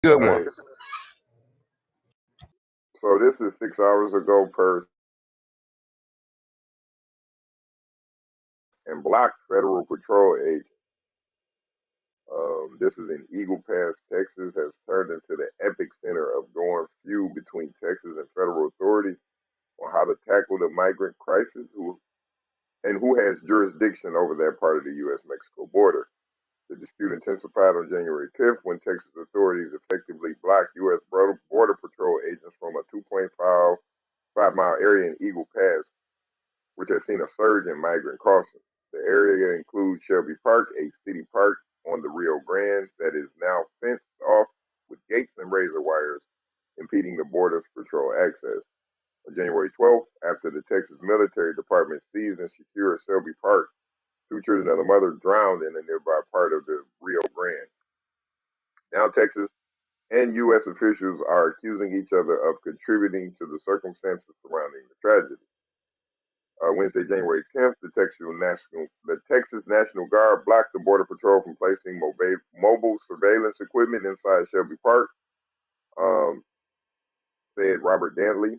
Good All one. right. So this is 6 hours ago per and blocked federal patrol agent. This is in Eagle Pass, Texas, has turned into the epic center of growing feud between Texas and federal authorities on how to tackle the migrant crisis who has jurisdiction over that part of the U.S.-Mexico border. The dispute intensified on January 10th when Texas authorities effectively blocked U.S. Border Patrol agents from a 2.5 mile area in Eagle Pass, which has seen a surge in migrant crossings. The area includes Shelby Park, a city park on the Rio Grande that is now fenced off with gates and razor wires impeding the border patrol access. On January 12th, after the Texas Military Department seized and secured Shelby Park, two children and a mother drowned in a nearby part of the Rio Grande. Now, Texas and U.S. officials are accusing each other of contributing to the circumstances surrounding the tragedy. Wednesday, January 10th, the Texas National Guard blocked the Border Patrol from placing mobile surveillance equipment inside Shelby Park, um, said Robert Dantley.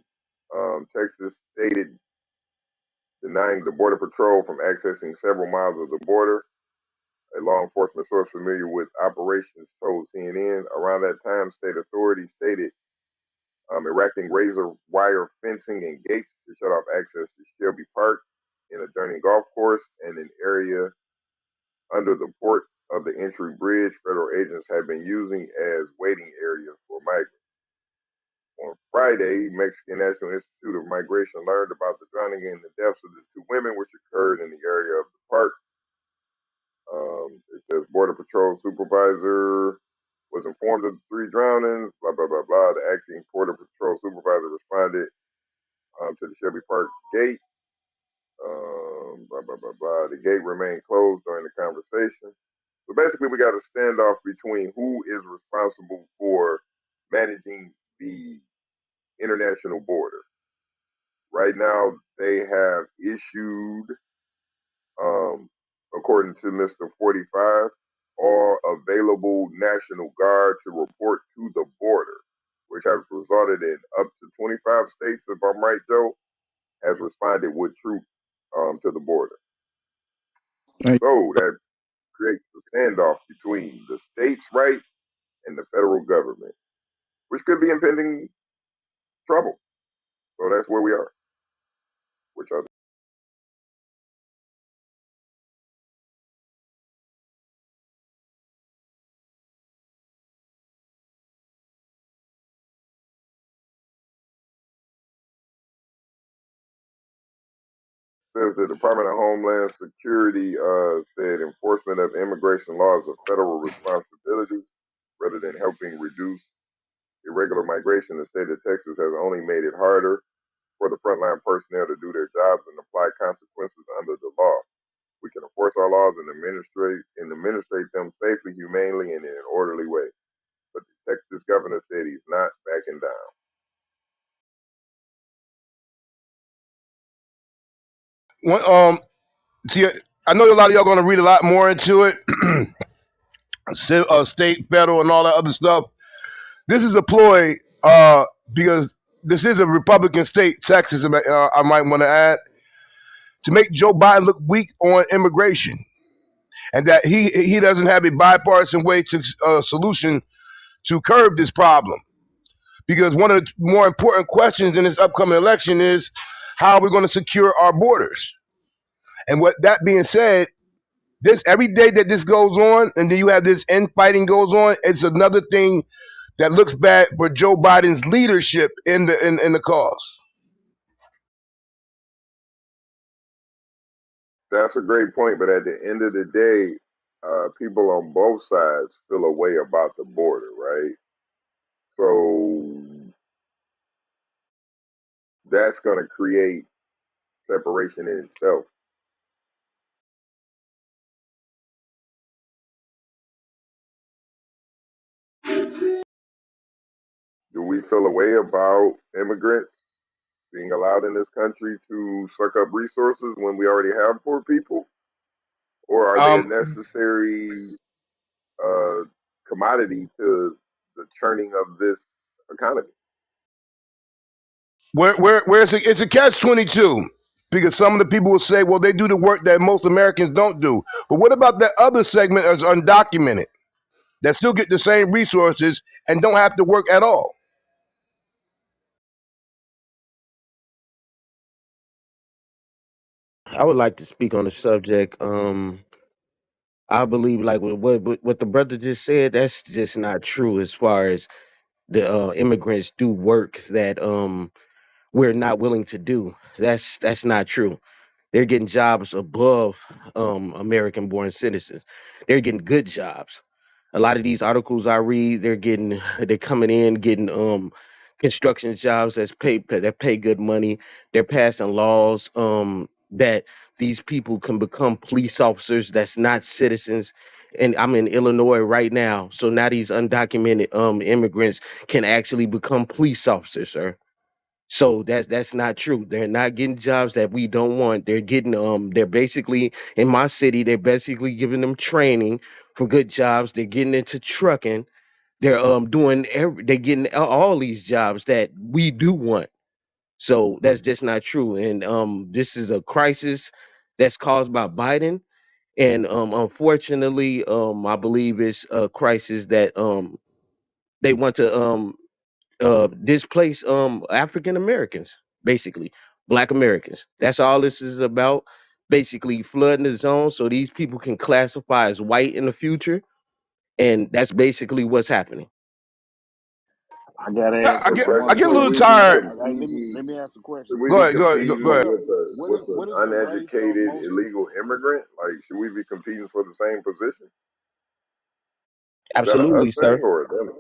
Texas stated denying the Border Patrol from accessing several miles of the border. A law enforcement source familiar with operations told CNN around that time state authorities stated erecting razor wire fencing and gates to shut off access to Shelby Park in a Durning golf course and an area under the port of the entry bridge federal agents have been using as waiting areas for migrants. On Friday, Mexican National Institute of Migration learned about the drowning and the deaths of the two women, which occurred in the area of the park. It says Border Patrol supervisor was informed of the three drownings, blah, blah, blah, blah. The acting Border Patrol supervisor responded to the Shelby Park gate. Blah, blah, blah, blah. The gate remained closed during the conversation. So basically, we got a standoff between who is responsible for managing the international border. Right now, they have issued, um, according to Mr. 45, all available National Guard to report to the border, which has resulted in up to 25 states, if I'm right, Joe, has responded with troops to the border. Right. So that creates a standoff between the states' rights and the federal government, which could be impending trouble. So that's where we are. Which I says the Department of Homeland Security said enforcement of immigration laws is a federal responsibility rather than helping reduce irregular migration. The state of Texas has only made it harder for the frontline personnel to do their jobs and apply consequences under the law. We can enforce our laws and administrate them safely, humanely, and in an orderly way. But the Texas governor said he's not backing down. See, I know a lot of y'all going to read a lot more into it, state, federal, and all that other stuff. This is a ploy because this is a Republican state, Texas. I might want to add to make Joe Biden look weak on immigration, and that he doesn't have a bipartisan way to solution to curb this problem. Because one of the more important questions in this upcoming election is how are we going to secure our borders? And what that being said, this every day that this goes on, and then you have this infighting goes on, it's another thing that looks bad for Joe Biden's leadership in the cause. That's a great point, but at the end of the day, people on both sides feel a way about the border, right? So that's going to create separation in itself. Do we feel a way about immigrants being allowed in this country to suck up resources when we already have poor people? Or are they a Um, necessary uh, commodity to the churning of this economy. Where's it? It's a catch-22 because some of the people will say, well, they do the work that most Americans don't do. But what about that other segment that's undocumented that still get the same resources and don't have to work at all? I would like to speak on the subject. I believe, like what the brother just said, that's just not true. As far as the immigrants do work that we're not willing to do, that's not true. They're getting jobs above American born citizens. They're getting good jobs. A lot of these articles I read, they're coming in getting construction jobs that pay good money. They're passing laws that these people can become police officers that's not citizens. And I'm in Illinois right now. So now these undocumented immigrants can actually become police officers, sir. So that's not true. They're not getting jobs that we don't want. They're getting they're basically in my city, they're basically giving them training for good jobs. They're getting into trucking. They're they're getting all these jobs that we do want. So that's just not true. And this is a crisis that's caused by Biden. And unfortunately, I believe it's a crisis that they want to displace African Americans, basically Black Americans. That's all this is about. Basically flooding the zone so these people can classify as white in the future, and that's basically what's happening. I gotta I, ask I you get But I one get a should little we question. be tired. Let me ask a should question. we Go be ahead, go ahead, competing go ahead. with What an is the race of uneducated most? illegal immigrant? Like, should we be competing for the same position? Is that a us Absolutely, thing sir. or a them?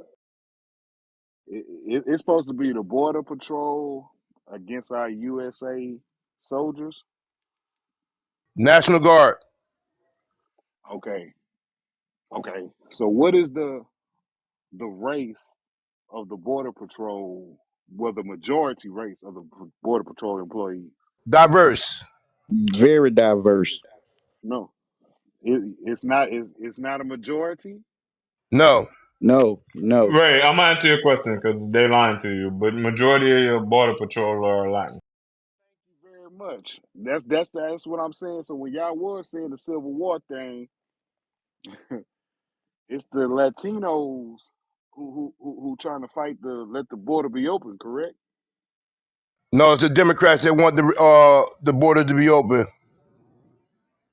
It's supposed to be the border patrol against our USA soldiers. National Guard, Okay, okay. So what is the race of the border patrol? Well, the majority race of the border patrol employees. diverse. Very diverse. No, it's not a majority. No, No, no. Ray, I'm gonna answer your question because they lying to you, but majority of your border patrol are Latin. Thank you very much. That's what I'm saying. So when y'all was saying the Civil War thing, it's the Latinos who trying to fight to let the border be open, correct? no, it's the Democrats that want the border to be open.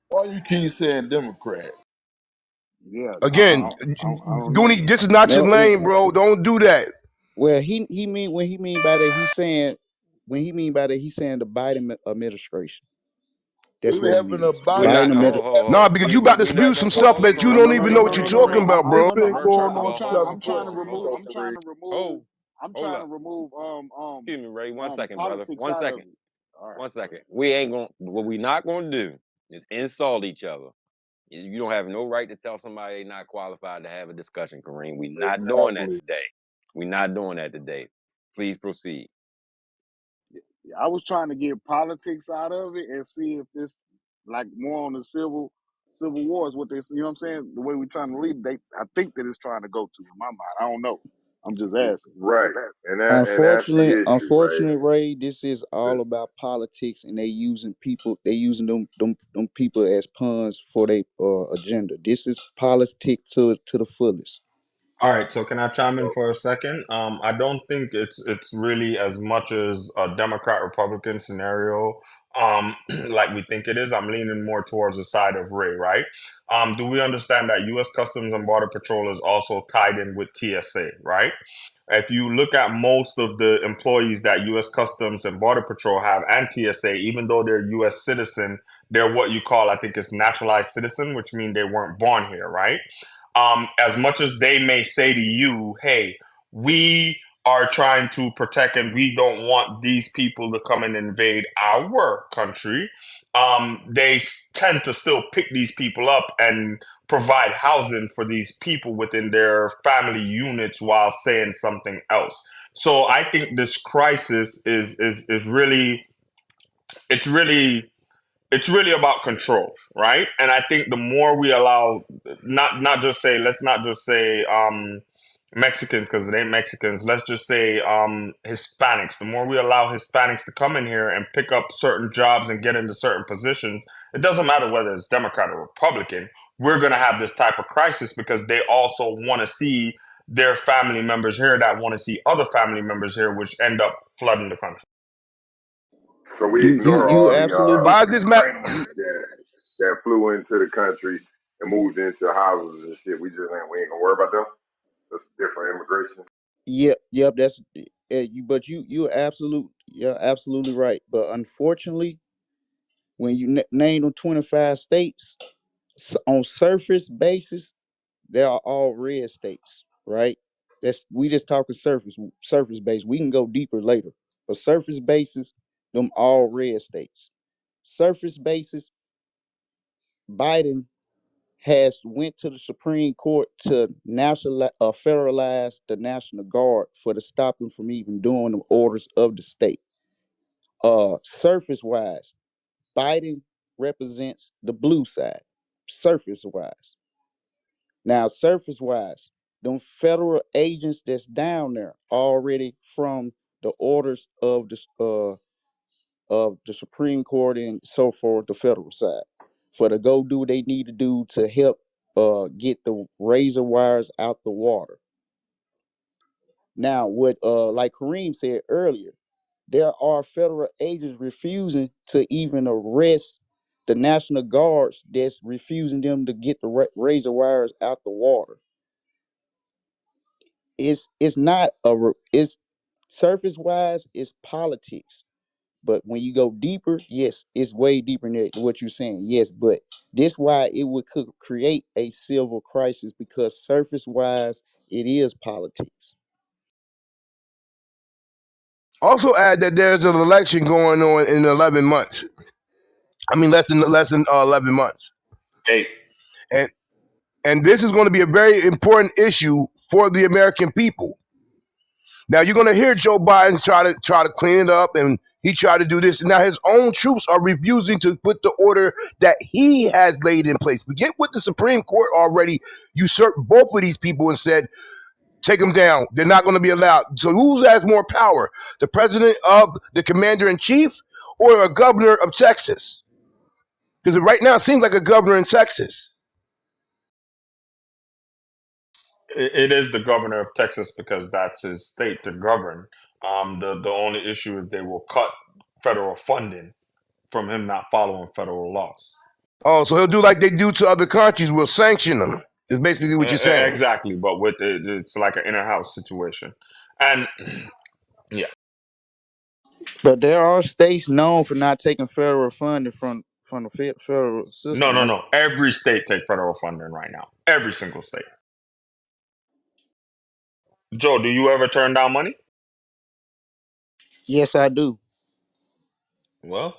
Why you keep saying Democrat? Yeah, Again, I don't know. Goonie, this is not your No, lane, bro. Don't do that. well, he mean when he mean by that he's saying when he mean by that he's saying the Biden administration. That's We what he having a mean. We're Biden not. Biden Ho administration. ho ho. Nah, because you about to We not spew gonna some put. stuff that you Hold don't on. even No know no what no you're no no talking no about, no It's bro. no no. been I'm going trying. on Well, I'm hold trying. on. I'm trying to remove. I'm trying to remove. I'm trying to Hold. remove Excuse me, Ray. One second, brother. politics One out of second. it. All right, One go ahead. second. We ain't gonna. What we not gonna do is insult each other. You don't have no right to tell somebody they not qualified to have a discussion, Kareem. We not doing that exactly. today. We not doing that today. Please proceed. Yeah, I was trying to get politics out of it and see if this like more on the civil war is what they, you know what I'm saying? The way we're trying to lead, I think that it's trying to go to in my mind. I don't know. I'm just asking. Right, and that's Unfortunately, the issue, right? unfortunately, Ray, this is The, all about politics, and they using people. They using them people as pawns for their agenda. This is politics to the fullest. All right, so can I chime in for a second? I don't think it's really as much as a Democrat Republican scenario like we think it is. I'm leaning more towards the side of Ray, right? Do we understand that U.S. Customs and Border Patrol is also tied in with TSA, right? If you look at most of the employees that U.S. Customs and Border Patrol have and TSA, even though they're U.S. citizen, they're what you call, I think, it's naturalized citizen, which means they weren't born here, right? As much as they may say to you, hey, we are trying to protect and we don't want these people to come and invade our country, they tend to still pick these people up and provide housing for these people within their family units while saying something else. So I think this crisis is really it's really it's really about control, right? And I think the more we allow, not just say, let's not just say Mexicans, because it ain't Mexicans. Let's just say Hispanics. The more we allow Hispanics to come in here and pick up certain jobs and get into certain positions, it doesn't matter whether it's Democrat or Republican. We're going to have this type of crisis because they also want to see their family members here that want to see other family members here, which end up flooding the country. So we ignore You all the absolutely Why is this Mac? you that flew into the country and moved into houses and shit. We ain't gonna worry about them. That's different immigration. yep, that's but you're absolutely right. But unfortunately, when you name them 25 states on surface basis, they are all red states, right? That's we just talking surface base. We can go deeper later, but surface basis, them all red states. Surface basis, Biden has went to the Supreme Court to federalize the National Guard for to stop them from even doing the orders of the state. Surface wise, Biden represents the blue side. Surface wise, now surface wise, them federal agents that's down there already from the orders of the Supreme Court and so forth, the federal side, for to go do what they need to do to help get the razor wires out the water. Now, what like Kareem said earlier, there are federal agents refusing to even arrest the National Guards that's refusing them to get the razor wires out the water. It's not it's surface wise, it's politics. But when you go deeper, yes, it's way deeper than what you're saying. Yes, but this why it could create a civil crisis because surface wise, it is politics. Also add that there's an election going on in 11 months. I mean, less than 11 months, Hey, and and this is going to be a very important issue for the American people. Now you're going to hear Joe Biden try to clean it up, and he tried to do this. And now his own troops are refusing to put the order that he has laid in place. Forget what the Supreme Court already usurped both of these people and said, take them down. They're not going to be allowed. So who has more power? The president of the commander in chief or a governor of Texas? Because right now it seems like a governor in Texas. it is the governor of Texas because that's his state to govern. The only issue is they will cut federal funding from him not following federal laws. Oh, so he'll do like they do to other countries. We'll sanction them. Is basically what you're saying. Exactly, but with it's like an inner house situation, and yeah, But there are states known for not taking federal funding from the federal no, system, no, right? no. Every state take federal funding right now. Every single state. Joe, do you ever turn down money? Yes, I do. Well,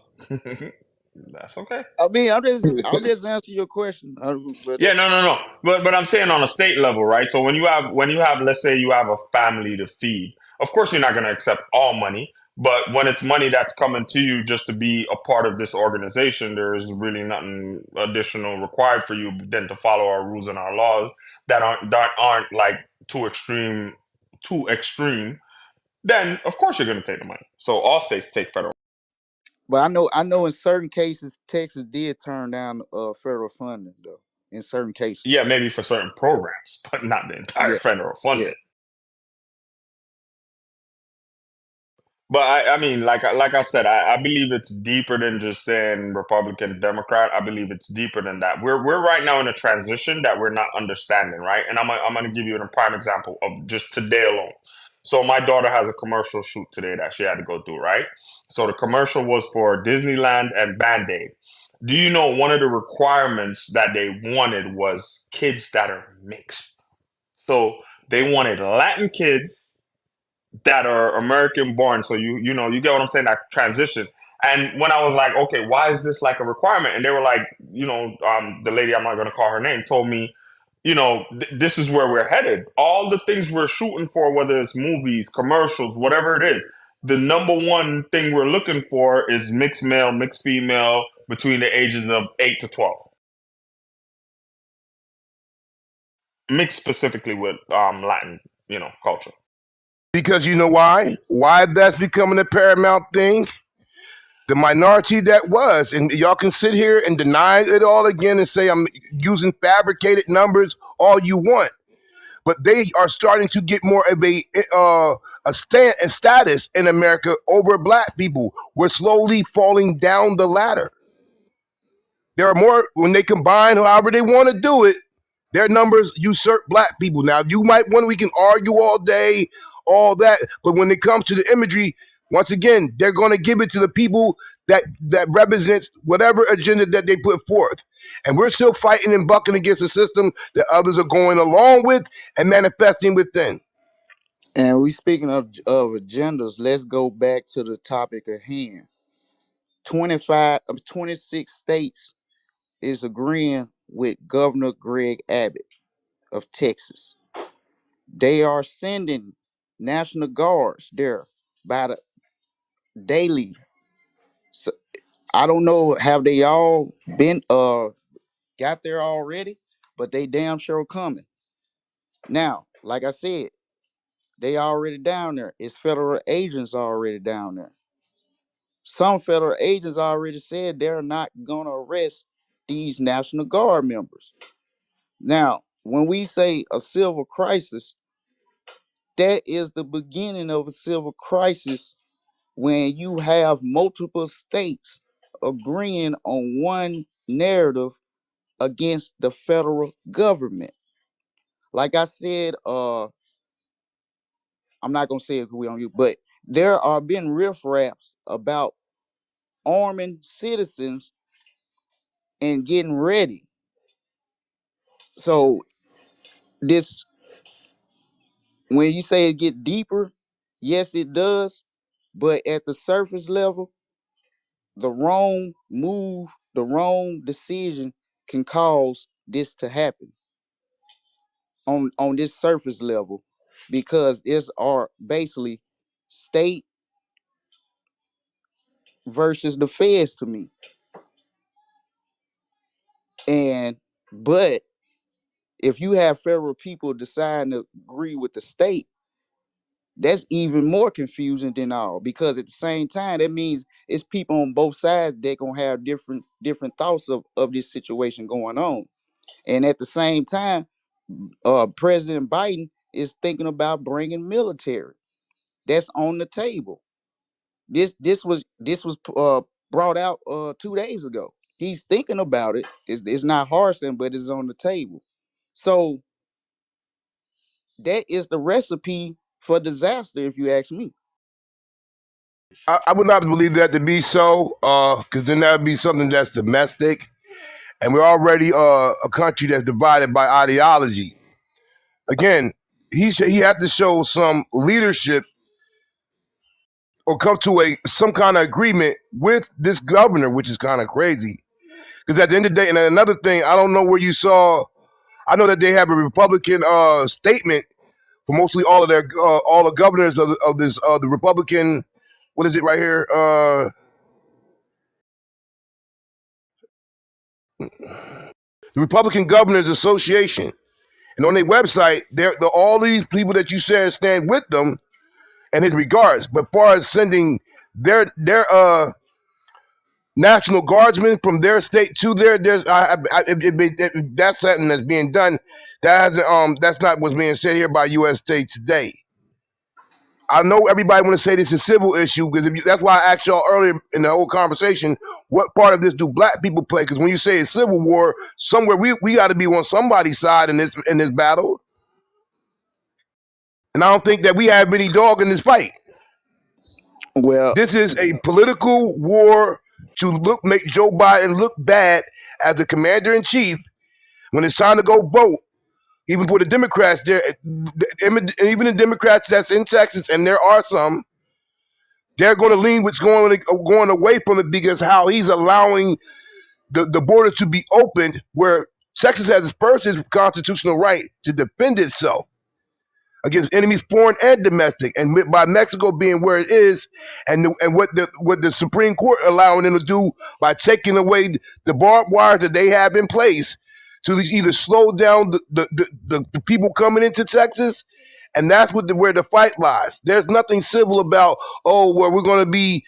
that's okay. I mean, I'm just answering your question. But Yeah, no, no, no. But I'm saying on a state level, right? So when you have let's say you have a family to feed, of course you're not going to accept all money. But when it's money that's coming to you just to be a part of this organization, there is really nothing additional required for you than to follow our rules and our laws that aren't like too extreme. Then of course you're going to take the money. So all states take federal. I know in certain cases Texas did turn down federal funding though. In certain Yeah, cases. maybe for certain programs, but not the entire Yeah, federal yeah. funding. But I mean, like I said, I believe it's deeper than just saying Republican, Democrat. I believe it's deeper than that. We're right now in a transition that we're not understanding, right? And I'm gonna give you a prime example of just today alone. So my daughter has a commercial shoot today that she had to go through, right? So the commercial was for Disneyland and Band-Aid. Do you know one of the requirements that they wanted was kids that are mixed? So they wanted Latin kids that are American born. So you get what I'm saying, that transition. And when I was like, okay, why is this like a requirement? And they were like, the lady, I'm not gonna call her name, told me, this is where we're headed. All the things we're shooting for, whether it's movies, commercials, whatever it is, the number one thing we're looking for is mixed male, mixed female between the ages of 8 to 12. Mixed specifically with Latin. culture. Because you know why? Why that's becoming a paramount thing? The minority that was, and y'all can sit here and deny it all again and say I'm using fabricated numbers all you want, but they are starting to get more of a status in America over black people. We're slowly falling down the ladder. There are more when they combine, however they want to do it. Their numbers usurp black people. Now, you might want we can argue all day, all that, but when it comes to the imagery, once again, they're going to give it to the people that represents whatever agenda that they put forth. And we're still fighting and bucking against a system that others are going along with and manifesting within. And we speaking of agendas, let's go back to the topic at hand. 25 of 26 states is agreeing with Governor Greg Abbott of Texas. They are sending National Guards there by the daily. So, I don't know, have they all been got there already? But they damn sure coming. Now, like I said, they already down there. It's federal agents already down there. Some federal agents already said they're not gonna arrest these National Guard members. Now, when we say a civil crisis, that is the beginning of a civil crisis when you have multiple states agreeing on one narrative against the federal government. Like I said, I'm not gonna say agree on you, but there are been riffraffs about arming citizens and getting ready. So this, when you say it get deeper, yes, it does, but at the surface level, the wrong move, the wrong decision can cause this to happen on this surface level, because it's are basically state versus the feds to me. And but if you have federal people deciding to agree with the state, that's even more confusing than all, because at the same time that means it's people on both sides that gonna have different thoughts of this situation going on. And at the same time, President Biden is thinking about bringing military. That's on the table. This was brought out 2 days ago. He's thinking about it. It's not harsh, but it's on the table. So that is the recipe for disaster, if you ask me. I would not believe that to be so, because then that would be something that's domestic, and we're already a country that's divided by ideology. Again, he had to show some leadership or come to some kind of agreement with this governor, which is kind of crazy. Because at the end of the day, and another thing, I don't know where you saw. I know that they have a Republican statement for mostly all the governors of this the Republican. What is it right here? The Republican Governors Association, and on their website, all these people that you said stand with them and his regards. But far as sending their National Guardsmen from their state to there's that's something that's being done. That's not what's being said here by U.S. State today. I know everybody want to say this is a civil issue because that's why I asked y'all earlier in the whole conversation, what part of this do black people play? Because when you say it's civil war, somewhere we got to be on somebody's side in this battle, and I don't think that we have any dog in this fight. Well, This is a political war to make Joe Biden look bad as the commander in chief when it's time to go vote. Even for the Democrats there, even the Democrats that's in Texas, and there are some, they're going to lean what's going away from it because how he's allowing the border to be opened, where Texas has first its constitutional right to defend itself against enemies, foreign and domestic, and by Mexico being where it is, and what the Supreme Court allowing them to do by taking away the barbed wires that they have in place to either slow down the people coming into Texas And that's where the fight lies. There's nothing civil about, oh, well, we're going to be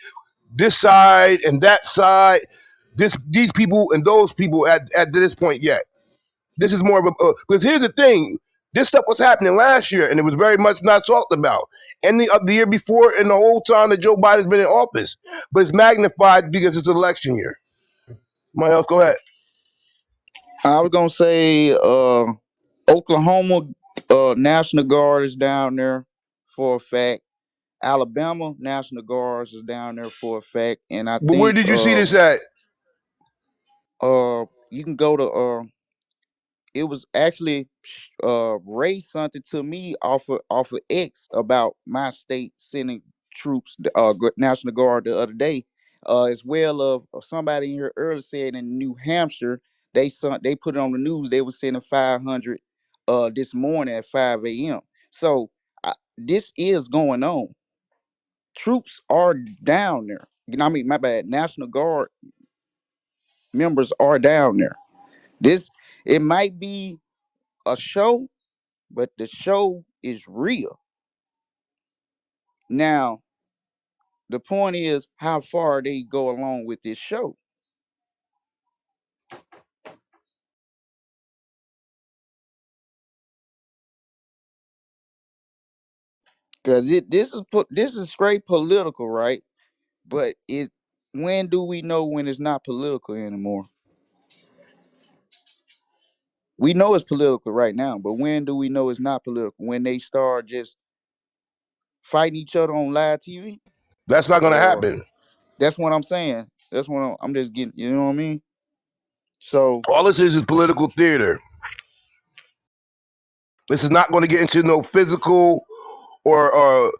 this side and that side, these people and those people at this point yet. This is more of a because here's the thing: this stuff was happening last year, and it was very much not talked about. And the year before, and the whole time that Joe Biden's been in office, but it's magnified because it's election year. My else, go ahead. I was gonna say Oklahoma National Guard is down there for a fact. Alabama National Guards is down there for a fact, and I But where think did you see this at? you can go to it was actually raised something to me off of X about my state sending troops, National Guard the other day, as well of somebody in here earlier said in New Hampshire they put it on the news they were sending 500 this morning at 5 a.m. So this is going on. Troops are down there. You know, I mean, my bad. National Guard members are down there. This it might be a show, but the show is real. Now, the point is how far they go along with this show. Because this is straight political, right? But when do we know when it's not political anymore? We know it's political right now, but when do we know it's not political? When they start just fighting each other on live TV? That's not going to Or happen. that's what I'm saying. That's what I'm just getting, you know what I mean? So All this is political theater. This is not going to get into no physical or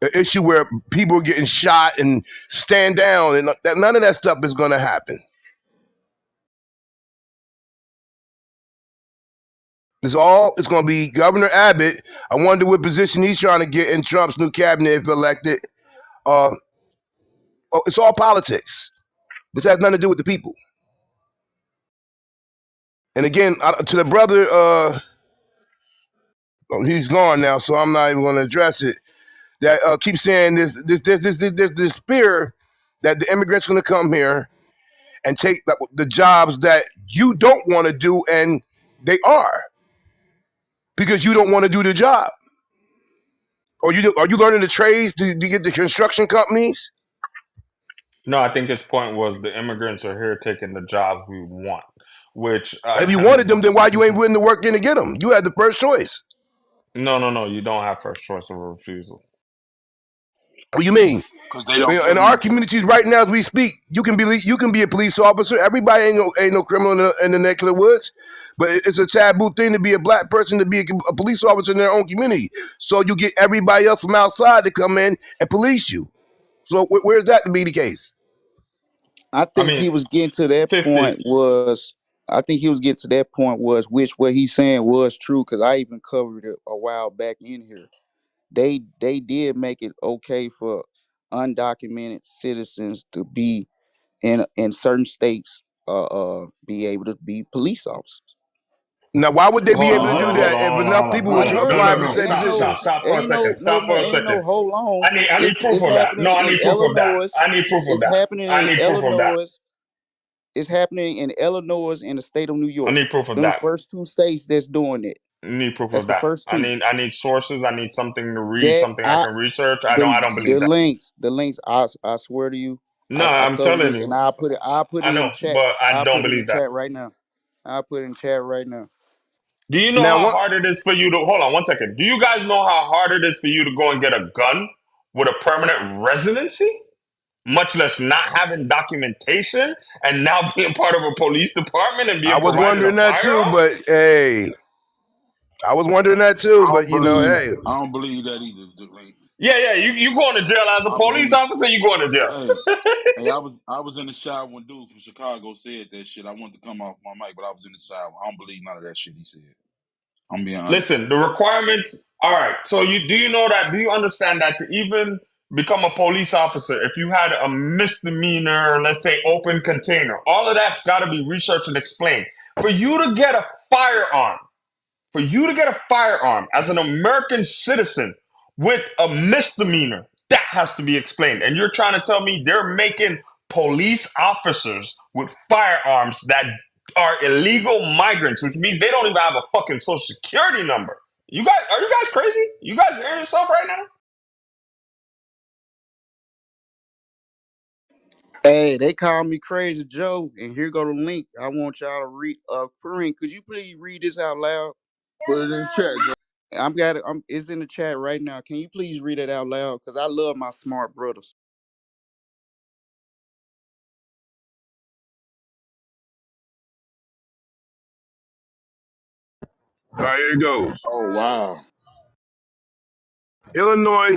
an issue where people are getting shot and stand down, and none of that stuff is going to happen. It's going to be Governor Abbott. I wonder what position he's trying to get in Trump's new cabinet if elected. It's all politics. This has nothing to do with the people. And again, to the brother, he's gone now, so I'm not even going to address it. That keeps saying this fear that the immigrants are going to come here and take the jobs that you don't want to do, and they are because you don't want to do the job. Or are you learning the trades to get the construction companies? No, I think his point was the immigrants are here taking the jobs we want, which If you wanted them, then why you ain't willing to work in to get them? You had the first choice. no, you don't have first choice of refusal. What do you mean? because they don't In pay our you. communities right now, as we speak, you can be a police officer. Everybody ain't no criminal in the neck of the woods, but it's a taboo thing to be a black person to be a police officer in their own community. So you get everybody else from outside to come in and police you. So where's that to be the case? I I think mean, he was getting to that 50. point was I think he was getting to that point was which what he's saying was true because I even covered it a while back in here. They did make it okay for undocumented citizens to be in certain states be able to be police officers. Now, why would they be Hold able on, to hold do on, hold that on, if hold on, enough hold on, people hold were on. applying for No. the same Stop, positions? stop for a second. Stop for a Ain't second. no hold on. I need proof It's of that. No, happening I in need proof of that. Illinois. I need proof of It's that. happening I in need proof of that. Illinois. It's happening in Illinois and the state of New I York. need proof of Them the that. first two states that's doing it. I need proof That's of the that. first two. I need sources. I need something to read, That something I can research. I don't believe the that. links. I swear to you, No, I I'm covered telling it and you. I'll put I it in know, the chat. but I I'll don't put it in the believe that. chat right now. I'll put it in the chat right now. Do you know Now, how what? hard it is for you to hold on 1 second? Do you guys know how hard it is for you to go and get a gun with a permanent residency? Much less not having documentation and now being part of a police department and I being was provided a wondering that too, firearm? but hey, I was wondering that too, I but don't you know, believe. hey, I don't believe that either. Links. Yeah, you going to jail as a I police believe. officer, you going to jail. Hey, hey, I was in the shower when dude from Chicago said that shit. I wanted to come off my mic, but I was in the shower. I don't believe none of that shit he said. I'm being honest. Listen, the requirements, all right. So do you understand that to even become a police officer, if you had a misdemeanor, let's say open container, all of that's got to be researched and explained. For you to get a firearm, For you to get a firearm as an American citizen with a misdemeanor, that has to be explained. And you're trying to tell me they're making police officers with firearms that are illegal migrants, which means they don't even have a fucking social security number. Are you guys crazy? You guys hearing yourself right now? Hey, they call me Crazy Joe, and here go the link. I want y'all to read. Kareem, could you please read this out loud? Put it in the chat, Joe. It's in the chat right now. Can you please read it out loud? Cause I love my smart brothers. All right, here it goes. Oh wow. Illinois,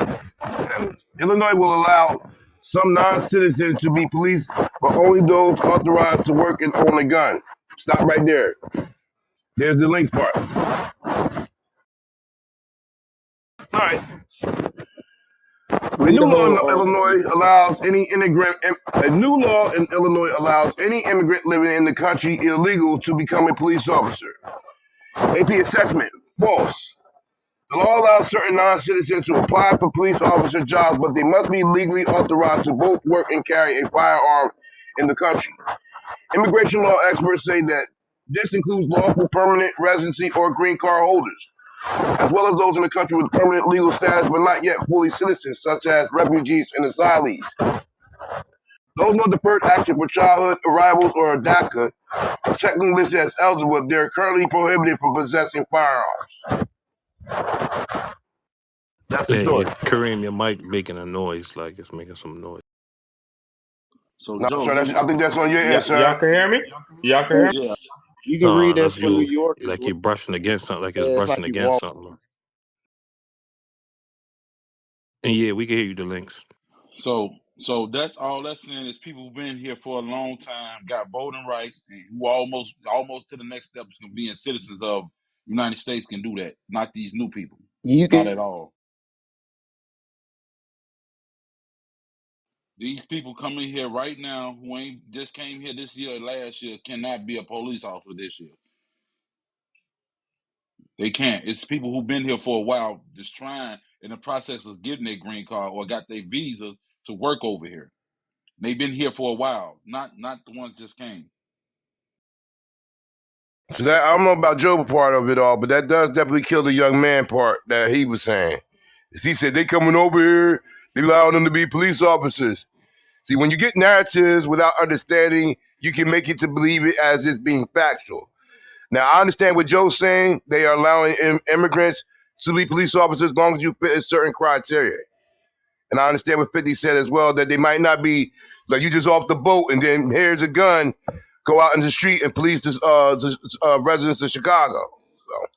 Illinois will allow some non-citizens to be police, but only those authorized to work and own a gun. Stop right there. There's the links part. All right. Read the whole A new law in Illinois allows any immigrant living in the country illegal to become a police officer. AP assessment, false. The law allows certain non-citizens to apply for police officer jobs, but they must be legally authorized to both work and carry a firearm in the country. Immigration law experts say that this includes lawful permanent residency or green card holders, as well as those in the country with permanent legal status but not yet fully citizens, such as refugees and asylees. Those not deferred action for childhood arrivals or DACA are technically listed as eligible, but they're currently prohibited from possessing firearms. That's the Hey, story. Kareem, your mic making a noise, like it's making some noise. So No, Joe, sir, I think that's on your end, Y'all sir. can hear me? Y'all can hear me? Yeah, you can No, read that that's for New you, York as like well. you're brushing against something, like it's Yeah, it's brushing like you against walk. something. And yeah, we can hear you, the links. so that's all that's saying is people who've been here for a long time, got voting rights, and who almost to the next step is being citizens of the United States can do that. Not these new people. You Not can. at all. These people coming here right now who ain't just came here this year or last year cannot be a police officer this year. They can't. It's people who've been here for a while, just trying in the process of getting their green card or got their visas to work over here. They've been here for a while, not the ones just came. So that I don't know about Joe part of it all, but that does definitely kill the young man part that he was saying. He said they coming over here, they allowing them to be police officers. See, when you get narratives without understanding, you can make it to believe it as it's being factual. Now, I understand what Joe's saying. They are allowing immigrants to be police officers as long as you fit a certain criteria. And I understand what 50 said as well, that they might not be like you just off the boat and then here's a gun, go out in the street and police the residents of Chicago. So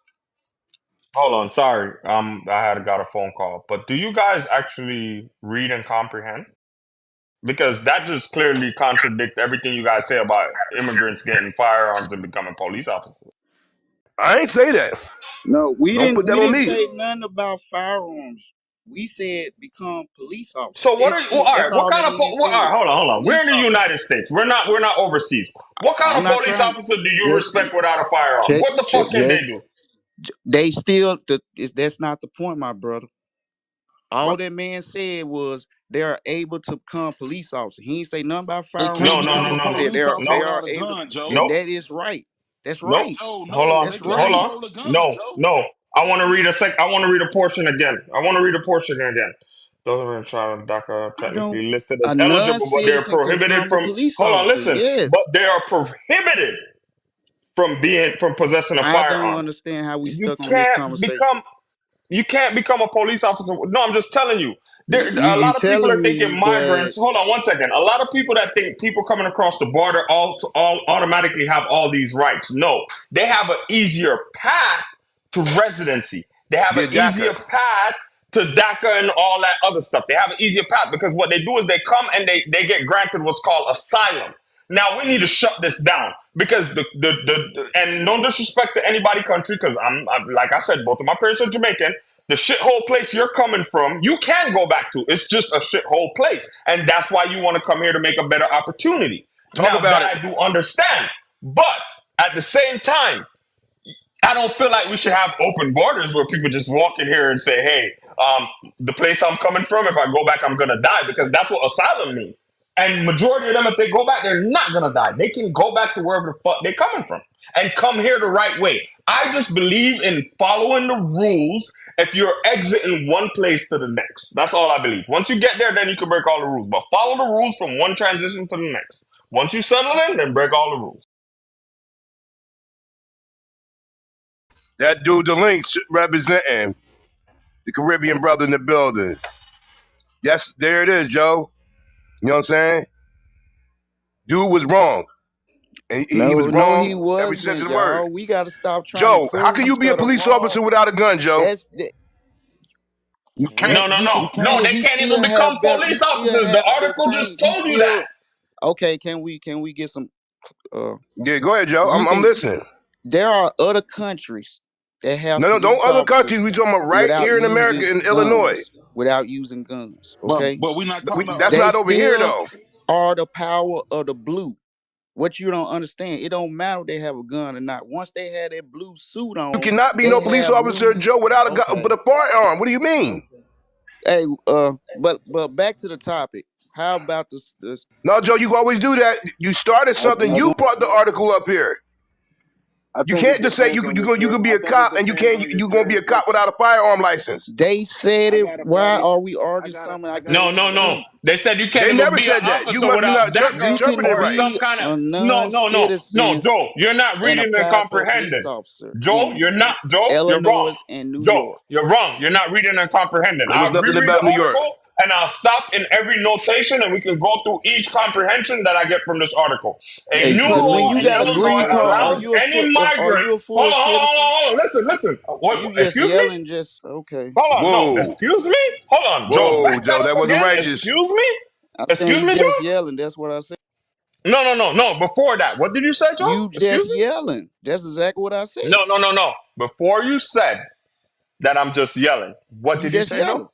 Hold on, sorry. I had got a phone call. But do you guys actually read and comprehend? Because that just clearly contradicts everything you guys say about immigrants getting firearms and becoming police officers. I ain't say that. No, we Don't didn't. put that We on didn't me. say nothing about firearms. We said become police officers. So what are you? Well, all That's right, what all kind that of? man All said. right, hold on. We're in Police the officer. United States. We're not overseas. What kind I'm of not police trying. officer do you Just, respect without a firearm? What the fuck can they just. do? They still. That's not the point, my brother. All What? that man said was they are able to become police officers. He ain't say nothing about They firearms No, can't or no, nothing. no, become a He no, no, said police officer they no, are without a able, gun, Joe. and nope, that is right. That's nope. right. Joe, Hold no, on, they That's can't hold right. on. control a gun, No, Joe. no. I want to read a sec. I want to read a portion again. I want to read a portion again. Those are in trial DACA I don't. technically listed A as eligible, but they're non-citizen can prohibited become a from. police Hold on, officer. listen. But Yes. they are prohibited from possessing a I don't firearm. understand how we You stuck on this can't conversation. become you can't become a police officer. No, I'm just telling you. There, a You lot of people are telling thinking me, but migrants. Hold on one second. A lot of people that think people coming across the border also all automatically have all these rights. No, they have an easier path to residency. They have an Get easier DACA. path to DACA and all that other stuff. They have an easier path because what they do is they come and they get granted what's called asylum. Now we need to shut this down because and no disrespect to anybody country because I'm like I said, both of my parents are Jamaican. The shithole place you're coming from, you can go back to. It's just a shithole place, and that's why you want to come here to make a better opportunity. Talk Now about it. that I do understand, but at the same time, I don't feel like we should have open borders where people just walk in here and say, "Hey, the place I'm coming from, if I go back, I'm gonna die," because that's what asylum means. And majority of them, if they go back, they're not gonna die. They can go back to wherever the fuck they're coming from and come here the right way. I just believe in following the rules. If you're exiting one place to the next, that's all I believe. Once you get there, then you can break all the rules. But follow the rules from one transition to the next. Once you settle in, then break all the rules. That dude, the links representing the Caribbean brother in the building. Yes, there it is, Joe. You know what I'm saying? Dude was wrong. And he was No, he wrong every sense of wasn't, the word. y'all. We got to stop trying to Joe, how can prove you be a stuff police officer wrong. without a gun, Joe? That's that. You What can't. No, no, you no, You can no. can't. still, They you can't still even become have better. You police still officers. The have the article same. just You told you that. still okay? Can we get some? Uh, Yeah, go ahead, Joe. you I'm can. listening. There are other countries that have No, don't police other countries. officers We talking about right without here in America, using in Illinois. guns. Without using guns. But Okay, we're not talking about That's other. they not over here, still though. are the power of the blue. What you don't understand, it don't matter if they have a gun or not. Once they have that blue suit You on, cannot be no they police have officer, new. Joe, without a gun, but Okay. a firearm. What do you mean? Hey, but back to the topic. How about this? No, Joe, you always do that. You started I, something. We I You going brought the article up here. I You think it can't just say depends on your you jur. could be I a think it cop and you depends can't on your you gonna be a cop jurisdiction. without a firearm license. they said I it. got a Why buddy. are we I arguing got a something I I got can't No, a no, no. explain? They said you can't They even never be an said that. officer You're without not You backup can interpreting it or right. some be kind of. a No, no, no, no, non-citizen Joe. You're not and reading and apply for a police comprehending. officer Joe, in you're not. Joe, you're wrong. Illinois and New Joe, York. you're wrong. You're not reading and comprehending. There was I'll nothing reread the about New York. article and I'll stop in every notation and we can go through each comprehension that I get from this article. A Hey, new Because when law you in got a Illinois green card, allows any are migrant. you a Hold full on, hold on, hold citizen? on, hold on. Listen, listen. What, You just excuse me? yelling, just okay. Hold on. No, whoa, excuse me. Hold on, Joe. whoa, Back that Joe, that up wasn't again. righteous. Excuse me. I'm saying Excuse you me, Joe. just yelling. That's what I said. No, no, no, no. Before that, what did you say, Joe? You just Excuse me. yelling. That's exactly what I said. No, no, no, no. Before you said that I'm just yelling, what You did you just say, Joe? yelling.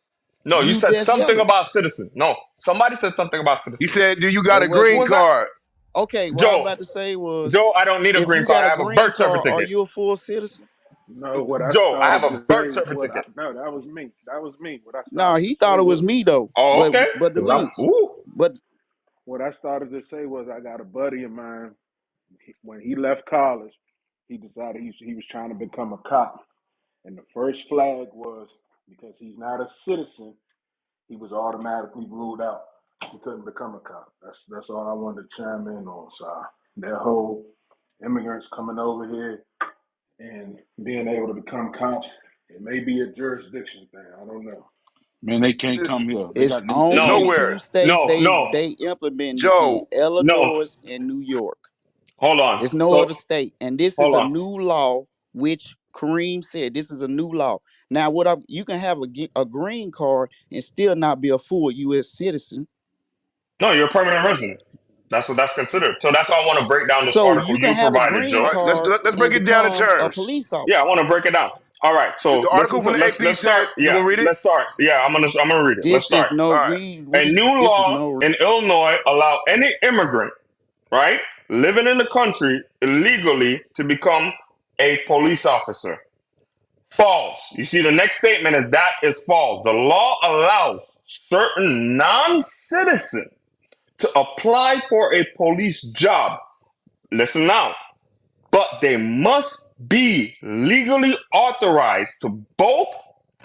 No, you You said just something yelling. about citizen. No, somebody said something about He citizen. said, "Do you got That a Who green wasn't was that? card?" okay. What I was Joe. about to say was, Joe, I don't need a if green you card. got I a have a green birth card, are certificate. you a full citizen? no. What I Joe, I have started a to birth say what I certificate. no. That was me. That was me. What I No, started to he say thought it was was me though. Oh, But okay. but the Cause I'm links. ooh. But what I started to say was I got a buddy of mine. When he left college, he decided he was trying to become a cop, and the first flag was because he's not a citizen. He was automatically ruled out. He couldn't become a cop. That's all I wanted to chime in on. So that whole immigrants coming over here and being able to become cops, it may be a jurisdiction thing. I don't know. Man, they can't come here. They it's got only No, Nowhere, two states no, no, they implement this in: Joe. no. Illinois and New York. Hold on. There's no So other state, and this is hold a on. new law, which Kareem said this is a new law. Now, you can have a green card and still not be a full U.S. citizen. No, you're a permanent resident. That's what that's considered. So that's why I want to break down this So article you can you have a provided, green All Joe. right, card let's and break it down in become a terms. police Yeah, I officer. want to break it down. All right. So The listen article to from the AP let's start. says, "You Yeah, gonna read it?" let's start. Yeah, I'm gonna read it. Let's This is start. no All right. read. A new This is law no. in Illinois allow any immigrant, right, living in the country illegally to become a police officer. False. You see, the next statement is that is false. The law allows certain non-citizens to apply for a police job. Listen now. But they must be legally authorized to both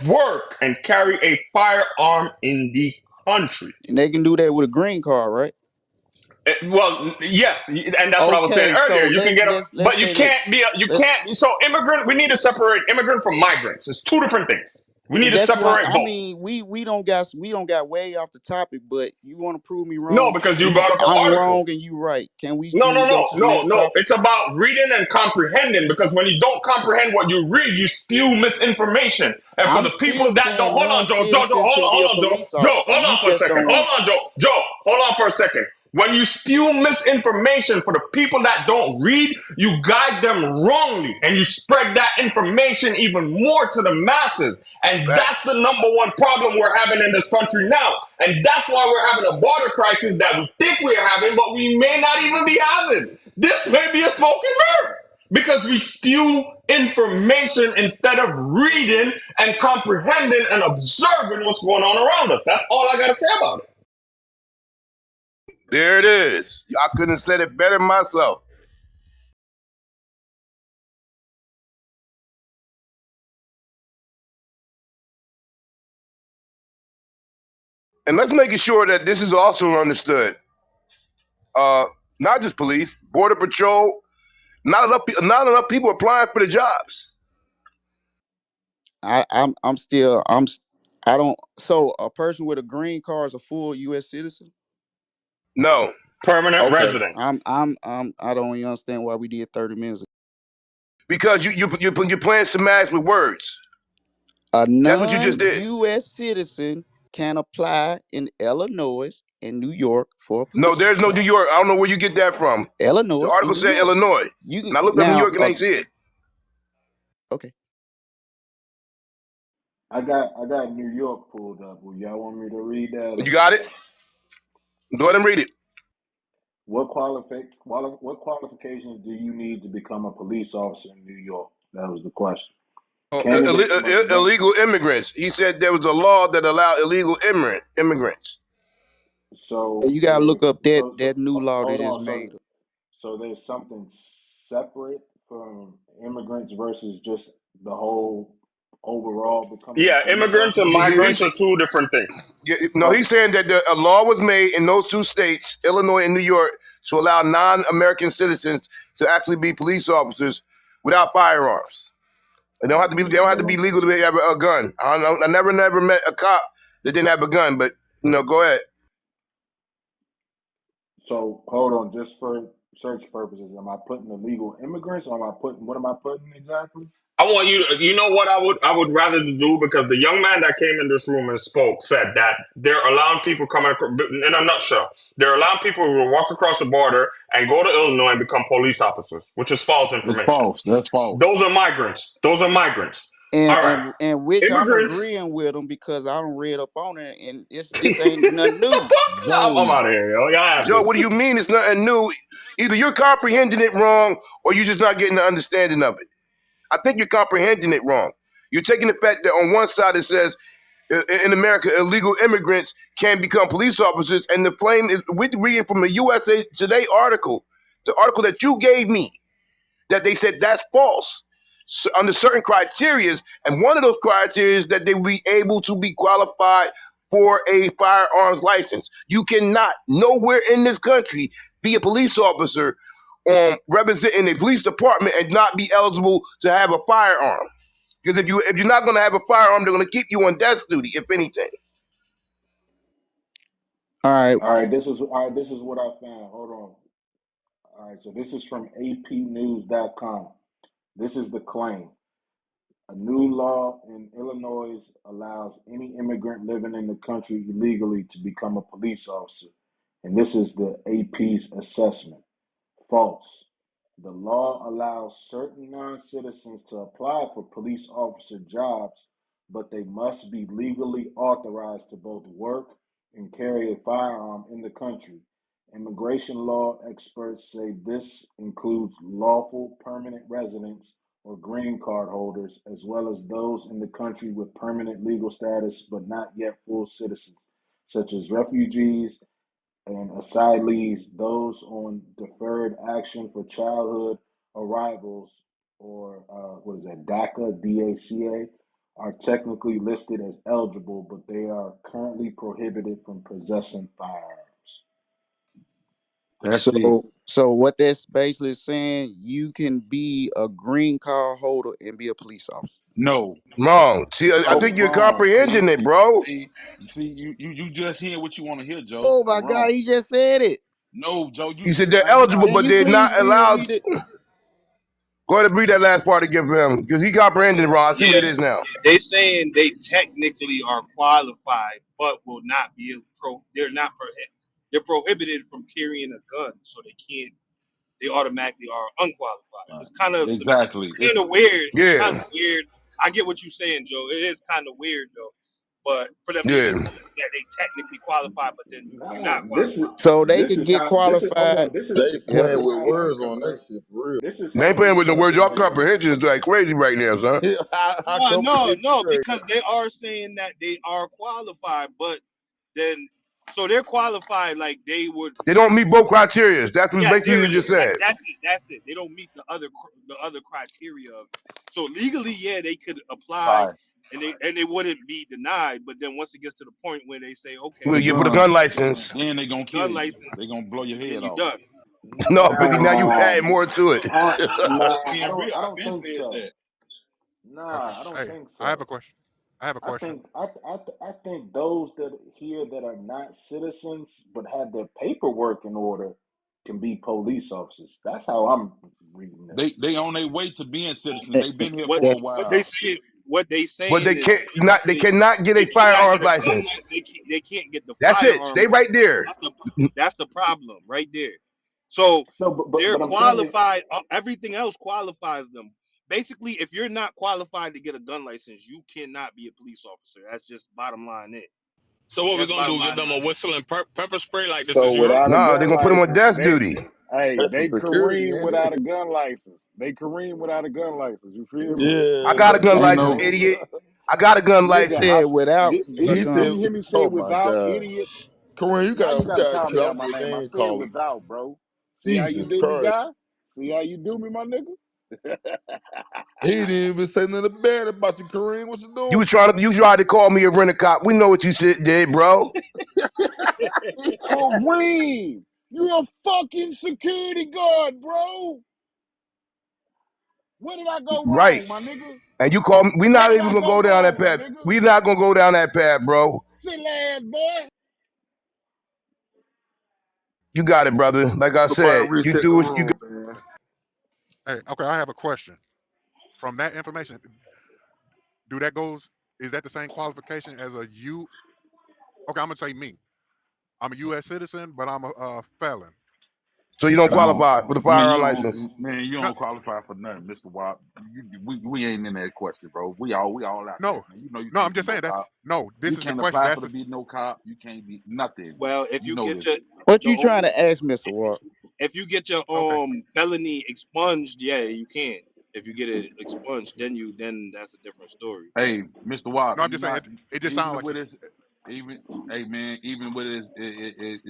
work and carry a firearm in the country. And they can do that with a green card, right? Well, yes, and that's what I was saying Okay, earlier. so You can let's get a, let's let's but you say this. can't be a, you Let's. can't. So immigrant, we need to separate immigrant from migrants. It's two different things. We need to That's why separate I both. mean we don't got way off the topic, but you want to prove me No, wrong. because you brought up an I'm article. wrong and you right. Can we No, can no, we go no, to the no, next no. topic? It's about reading and comprehending because when you don't comprehend what you read, you spew misinformation. And for I'm the people still that don't, saying hold on, Joe, non-citizen can be a hold on, Joe. police Joe, officer. hold You on for a just second. don't Hold want. on, Joe, hold on for a second. When you spew misinformation for the people that don't read, you guide them wrongly and you spread that information even more to the masses. And that's the Facts. number one problem we're having in this country now. And that's why we're having a border crisis that we think we're having, but we may not even be having. This may be a smoking mirror. Because we spew information instead of reading and comprehending and observing what's going on around us. That's all I got to say about it. There it is. I couldn't have said it better myself. And let's make sure that this is also understood. Not just police, border patrol. Not enough people applying for the jobs. I'm still I don't. So a person with a green card is a full U.S. citizen. No, Permanent Okay, resident. I don't even understand why we did 30 minutes. because you're playing some math with words. A That's what you just did. non-U.S. citizen can apply in Illinois and New York for a No, police there's no New job. York. I don't know where you get that from. The Illinois and article New said York. Illinois. You And can I looked up New now. York and ain't see it. Okay. I got New York pulled up. Well, y'all want me to read that? You Or got it? Go ahead and read it. what qualifications do you need to become a police officer in New York? That was the question. Candidates must Illegal immigrants. He said there was a law that allowed illegal immigrants. so You gotta look up that so new law they hold just on. made. So there's something separate from immigrants versus just the whole overall becoming a Yeah, police immigrants and officer. migrants are two different things. No, Oh, he's saying that a law was made in those two states, Illinois and New York, to allow non-American citizens to actually be police officers without firearms. They don't have to be. They don't have to be legal to have a gun. I never met a cop that didn't have a gun. But go ahead. so hold on, just for search purposes, am I putting illegal immigrants or am I putting what am I putting exactly? I want you to, you know what I would rather do, because the young man that came in this room and spoke said that they're allowing people coming, in a nutshell, they're allowing people who will walk across the border and go to Illinois and become police officers, which is false It's information. false. That's false. Those are migrants. Those are migrants. And All right. and which I'm Immigrants. agreeing with them because I don't read up on it, and this ain't nothing new. I'm Joe, out of here, yo. Y'all have Joe, what this. do you mean it's nothing new? Either you're comprehending it wrong or you're just not getting the understanding of it. I think you're comprehending it wrong. You're taking the fact that on one side it says in America illegal immigrants can become police officers, and the claim is we're reading from a USA Today article, the article that you gave me, that they said that's false under certain criterias, and one of those criterias is that they will be able to be qualified for a firearms license. You cannot nowhere in this country be a police officer representing a police department and not be eligible to have a firearm. Because if you're not going to have a firearm, they're going to keep you on desk duty, if anything. All right. This is what I found. Hold on. All right, so this is from APnews.com. This is the claim. A new law in Illinois allows any immigrant living in the country illegally to become a police officer. And this is the AP's assessment. False. The law allows certain non citizens to apply for police officer jobs, but they must be legally authorized to both work and carry a firearm in the country. Immigration law experts say this includes lawful permanent residents or green card holders, as well as those in the country with permanent legal status but not yet full citizens, such as refugees and asylees, those on deferred action for childhood arrivals, or what is that, DACA, DACA, are technically listed as eligible, but they are currently prohibited from possessing firearms. that's it. So what that's basically saying, you can be a green card holder and be a police officer. No, Wrong. See, I no, think you're wrong. comprehending it, bro. You just hear what you want to hear, Joe. Oh It's my God, wrong. he just said it. No, Joe, You said you they're now you're not eligible, Can but you they're listening. please not allowed. reread it? Go ahead and read that last part again for him, because he comprehended it wrong. I see what Yeah, it is now. they saying they technically are qualified, but will not be they're not they're prohibited from carrying a gun, so they can't. They automatically are unqualified. Right. It's kind of Exactly. kind of weird. It's kind Yeah. of weird. I get what you're saying, Joe. It is kind of weird though. but for them to Yeah. even think that they technically qualify, but then you're Nah, not qualified. So they this could is get how this is. Hold qualified. on, They Yeah. this playing is with how it words works, on that bro. shit for real. This is They ain't how it playing with the works, words. Y'all man. comprehension is like crazy right now, son. how No, come no, they no, straight? because they are saying that they are qualified, but then so they're qualified like they would. They don't meet both criteria. That's what Yeah, basically there you it just is. said. That's it. That's it. They don't meet the other criteria of it. So legally, yeah, they could apply Right. and they wouldn't be denied. But then once it gets to the point where they say, For Well, okay, the you for the gun, gun license. then they for gonna the kill gun you. license, They gonna blow your then head you're off. done. No, 50. Now you add Nah, more to it. nah, CMB, I I've don't been think said so. that. Okay. Nah, I don't Hey, think I have a so. question. I have a question. I think those that here that are not citizens but have their paperwork in order can be police officers. That's how I'm reading this. They on their way to being citizens. Eh, They've been here What for a That what they while. say what they But they saying is can't not. They basically cannot get a they cannot get firearms a gun license. license. They can't get the That's it. firearm Stay right license. there. That's the problem right there. So No, they're but I'm saying qualified. Everything else qualifies them. Basically, if you're not qualified to get a gun license, you cannot be a police officer. That's just bottom line. It. So what we That's gonna bottom do? Give line. them a whistle and pepper spray like this so is Europe? without a Nah, they're gun gonna put them on license, desk duty. That's for they security, Kareem ain't without it? a gun license. They Kareem without a gun license. You feel me? I Yeah, got a but gun You license, know, idiot. I got a gun Nigga, said license. without a he did gun. said, you hear me say "Oh my without, god, idiot? Kareem, Now you you gotta got to call me chill. out I'm my just name. I name said calling. without, bro. See how you Jesus do me, Christ, guy? See how you do me, my nigga? he didn't even say nothing bad about you, Kareem. What you doing?" You tried to call me a rent a cop. We know what you did, bro. Kareem, you a fucking security guard, bro. Where did I go Right. wrong, my nigga? And you call me. We Where not did even I gonna go go down that wrong, my path. nigga? We not gonna go down that path, bro. Silly ass boy. You got it, brother. Like I Somebody said, you reset do the what you room, man. Hey, okay, I have a question. From that information, do that goes? Is that the same qualification as a U? Okay, I'm gonna say me. I'm a U.S. citizen, but I'm a felon. so you don't no, qualify with a man, firearm license. you No, don't qualify for nothing, Mister Wop. We ain't in that question, bro. We all out there, no, man. You know you no. I'm can't be just no saying that's cop. no. This You is the can't question. apply That's for to the be no cop. You can't be nothing. Well, You know this. What the you trying o- to ask, Mr. Walt? if you get your okay. felony expunged, yeah, you can. If you get it expunged, then that's a different story. Hey, Mister Wop, No, I'm you just saying not it just sounds even like with this. his even. Hey man, even with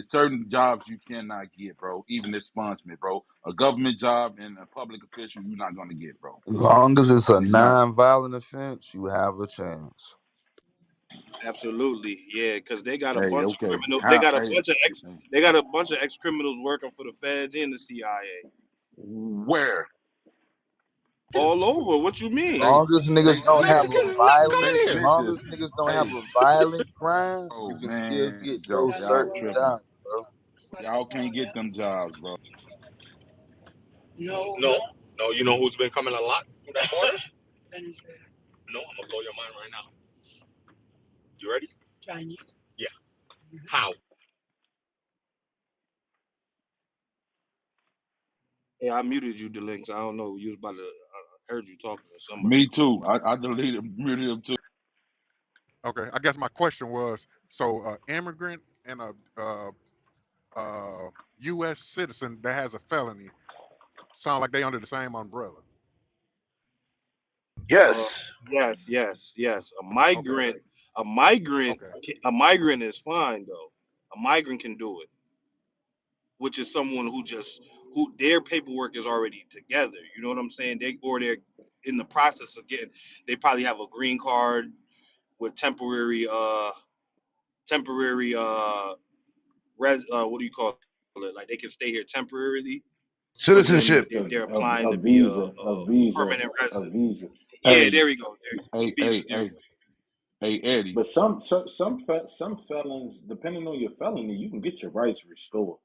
certain jobs you cannot get, bro. Even expungement, bro. A government job and a public official, you're not gonna get, bro. As long as it's a You're not. non-violent offense, you have a chance. Absolutely, yeah, because they got a Hey, bunch of okay. criminals. They How? got a Hey, bunch of ex. They got a bunch of ex criminals working for the feds and the CIA where? all over. What you mean? They Long as they niggas don't Man, have get a snitches. this knock out violent, of They here. long snitches. as niggas don't have Hey, a violent crime, you oh can still man, get Joe, those y'all certain tripping. jobs, bro. Y'all can't get them jobs, bro. No, no. You know who's been coming a lot through that border? No, I'm gonna blow your mind right now. You ready? Yeah. How? Yeah, I muted you, Delinks. I don't know. You was about to. I heard you talking to somebody. Me too. I deleted muted them too. Okay, I guess my question was: so, immigrant and a U.S. citizen that has a felony sound like they under the same umbrella. Uh, Yes. yes, yes, yes. Okay, A migrant, okay, a migrant is fine though. A migrant can do it, which is someone who their paperwork is already together. You know what I'm saying? They're in the process of getting. They probably have a green card with temporary what do you call it? Like they can stay here temporarily, but then Citizenship. they're applying A to be visa, a permanent a resident. visa. Yeah, Hey, there we go. hey, Visa. hey, There we hey, go. hey, Eddie. But some felons, depending on your felony, you can get your rights restored.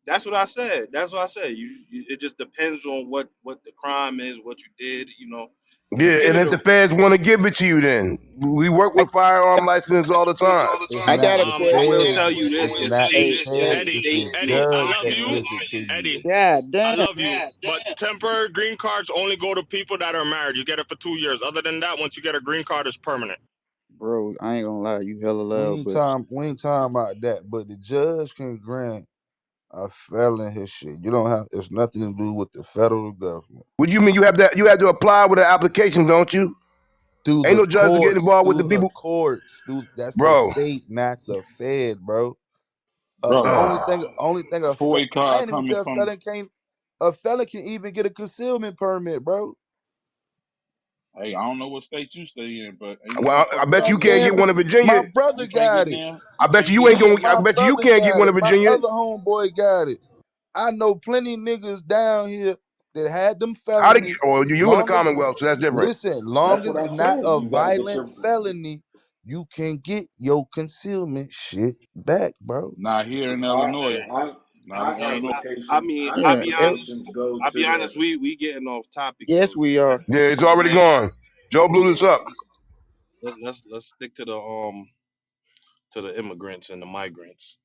That's what I said. That's what I said. It just depends on what the crime is, what you did. You know, Yeah, and end of if the the feds want to give it to you, then we work I, with firearm license all the time. It's I not got a the I will question. feds. tell you this: It's not the Hey, feds. hey, It's Eddie, the Eddie, I judge love that you. gives it to you. Eddie, God I damn. love you. But temporary green cards only go to people that are married. You get it for 2 years. Other than that, once you get a green card, it's permanent. bro, I ain't gonna lie, you hella loud, but We ain't talking about that. But the judge can grant a felon his shit. You don't have. It's nothing to do with the federal government. What do you mean? You have that? You have to apply with an application, don't you? Through Ain't the no judge to get courts, involved with the people, that's the bro. state, not the Fed, bro. bro. Only thing Toy I car ain't even coming say from. a felon can even get a concealment permit, bro. Hey, I don't know what state you stay in, but ain't no Well, I motherfucker bet I you coming in can't stay get in here. one in Virginia. my brother You can't get got in it. there. I You bet can't you get ain't in going. there. I My bet you brother can't get got one it. in My Virginia. other homeboy got it. I know plenty niggas down here that had them How did you? felonies. Oh, you in the Long as Commonwealth, so that's different. That's long what as I it's not said. a You got to get violent your. felony, you can get your concealment shit back, bro. Not here in Illinois. Not in Hey, Illinois. I mean, I'll yeah, be honest. I'll be honest. We getting off topic yes, though. we are. Yeah, it's already gone. Joe blew this up. Let's let's stick to the immigrants and the migrants.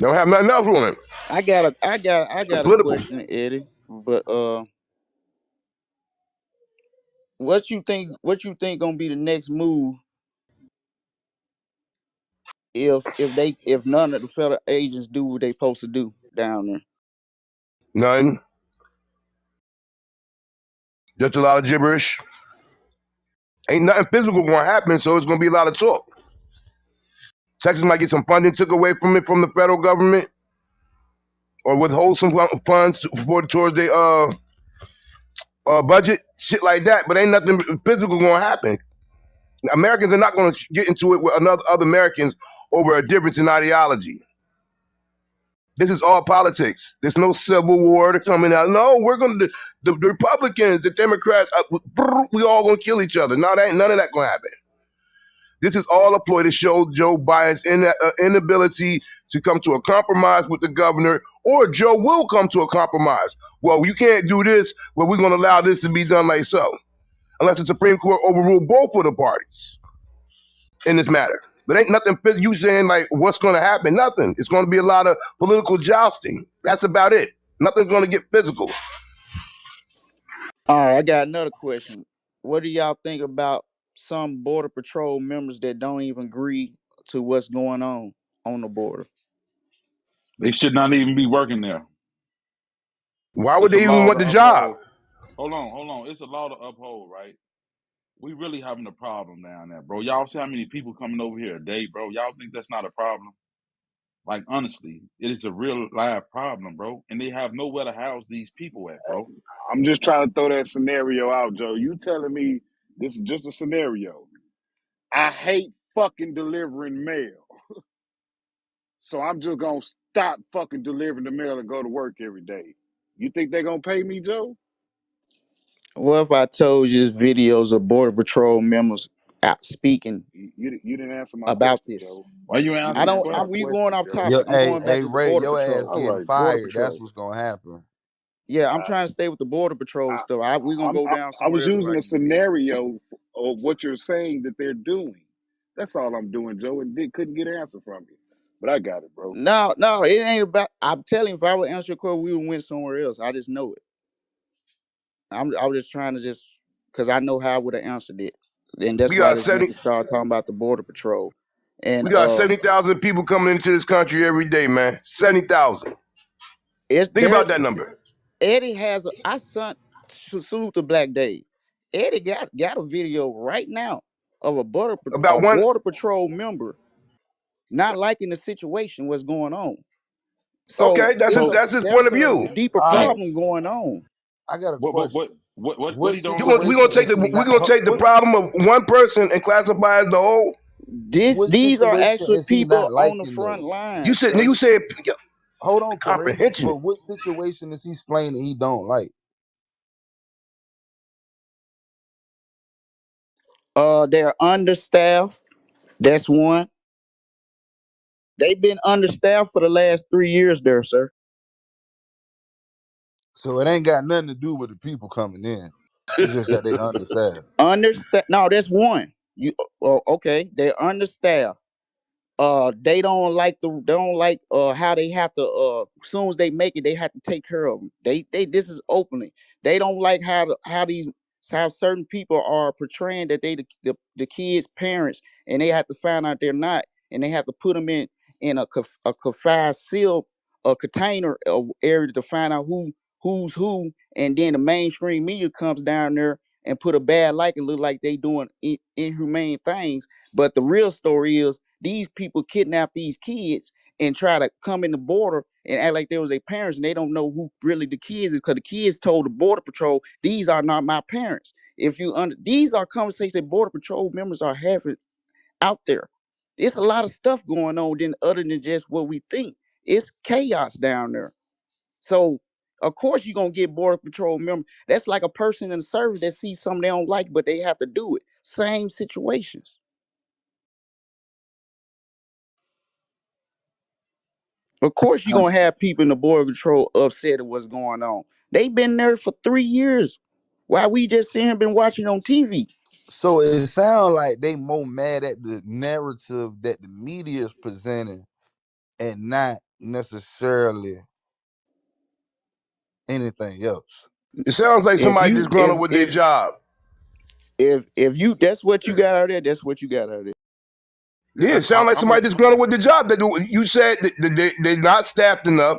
They don't have nothing else on it. I It's got a political. question, Eddie. But what you think gonna be the next move if none of the federal agents do what they supposed to do down there? Nothing. Just a lot of gibberish. Ain't nothing physical going to happen, so it's going to be a lot of talk. Texas might get some funding took away from it from the federal government, or withhold some funds towards their budget, shit like that. But ain't nothing physical going to happen. Americans are not going to get into it with other Americans over a difference in ideology. This is all politics. There's no civil war coming out. No, we're going to the Republicans, the Democrats. We all going to kill each other. No, that ain't none of that going to happen. This is all a ploy to show Joe Biden's inability to come to a compromise with the governor, or Joe will come to a compromise. Well, you can't do this, but we're going to allow this to be done like so, unless the Supreme Court overrule both of the parties in this matter. But ain't nothing you saying like what's going to happen. Nothing. It's going to be a lot of political jousting. That's about it. Nothing's going to get physical. All right, I got another question. What do y'all think about some border patrol members that don't even agree to what's going on the border? They should not even be working there. Why would It's a they even law want to the job? uphold. Hold on. It's a law to uphold, right? We really having a problem down there, bro. Y'all see how many people coming over here a day, bro? Y'all think that's not a problem? Like honestly, it is a real live problem, bro. And they have nowhere to house these people at, bro. I'm just trying to throw that scenario out, Joe. You telling me this is just a scenario. I hate fucking delivering mail. So I'm just gonna stop fucking delivering the mail and go to work every day. You think they're gonna pay me, Joe? What if I told you there's videos of border patrol members out speaking You didn't answer my about question, this? Joe. Why you You I answer didn't the don't. answer my I'm question? we going question, off Joe. topic. I'm going back Hey to the Ray, border your ass patrol. All getting right, Border fired. That's Patrol. what's gonna happen. Yeah, I'm I, trying to stay with the border patrol I, stuff. We're gonna go down I somewhere was else using right a now. scenario of what you're saying that they're doing. That's all I'm doing, Joe, and couldn't get an answer from you. But I got it, bro. No, no, it ain't about. I'm telling you, if I would answer your question, we would win somewhere else. I just know it. I was just trying to because I know how I would have answered it, and that's We why I got just went 70. to start talking about the border patrol. And We got 70,000 people coming into this country every day, man. 70,000. it's Think about there's that number. Eddie has I sent salute to Black Dave. Eddie got a video right now of a About one. border patrol member not liking the situation, what's going on. So Okay, that's his. So That's his point there's of a view. deeper All right, problem going on. I got a what what what question. what What he don't like? We situation gonna take is the he we not? gonna take the problem of one person and classify as the whole. This What these are situation actual is he people not on the liking front though? You line, said sir. Hold on, Kareem. comprehension. But what situation is he explaining he don't like? They're understaffed. That's one. They've been understaffed for the last 3 years there, sir. So it ain't got nothing to do with the people coming in. It's just that they understand. Understaffed. No, that's one. Okay? They're understaffed. They don't like how they have to as soon as they make it, they have to take care of them. They this is openly. They don't like how these It's how certain people are portraying that they the kids' parents, and they have to find out they're not, and they have to put them in a confined seal, a container area to find out who's who, and then the mainstream media comes down there and put a bad light and look like they doing inhumane things. But the real story is these people kidnap these kids and try to come in the border and act like they was their parents, and they don't know who really the kids is, because the kids told the border patrol, these are not my parents. If you under These are conversations that border patrol members are having out there. It's a lot of stuff going on then other than just what we think. It's chaos down there. So of course you're gonna get border patrol members. That's like a person in the service that sees something they don't like, but they have to do it. Same situations. Of course you're gonna have people in the border patrol upset at what's going on. They've been there for 3 years. While we just sitting here been watching on TV. So it sounds like they more mad at the narrative that the media is presenting and not necessarily anything else. It sounds like If somebody you disgruntled with their job. if you that's what you got out of there, that's what you got out of there. Yeah, it sounds like I'm a, somebody disgruntled with the job. You said that they're not staffed enough.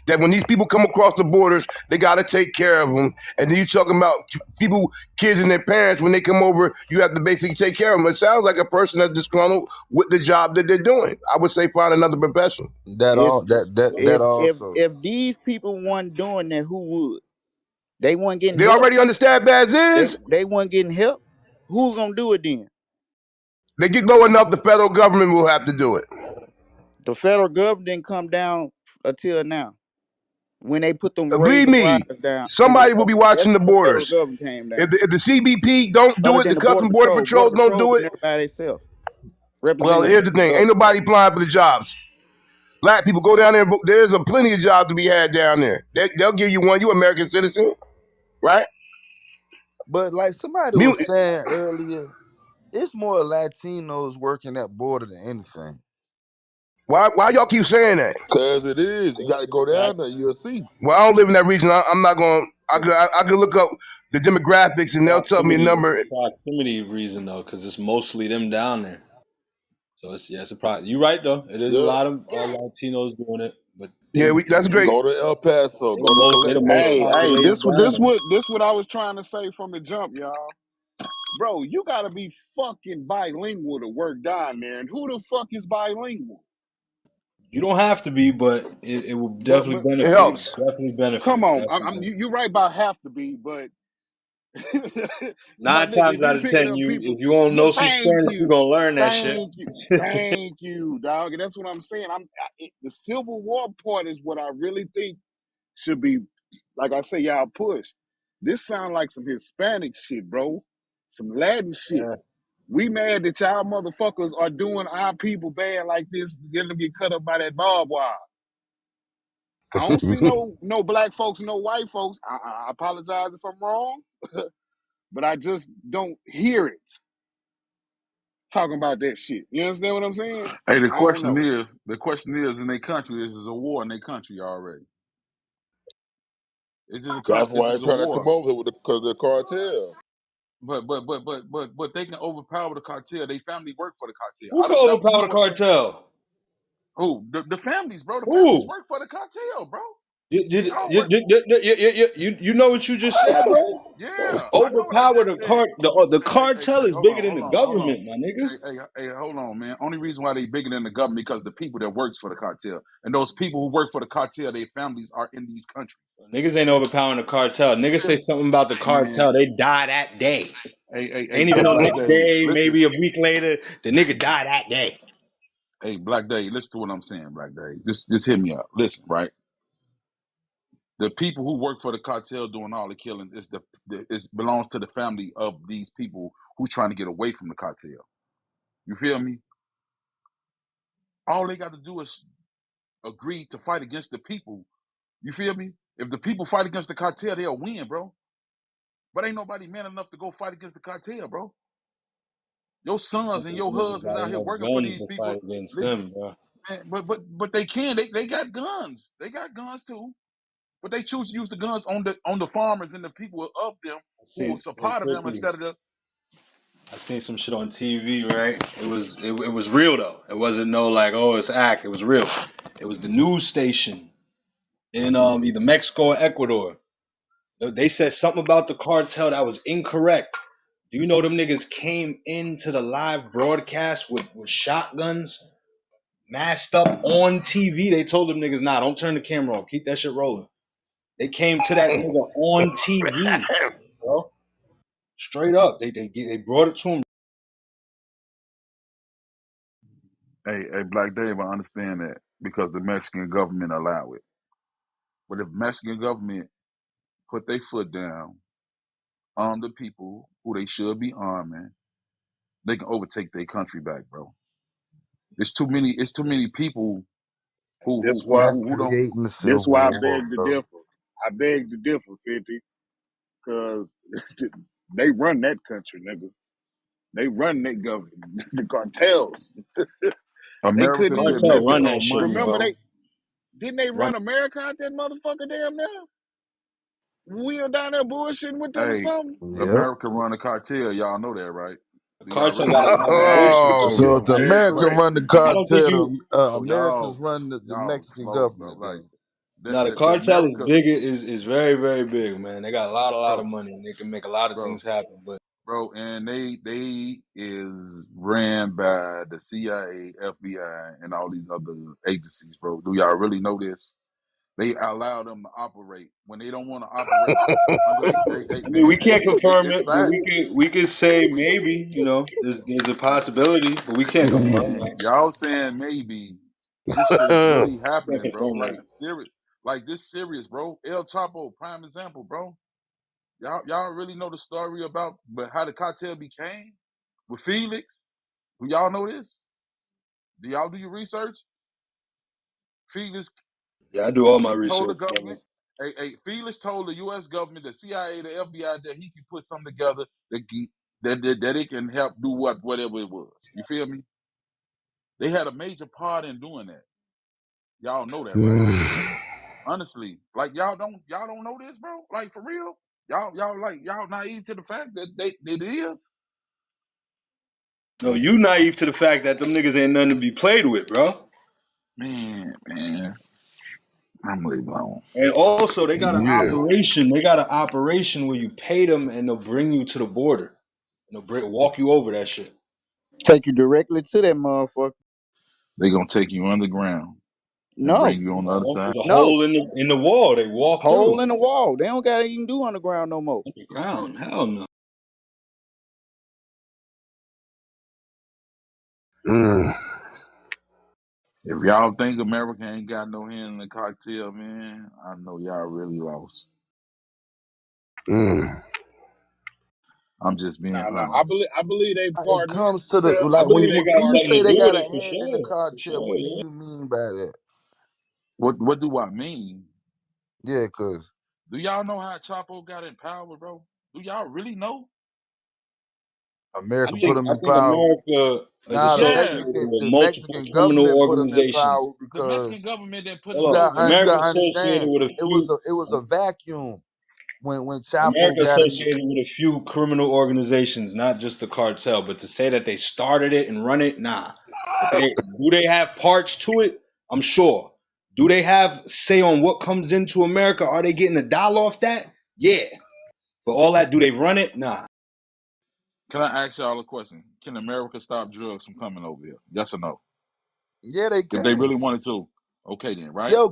That when these people come across the borders, they got to take care of them. And then you talking about people, kids and their parents, when they come over, you have to basically take care of them. It sounds like a person that's disgruntled with the job that they're doing. I would say find another profession. That It's all that also. if these people weren't doing that, who would? They weren't getting They help. already understand as is. They weren't getting help. Who's gonna do it then? They get low enough, the federal government will have to do it. The federal government didn't come down until now. When they put them Believe razor wires me, down in the somebody will be water, that's watching the when the federal borders. government came down. If the CBP don't do Other it, than the the Customs Border Patrol border don't patrol do been it. there by themselves, Well, representing here's the the thing: ain't government. nobody applying for the jobs. Black people go down there. There's a plenty of jobs to be had down there. They'll give you one. You American citizen, right? But like somebody was saying earlier, it's more Latinos working that border than anything. Why y'all keep saying that? Cause it is. You got to go Prox- down there. You'll see. Well, I don't live in that region. I'm not going. I could look up the demographics and they'll tell me a number. proximity reason though, because it's mostly them down there. So it's it's a pro. You're right though. It is a Yeah. lot of Latinos doing it, but Yeah, that's great. Go to El Paso. they the Go to most they the most Calexico. hey, populated down there. this what I was trying to say from the jump, y'all. Bro, you gotta be fucking bilingual to work down there. And who the fuck is bilingual? You don't have to be, but it will But definitely It benefit. helps. Definitely come benefit. on, Definitely benefit. you're right about have to be, but my Nine nigga, times if you out of picking ten, up you people, if you don't yeah, know some Spanish, you're gonna learn that shit. thank you, dog. And that's what I'm saying. The Civil War part is what I really think should be, like I say, y'all push. This sound like some Hispanic shit, bro. Some Latin shit. Yeah. We mad that y'all motherfuckers are doing our people bad like this, getting them get cut up by that barbed wire. I don't see no black folks, no white folks. I apologize if I'm wrong, but I just don't hear it talking about that shit. You understand what I'm saying? Hey, I don't know. the question is, in their country, this is a war in their country already. That's This why is they a trying to war. come over here with because the cartel. But they can overpower the cartel. They family work for the cartel. Who I can don't doubt you overpower the want cartel? who the families, bro. The families Who? work for the cartel, bro. Y'all You, work. you know what you just said, bro? Yeah, I know what I Overpower just the said. the cartel is Hold bigger on, than hold the on, hold on. government, my nigga. Hold on, man. Only reason why they bigger than the government because the people that works for the cartel and those people who work for the cartel, their families are in these countries. Niggas ain't overpowering the cartel. You Niggas feel say me? something about the Hey, man. cartel, they die that day. Ain't Hey, even no Black next Day. day, Listen. maybe a week later, the nigga die that day. Hey, Black Day. Listen to what I'm saying, Black Day. Just hit me up. Listen, right? The people who work for the cartel doing all the killing is it belongs to the family of these people who trying to get away from the cartel. You feel me? All they got to do is agree to fight against the people. You feel me? If the people fight against the cartel, they'll win, bro. But ain't nobody man enough to go fight against the cartel, bro. Your sons and your Niggas husbands got out here enough working for guns these to people. fight against Listen, them, bro. man, but they can. They got guns. They got guns too. But they choose to use the guns on the farmers and the people of them who will See, hey, supply to them quickly, instead of the. I seen some shit on TV, right? It was real though. It wasn't no like, oh, it's act. It was real. It was the news station in either Mexico or Ecuador. They said something about the cartel that was incorrect. Do you know them niggas came into the live broadcast with shotguns, masked up on TV? They told them niggas, nah, don't turn the camera on. Keep that shit rolling. They came to that nigga on TV, bro. Straight up. They brought it to him. Hey, Black Dave, I understand that because the Mexican government allow it. But if Mexican government put their foot down on the people who they should be arming, they can overtake their country back, bro. It's too many. It's too many people who That's who who why. That's who, who don't. creating the That's civil why I war, beg to bro. differ. I beg to differ, 50, because they run that country, nigga. They run that government. The cartels. They couldn't America give even Cartel run Mexico that shit, money. remember bro. they didn't they Run. run America out that motherfucker damn now? We were down there bullshitting with them or Hey, something. Yep. America run a cartel. Y'all know that, right? The Do y'all cartel really got know an that? operation. Oh, So Yeah, if the dead American right. run the I don't think cartel, you. Oh, America's run the y'all Mexican slow, bro. government Like then. Now the the cartel is America, big. Is very very big, man. They got a lot of bro, money, and they can make a lot of bro, things happen. But bro, and they is ran by the CIA, FBI, and all these other agencies, bro. Do y'all really know this? They allow them to operate when they don't want to operate under they I mean, we man. can't confirm It's it, but fact, we could say maybe. You know, there's a possibility, but we can't confirm man. that. Y'all saying maybe this shit is really We can't happening, bro. confirm Like that. serious, like this serious, bro. El Chapo, prime example, bro. Y'all really know the story about but how the cartel became with Felix? Do y'all know this? Do y'all do your research? Felix Yeah, I do all my told the research, brother. government, Felix told the U.S. government, the CIA, the FBI, that he can put something together that it can help do whatever it was. You feel me? They had a major part in doing that. Y'all know that, right? Honestly, like y'all don't know this, bro. Like for real, y'all naive to the fact that it is. No, you naive to the fact that them niggas ain't nothing to be played with, bro. Man, I'm leaving alone. And also, they got an yeah. operation. They got an operation where you pay them and they'll bring you to the border. And they'll walk you over that shit. Take you directly to that motherfucker. They gonna take you underground and No, bring you on the other No, side. there's a no. hole in the wall. They walk Hole through. in the wall. They don't gotta even do underground no more. Underground? Hell no. Mm, If y'all think America ain't got no hand in the cocktail, man, I know y'all really lost. mm. I'm just being Nah. honest. I believe they It partners. comes to the I like believe they They got when you partners. something say to they do with got a it for hand in the sure. For cartel. sure, What do yeah. you mean by that? What do I mean? Yeah, cause Do y'all know how Chapo got in power, bro? Do y'all really know? America Do put y'all? them I in think power. America is Nah, the Yeah, associated Mexican with the multiple Mexican criminal government put them in organizations. power the Mexican because government didn't put you them Hold up. got over there. America to associated understand. with a few. It was a vacuum when Chapo America got in. associated with a few criminal organizations, not just the cartel. But to say that they started it and run it, nah. But they have parts to it? I'm sure. Do they have say on what comes into America? Are they getting a dollar off that? Yeah. But all that, do they run it? Nah. Can I ask y'all a question? Can America stop drugs from coming over here? Yes or no? Yeah, they If they can. really wanted to, okay then, right? Yo,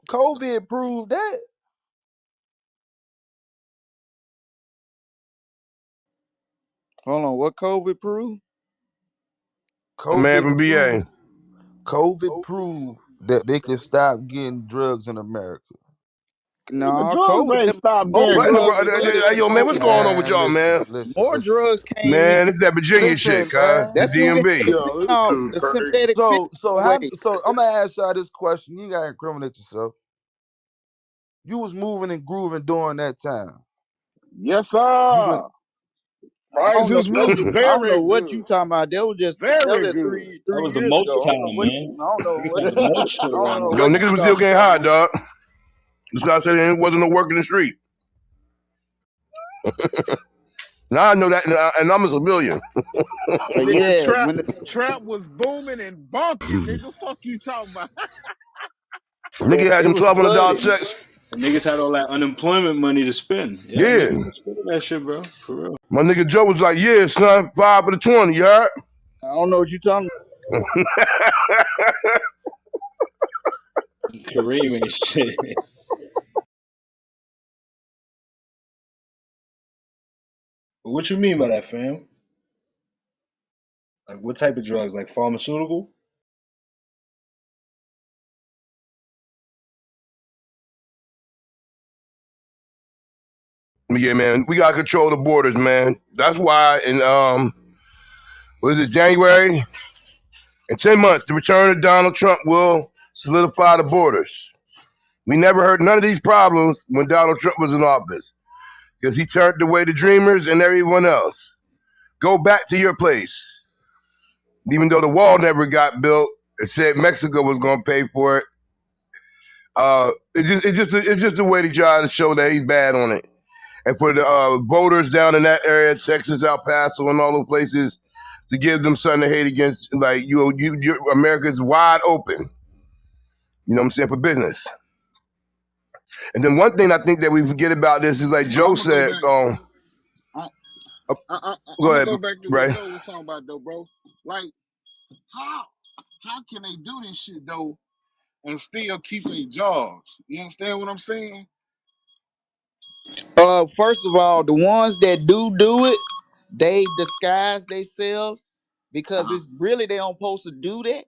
COVID proved that. Hold on, what COVID prove? A man COVID from proved BA. COVID proved that they can stop getting drugs in America. Nigga, Nah, drugs COVID. ain't stopped More getting What in the drugs world? drugs and shit came. Hey, since yo, man, what's COVID. going on with Man, y'all, man? More drugs came in. Man, this is that Virginia shit, listen, cuz. man. The That's when we had DMV. the Yo, this fentanyl, dude the crazy. synthetic fentanyl. So I'm gonna ask y'all this question. You gotta incriminate yourself. You was moving and grooving during that time. Yes, You went. sir. Prices was I don't know very what good. you talking about. That was Very just good. That three was the years most ago. time, man. I don't know Niggas what had the most shit I don't around know that Yo, what niggas you was time. still talking getting about. hot, dog. This guy said there wasn't no work in the street. Now I know that, and I'm a civilian. But Nigga, yeah, trap was booming and bumping. Nigga, fuck you talking about? Nigga had it them was $1,200 flooded. checks. And niggas had all that unemployment money to spend. Yeah, Yeah. niggas was spending that shit, bro. For real. My nigga Joe was like, yeah, son, 5 for the 20, you heard? I don't know what you talking. Kareem ain't shit. But what you mean by that, fam? Like what type of drugs? Like pharmaceutical? Yeah, man, we gotta control the borders, man. That's why in what is this, January? In 10 months, the return of Donald Trump will solidify the borders. We never heard none of these problems when Donald Trump was in office because he turned away the dreamers and everyone else. Go back to your place. Even though the wall never got built, it said Mexico was going to pay for it. It's just the way they try to show that he's bad on it. And for the voters down in that area, Texas, El Paso, and all those places, to give them something to hate against, like America's wide open. You know what I'm saying, for business. And then one thing I think that we forget about this is like But Joe I'm gonna go said. back. I, Uh, I'm Go gonna ahead, go back to what Ray. Joe was talking about though, bro. Like how how can they do this shit though and still keep their jobs? You understand what I'm saying? First of all, the ones that do it, they disguise themselves because Uh, it's really they don't supposed to do that.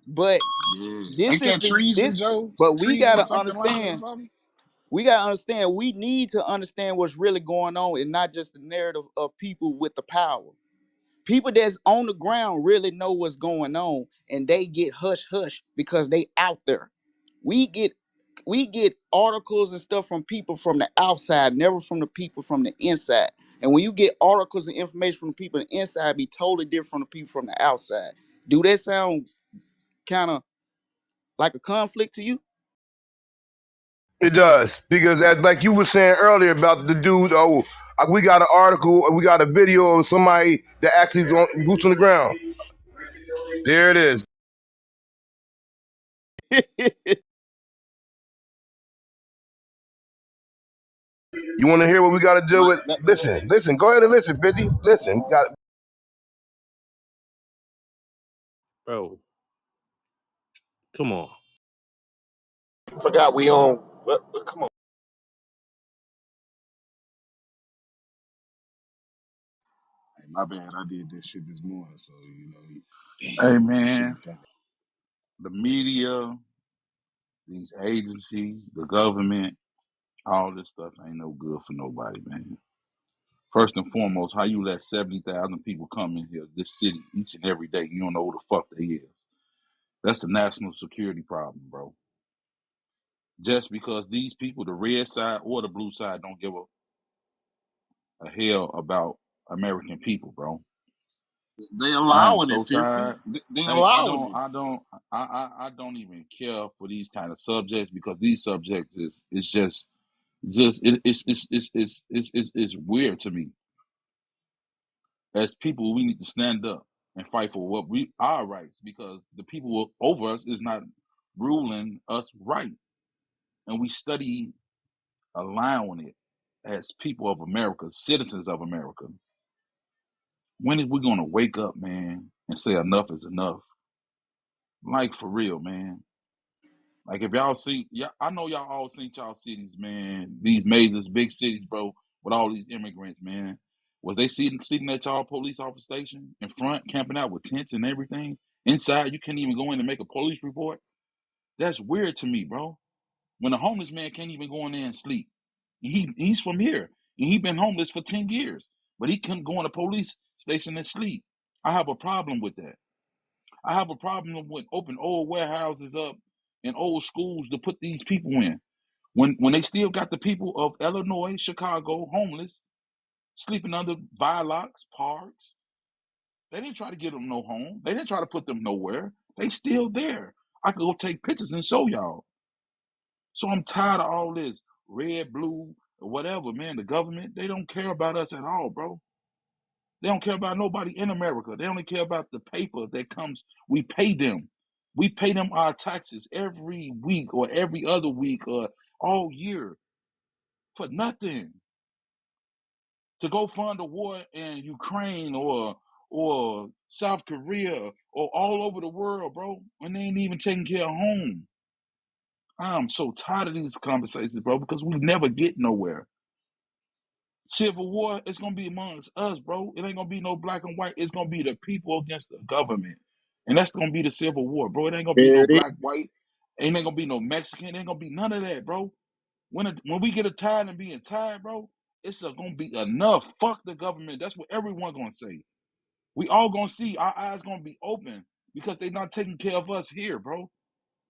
But yeah. this Ain't is that the treason, this. Joe? But we Treason, gotta something like that, or understand. something? We gotta understand. We need to understand what's really going on, and not just the narrative of people with the power. People that's on the ground really know what's going on, and they get hush hush because they out there. We get we get articles and stuff from people from the outside, never from the people from the inside. And when you get articles and information from the people on the inside, it be totally different from the people from the outside. Do that sound kind of like a conflict to you? It does because, as like you were saying earlier about the dude. Oh, we got an article, we got a video of somebody that actually is on boots on the ground. There it is. You want to hear what we got to do Like with? that. Listen. Go ahead and listen, 50. Listen. Bro, come on. Forgot we on. Come on. Hey, my bad. I did this shit this morning, so you know. Hey Damn, I should man, have done it. the media, these agencies, the government, all this stuff ain't no good for nobody, man. First and foremost, how you let 70,000 people come in here, this city, each and every day? You don't know who the fuck they is. That's a national security problem, bro. Just because these people, the red side or the blue side, don't give a hell about American people, bro. They I am allowing it, so 50. tired. They Hey, allowing it. I don't even care for these kind of subjects because these subjects is just it's weird to me. As people, we need to stand up and fight for what we our rights because the people over us is not ruling us right, and we study allowing it as people of America, citizens of America. When is we gonna wake up, man, and say enough is enough? Like for real, man. Like if y'all see, yeah, I know y'all all seen y'all cities, man. These major big cities, bro, with all these immigrants, man. Was they sitting at y'all police officer station in front, camping out with tents and everything? Inside, you can't even go in and make a police report. That's weird to me, bro. When a homeless man can't even go in there and sleep. He's from here. And he been homeless for 10 years. But he couldn't go in a police station and sleep. I have a problem with that. I have a problem with open old warehouses up and old schools to put these people in. When they still got the people of Illinois, Chicago, homeless, sleeping under viaducts, parks. They didn't try to get them no home. They didn't try to put them nowhere. They still there. I could go take pictures and show y'all. So I'm tired of all this red, blue, or whatever, man. The government, they don't care about us at all, bro. They don't care about nobody in America. They only care about the paper that comes. We pay them. We pay them our taxes every week or every other week or all year for nothing. To go fund a war in Ukraine or South Korea or all over the world, bro, when they ain't even taking care of home. I'm so tired of these conversations, bro, because we never get nowhere. Civil war is gonna be amongst us, bro. It ain't gonna be no black and white. It's gonna be the people against the government, and that's gonna be the civil war, bro. It ain't gonna be no There it is. black, white. Ain't gonna be no Mexican. Ain't gonna be none of that, bro. When we get tired and being tired, bro, it's gonna be enough. Fuck the government. That's what everyone gonna say. We all gonna see. Our eyes gonna be open because they not taking care of us here, bro.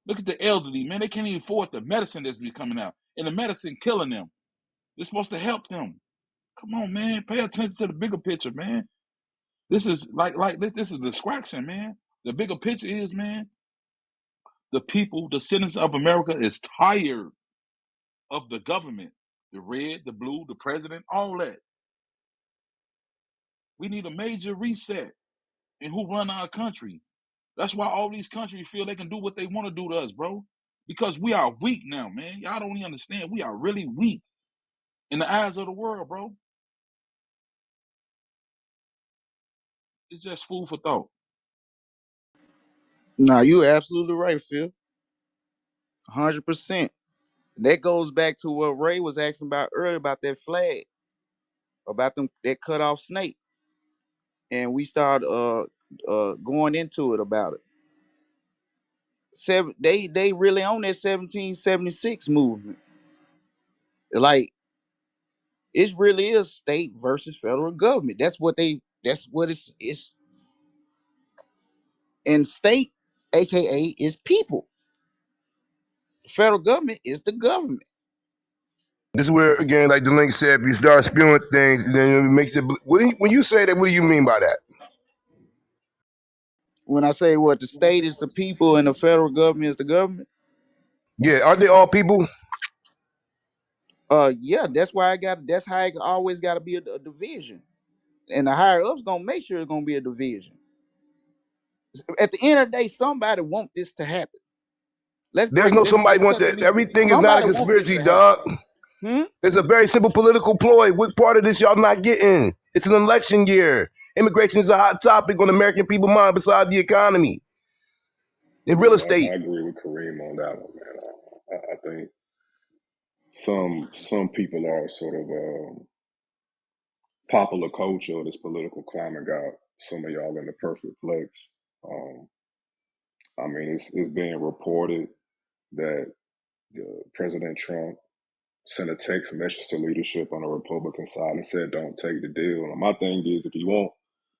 Look at the elderly, man. They can't even afford the medicine that's be coming out, and the medicine killing them. It's supposed to help them. Come on, man. Pay attention to the bigger picture, man. This is like this is distraction, man. The bigger picture is, man, the people, the citizens of America is tired of the government. The red, the blue, the president, all that. We need a major reset in who run our country. That's why all these countries feel they can do what they want to do to us, bro. Because we are weak now, man. Y'all don't even understand. We are really weak in the eyes of the world, bro. It's just food for thought. Nah, you absolutely right, Phil. 100%. That goes back to what Ray was asking about earlier about that flag, about them that cut off snake, and we started going into it about it. They really on that 1776 movement. Like it really is state versus federal government. That's what it's and state, aka is people. Federal government is the government. This is where, again, like the link said, if you start spewing things, then it makes it. When you say that, what do you mean by that? When I say what the state is the people and the federal government is the government, Yeah, aren't they all people? yeah, that's why I got that's how it always got to be a division. And the higher ups gonna make sure it's gonna be a division. At the end of the day, somebody want this to happen. Let's There's break. no Let's somebody just want cut the that. meat. Everything is not a Somebody want this conspiracy, to happen. dog. Hmm? It's a very simple political ploy. What part of this y'all not getting? It's an election year. Immigration is a hot topic on American people's mind besides the economy and real Yeah, estate. I agree with Kareem on that one, man. I think some people are sort of popular culture of this political climate got some of y'all in the perfect place. Um, I mean, it's being reported that President Trump sent a text message to leadership on the Republican side and said, "Don't take the deal." And my thing is, if you want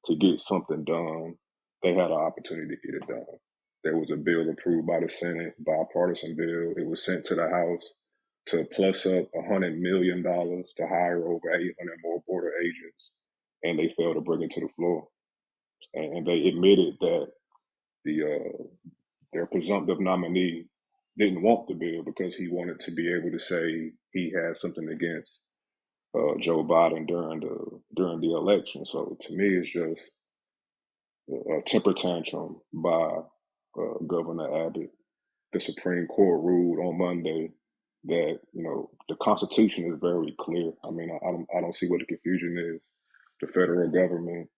to get something done, they had an opportunity to get it done. There was a bill approved by the Senate, bipartisan bill. It was sent to the House to plus up $100 million to hire over 800 more border agents, and they failed to bring it to the floor. And they admitted that the their presumptive nominee didn't want the bill because he wanted to be able to say he had something against Joe Biden during the election. So to me, it's just a temper tantrum by Governor Abbott. The Supreme Court ruled on Monday that the Constitution is very clear. I mean, I don't see what the confusion is. The federal government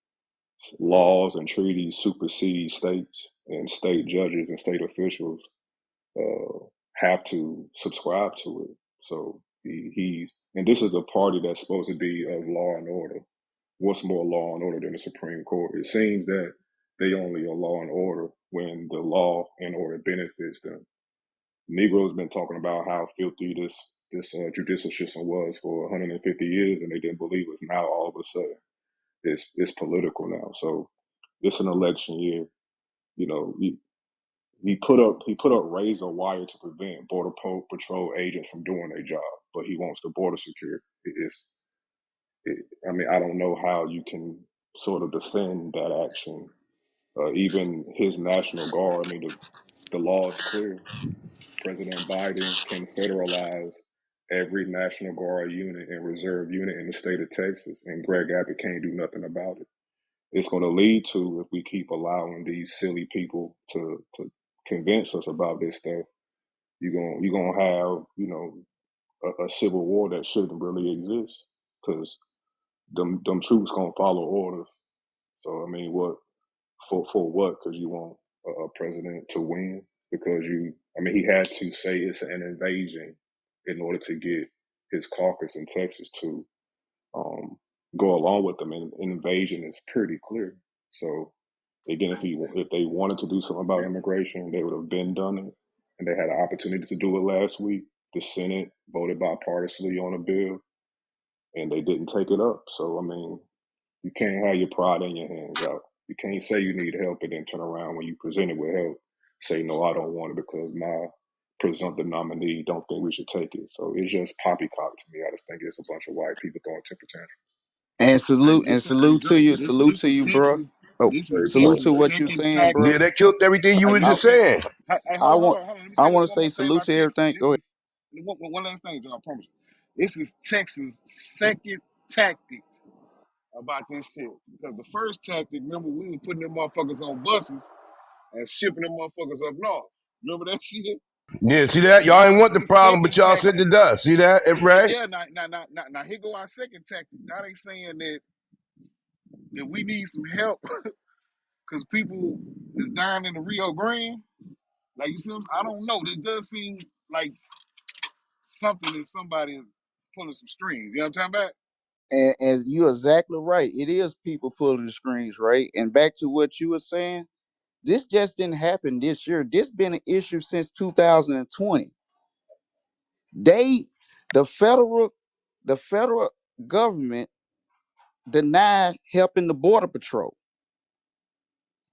laws and treaties supersede states, and state judges and state officials uh, have to subscribe to it. So he's and this is a party that's supposed to be of law and order. What's more law and order than the Supreme Court? It seems that they only are law and order when the law and order benefits them. Negroes been talking about how filthy this judicial system was for 150 years, and they didn't believe it. Now all of a sudden, it's political now. So it's an election year. You know, he put up razor wire to prevent border patrol agents from doing their job, but he wants the border security. I mean, I don't know how you can sort of defend that action. Even his National Guard. I mean, the law is clear. President Biden can federalize every National Guard unit and reserve unit in the state of Texas, and Greg Abbott can't do nothing about it. It's going to lead to, if we keep allowing these silly people to convince us about this stuff, you're gonna have a civil war that shouldn't really exist because them troops gonna follow orders. So I mean, what for what? Because you want a president to win? Because he had to say it's an invasion in order to get his caucus in Texas to go along with them. And an invasion is pretty clear. So again, if they wanted to do something about immigration, they would have been done it, and they had an opportunity to do it last week. The Senate voted bipartisanly on a bill, and they didn't take it up. So I mean, you can't have your pride in your hands out. You can't say you need help and then turn around when you present it with help, say no, I don't want it because my presumptive nominee don't think we should take it. So it's just poppycock to me. I just think it's a bunch of white people throwing temper tantrums. And Hey, salute this to is you, bro. Texas. Oh, Great salute point. to what you Second saying, tactic. bro. Yeah, that killed everything you Hey, were I just listen. saying. Hey, I want hold on. Let me I say this want to one say more thing salute about to Texas. everything. This Go ahead. is one last thing, John. I promise you. This is Texas' second tactic about this shit. Because the first tactic, remember, we were putting them motherfuckers on buses and shipping them motherfuckers up north. Remember that shit? Yeah, see that? Y'all ain't Now want the this problem, but second y'all said tactic. it does. See that? Right? Yeah, now here go our second tactic. Now they saying that we need some help because people is dying in the Rio Grande. Like you see, I don't know. It does seem like something that somebody is pulling some strings. You know what I'm talking about? And you're exactly right. It is people pulling the strings, right? And back to what you were saying, this just didn't happen this year. This been an issue since 2020. They, the federal, the federal government denied helping the border patrol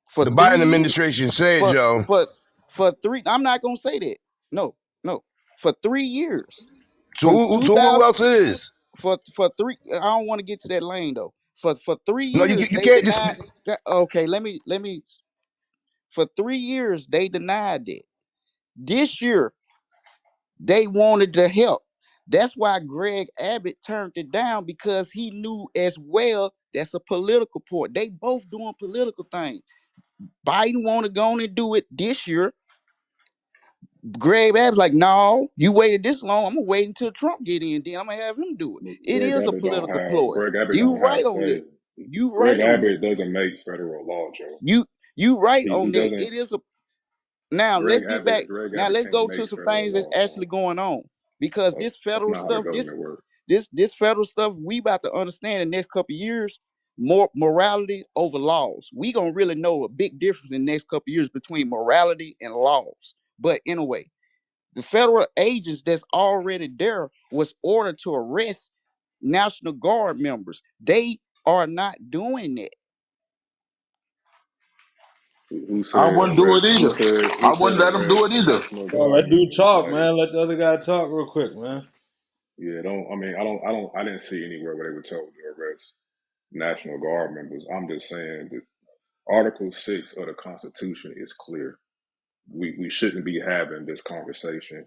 for The three Biden years. administration said, For Joe. for for three. I'm not gonna say that. No, no. For 3 years, So from who 2000 else is? for three. I don't want to get to that lane though. For three No, years, you they can't just. denied. Okay, let me. For 3 years, they denied that. This year, they wanted to help. That's why Greg Abbott turned it down because he knew as well that's a political point. They both doing political things. Biden want to go on and do it this year. Greg Abbott's like, no, you waited this long. I'm gonna wait until Trump get in. Then I'm gonna have him do it. It is a political ploy. Greg Abbott You don't have right a on say. that. You Greg right on that. Abbott doesn't make federal law, Joe. You you right He on that. doesn't. It is a now let's get back. Greg Now Abbott let's can't go to make some federal things that's law, actually bro. going on. Because this That's federal not how the stuff, government works. this federal stuff, we about to understand in the next couple of years, more morality over laws. We gonna really know a big difference in the next couple of years between morality and laws. But anyway, the federal agents that's already there was ordered to arrest National Guard members. They are not doing that. Who I said wouldn't do it arrest? either. Who I said wouldn't let them do arrest it either. National Oh, Guard let dude members? talk, Like, man. Let the other guy talk real quick, man. yeah, don't. I mean, I didn't see anywhere where they were told to arrest National Guard members. I'm just saying that Article 6 of the Constitution is clear. We shouldn't be having this conversation.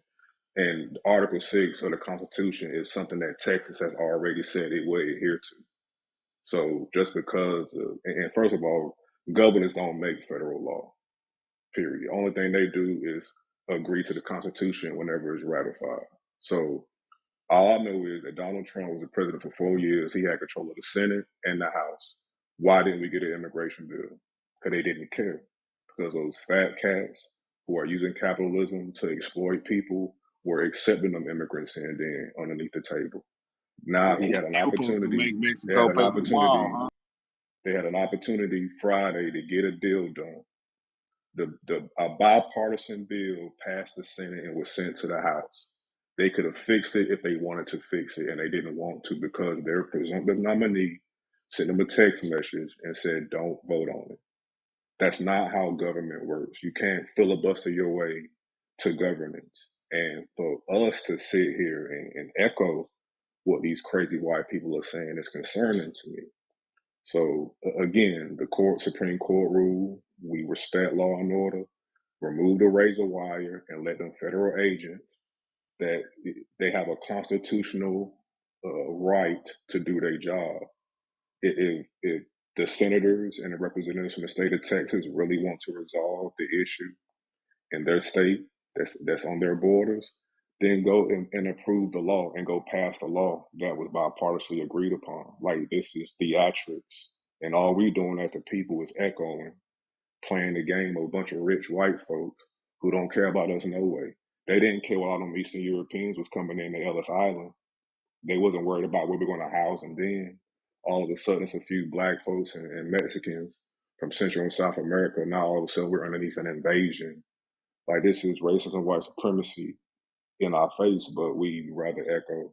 And Article 6 of the Constitution is something that Texas has already said it will adhere to. So just because, and first of all, governors don't make federal law. Period. The only thing they do is agree to the Constitution whenever it's ratified. So all I know is that Donald Trump was the president for 4 years. He had control of the Senate and the House. Why didn't we get an immigration bill? Because they didn't care. Because those fat cats who are using capitalism to exploit people were accepting them immigrants and then underneath the table. Now he had an They were supposed to opportunity. make They had Mexico an pay for the wall, opportunity. huh? They had an opportunity Friday to get a deal done. A bipartisan bill passed the Senate and was sent to the House. They could have fixed it if they wanted to fix it, and they didn't want to because their presumptive nominee sent them a text message and said, "Don't vote on it." That's not how government works. You can't filibuster your way to governance. And for us to sit here and echo what these crazy white people are saying is concerning to me. So again, the Supreme Court rule, we respect law and order. Remove the razor wire and let them federal agents that they have a constitutional right to do their job. If the senators and the representatives from the state of Texas really want to resolve the issue in their state that's on their borders, then go and approve the law and go pass the law that was bipartisanly agreed upon. Like, this is theatrics, and all we doing as the people is echoing, playing the game of a bunch of rich white folks who don't care about us no way. They didn't care what all them Eastern Europeans was coming in to Ellis Island. They wasn't worried about where we're going to house them then. All of a sudden, it's a few black folks and Mexicans from Central and South America. Now all of a sudden, we're underneath an invasion. Like, this is racism, white supremacy in our face, but we rather echo.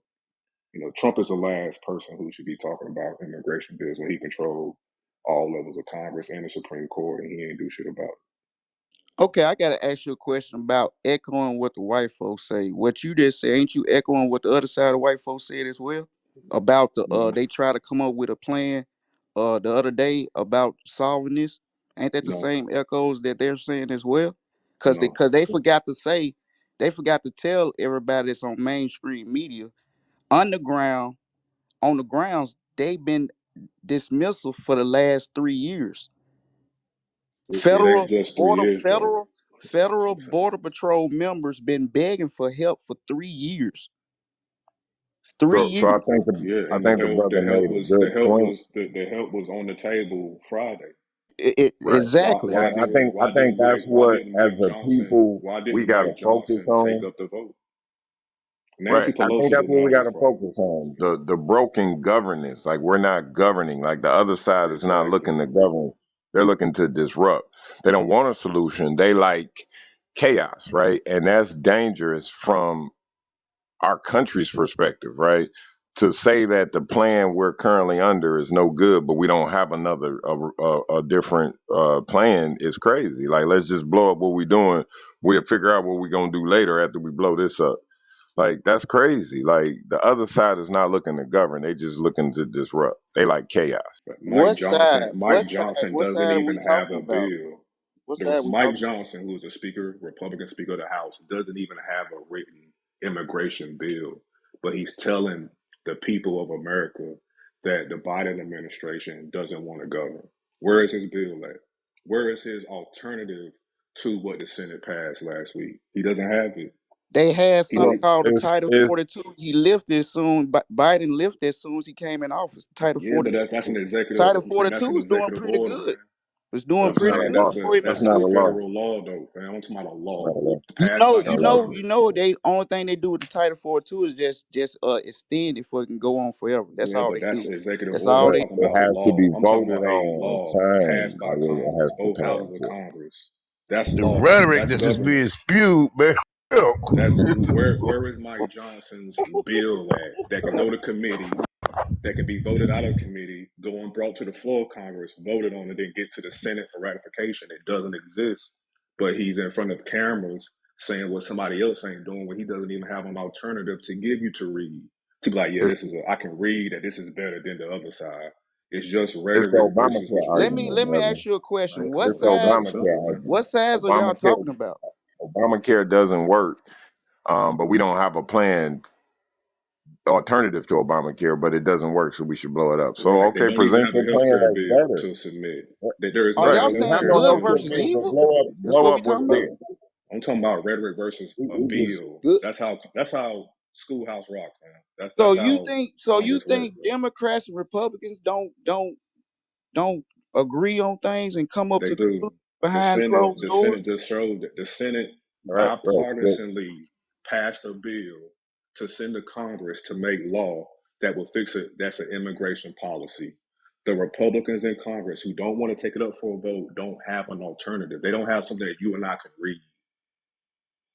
Trump is the last person who should be talking about immigration bills when he controlled all levels of Congress and the Supreme Court, and he ain't do shit about it. Okay, I gotta ask you a question about echoing what the white folks say. What you just said, ain't you echoing what the other side of the white folks said as well? About the No, they try to come up with a plan the other day about solving this. Ain't that the no, same echoes that they're saying as well? Cause they no. cause they forgot to say, they forgot to tell everybody that's on mainstream media, underground, on the grounds, they've been dismissal for the last 3 years. It ain't Federal just three border years though. federal border patrol members been begging for help for 3 years. three So I years. think Yeah, I and think the brother made a good point. the help was on the table Friday. Right. Exactly. Why I think that's what, as a people, Why we didn't got to Mike focus Johnson take on. up the vote? Right. Nancy I think Pelosi that's was what we not got his to problem. focus on. The broken governance. Like, we're not governing. Like, the other side is not Exactly. looking to govern. They're looking to disrupt. They don't want a solution. They like chaos, right? And that's dangerous from our country's perspective, right? To say that the plan we're currently under is no good, but we don't have another a different plan is crazy. Like, let's just blow up what we're doing. We'll figure out what we're gonna do later after we blow this up. Like, that's crazy. Like, the other side is not looking to govern; they just looking to disrupt. They like chaos. But What side? Mike Johnson What doesn't side are even we have talking a about? bill. What side we Mike talking about? Johnson, who's a speaker, Republican Speaker of the House, doesn't even have a written immigration bill. But he's telling the people of America that the Biden administration doesn't want to govern. Where is his bill at? Where is his alternative to what the Senate passed last week? He doesn't have it. They had He something Well, did. called the Title it's 42. He lifted as soon. Biden lifted as soon as he came in office. Title Yeah, but that's 42. an executive. Title I'm saying that's 42 an is doing executive pretty order, good. man. It's But doing I'm it's not pretty a saying good law. before he It's that's messed a not a with it. law. federal law, though, man. I'm talking about a Not law a law. You passed know, by the Not you a law. know, government. you know. They only thing they do with the Title 42 is just extend it for it can go on forever. That's Yeah, all but they that's do. an executive That's order. all I'm But they talking it about a has to be law. I'm talking voted about a on and law signed. passed by Like, it Congress, has to both houses of pass. Congress. That's The law. rhetoric That's that is being government. spewed, man. That's where is Mike Johnson's bill at that can go to committee, that can be voted out of committee, go and brought to the floor of Congress, voted on, and then get to the Senate for ratification. It doesn't exist. But he's in front of cameras saying what somebody else ain't doing, when he doesn't even have an alternative to give you to read. To be like, yeah, It's I can read that this is better than the other side. It's just it's the rhetoric versus Obamacare what's written. let argument, me brother. ask you a question. What It's the That's sides? Obamacare simple, man. What argument. sides are y'all Obamacare talking about? Obamacare doesn't work, but we don't have a planned alternative to Obamacare, but it doesn't work, so we should blow it up. So, Right. They okay, don't even present have a your plan healthcare that's bill better. to submit. There is Are no Right. y'all They have saying healthcare no good bill to healthcare versus bill, but evil? submit. That's blow what up we what's talking about. there. I'm talking about rhetoric versus a We just bill. Good. That's how Schoolhouse Rock, man. So That's you how think? So you Congress works. think Democrats and Republicans don't agree on things and come up They to do. conclusions behind closed The doors? Senate just showed that the Senate right. bipartisanly passed a bill to send to Congress to make law that will fix it. That's an immigration policy. The Republicans in Congress who don't want to take it up for a vote don't have an alternative. They don't have something that you and I can read.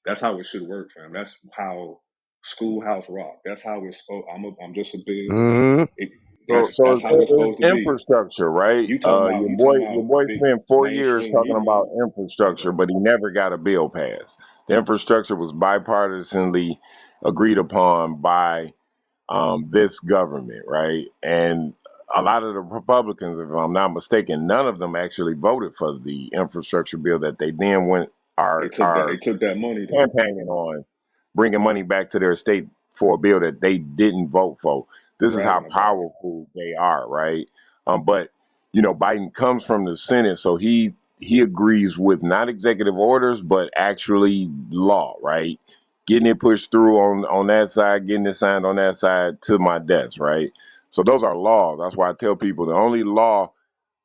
That's how it should work, fam. That's how Schoolhouse Rock. That's how it's. I'm just a bill. hmm It, So that's how it's it's supposed to be. infrastructure, right? You talking Your about boy big spent 4 years mainstream talking media. about infrastructure, Okay. but he never got a bill passed. The infrastructure was bipartisanly agreed upon by this government, right? And a lot of the Republicans, if I'm not mistaken, none of them actually voted for the infrastructure bill that they then went are They are took that money though. campaigning on bringing money back to their state for a bill that they didn't vote for. This is how Bragging about it. powerful they are, right? But Biden comes from the Senate, so he agrees with not executive orders, but actually law, right? Getting it pushed through on that side, getting it signed on that side to my desk, right? So those are laws. That's why I tell people the only law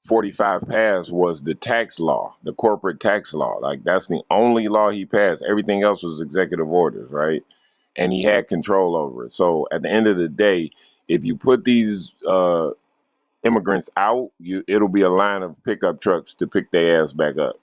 45 passed was the tax law, the corporate tax law. Like that's the only law he passed. Everything else was executive orders, right? And he had control over it. So at the end of the day, if you put these immigrants out, it'll be a line of pickup trucks to pick their ass back up.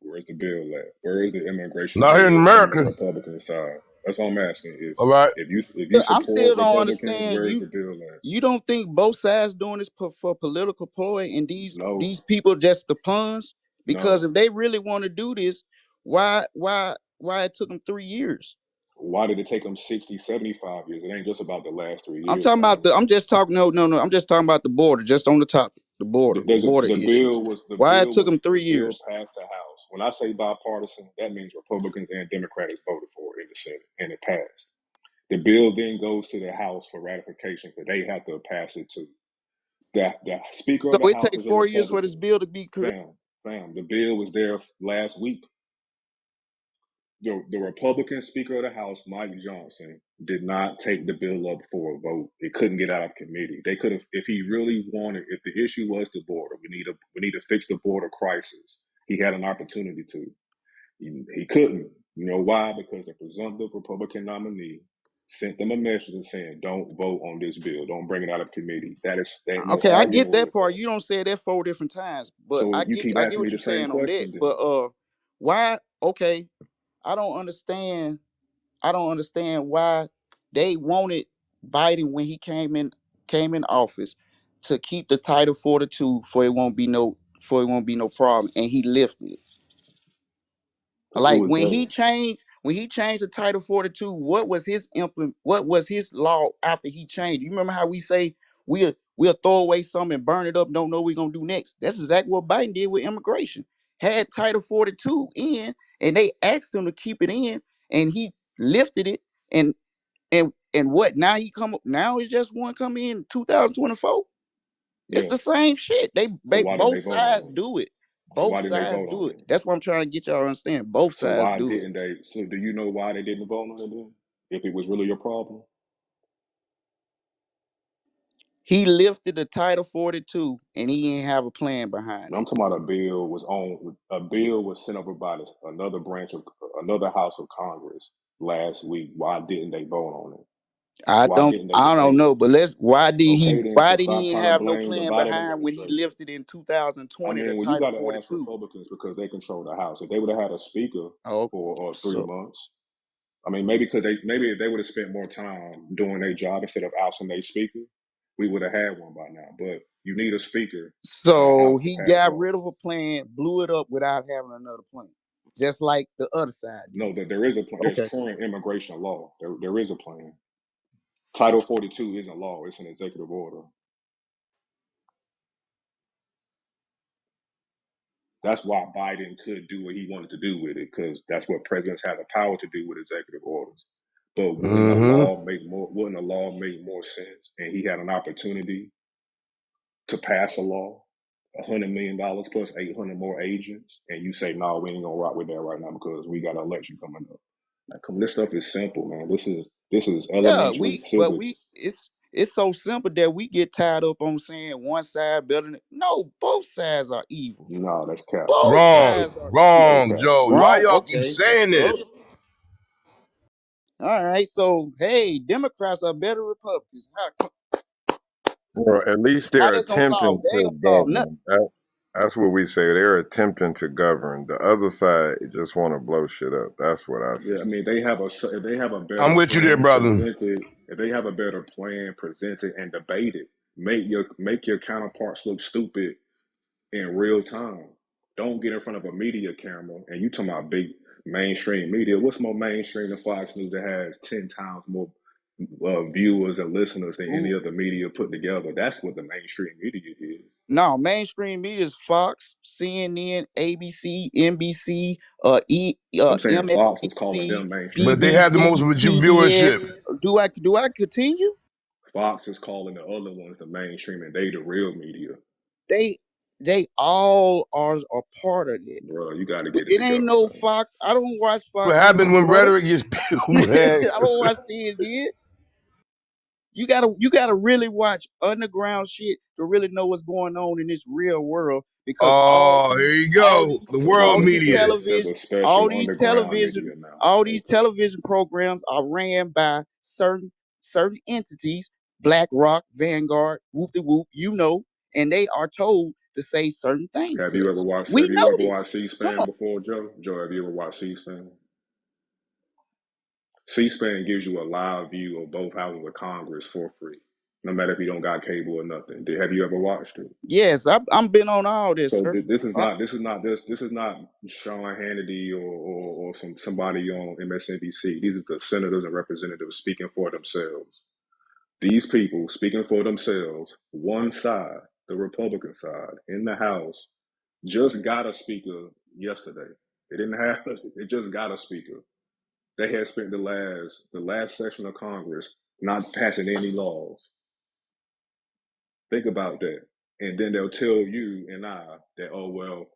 Where's the bill at? Where is the immigration Not here in bill from the America. Republican side? That's all I'm asking. All right. If you Yeah, I'm support still don't Republicans, understand where is you. the bill at? You don't think both sides doing this for political ploy, and No, these people just the pawns? Because no. if they really want to do this, why it took them 3 years? Why did it take them 60, 75 years? It ain't just about the last three I'm years, talking about fam. the. I'm just talking. No. I'm just talking about the border. Just on the topic, the border issues. Why it took them The three bill years? passed the House. When I say bipartisan, that means Republicans and Democrats voted for it in the Senate, and it passed. The bill then goes to the House for ratification, but they have to pass it too. The Speaker So of the it House take is a 4 years for Republican. this bill to be correct. Fam, the bill was there last week. The Republican Speaker of the House, Mike Johnson, did not take the bill up for a vote. It couldn't get out of committee. They could have, if he really wanted, if the issue was the border, we need to fix the border crisis. He had an opportunity to. He couldn't. You know why? Because the presumptive Republican nominee sent them a message saying, "Don't vote on this bill. Don't bring it out of committee." There ain't no Okay, I get arguing that with part. that. You don't say that 4 different times, but So you keep I get asking me what the you're same saying on that. question, But then. why? Okay, I don't understand. I don't understand why they wanted Biden when he came in office to keep the Title 42 for it won't be no problem, and he lifted it. Who Like was that? when he changed the Title 42, what was his law after he changed? You remember how we say we'll throw away some and burn it up, don't know what we're gonna do next. That's exactly what Biden did with immigration. Had Title 42 in, and they asked him to keep it in, and he lifted it. And what now now it's just one coming in 2024. It's Yeah. the same shit. So They why didn't they both vote on sides it? do it. So Both why didn't they sides vote do on it. it? That's what I'm trying to get y'all to understand. Both So sides why do it. didn't they? So do you know why they didn't vote on it then? If it was really your problem, He lifted the Title 42 and he didn't have a plan behind and I'm it. talking about a bill was sent over by another branch of another house of Congress last week. Why didn't they vote on it? Why didn't they I don't debate it? know, but Okay, then. why So did stop he trying to have no blame the plan Biden behind when he administration. lifted in I 2020 the mean, well, you Title got to ask 42? Republicans because they control the House. If they would have had a speaker Oh, for 3 so months, I mean, maybe if they would have spent more time doing their job instead of ousting their speaker, we would have had one by now. But you need a speaker and a so House to he pass got rid laws. of a plan, blew it up without having another plan. Just like the other side No, did. that there is a plan. There's Okay. current immigration law. There is a plan. Title 42 isn't law. It's an executive order. That's why Biden could do what he wanted to do with it, because that's what presidents have the power to do with executive orders. But Mm-hmm. wouldn't a law make more sense? And he had an opportunity to pass a law, $100 million plus 800 more agents, and you say, no, we ain't gonna rock with that right now because we got an election coming up. Like, come, this stuff is simple, man. This is Yeah, elementary we civics. it's so simple that we get tied up on saying one side better than no, both sides are evil. No, that's cap. Both That's cap. Wrong. sides are That's evil. Wrong, cap. Joey. Why Wrong. y'all keep Okay. saying Okay. this? All right. So hey, Democrats are better Republicans. Well, at least How they're that's gonna solve? attempting They ain't to gonna solve nothing. govern. That's what we say. They're attempting to govern. The other side just want to blow shit up. That's what I Yeah, see. I mean, if they have a better I'm with you there, plan brother. presented, if they have a better plan presented and debated, make your counterparts look stupid in real time. Don't get in front of a media camera and you talking about big mainstream media. What's more mainstream than Fox News that has 10 times more viewers and listeners than any Who? other media put together. That's what the mainstream media is. No, mainstream media is Fox, CNN, ABC, NBC, I'm saying Fox is calling MSNBC, them mainstream But they media. have the most BBC, PBS. viewership. Do I continue? Fox is calling the other ones the mainstream, and they the real media. They they all are a part of it. Bro, you got to But get it it ain't together, no man. Fox. I don't watch What Fox happened News, when brother. rhetoric gets I man? don't watch CNN. You gotta really watch underground shit to really know what's going on in this real world because Oh, here you go. The world all these media. There's television a all special these underground television media now. all these Okay. television programs are ran by certain entities, BlackRock, Vanguard, whoop de whoop, and they are told to say certain things Have to you ever us. watched We Have you know ever watched this. Come C-SPAN on. before, Joe? Joe, have you ever watched C-SPAN? C-SPAN gives you a live view of both houses of Congress for free, no matter if you don't got cable or nothing. Have you ever watched it? Yes, I'm been on all this, So sir. this is not Sean Hannity or somebody on MSNBC. These are the senators and representatives speaking for themselves. These people speaking for themselves, one side, the Republican side in the House, just got a speaker yesterday. They didn't have it, just got a speaker. They had spent the last session of Congress not passing any laws. Think about that. And then they'll tell you and I that, oh well,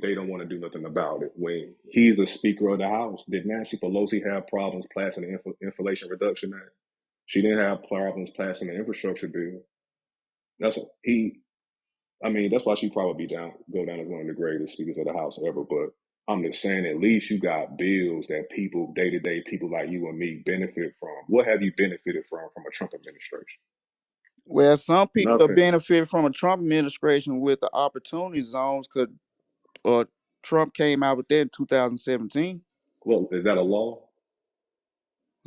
they don't want to do nothing about it. When he's the Speaker of the House, did Nancy Pelosi have problems passing the Inflation Reduction Act? She didn't have problems passing the infrastructure bill. That's he. I mean, that's why she probably go down as one of the greatest speakers of the House ever. But I'm just saying, at least you got bills that people, day to day, people like you and me benefit from. What have you benefited from a Trump administration? Well, some people have Nothing. benefited from a Trump administration with the opportunity zones because uh, Trump came out with that in 2017. Well, is that a law?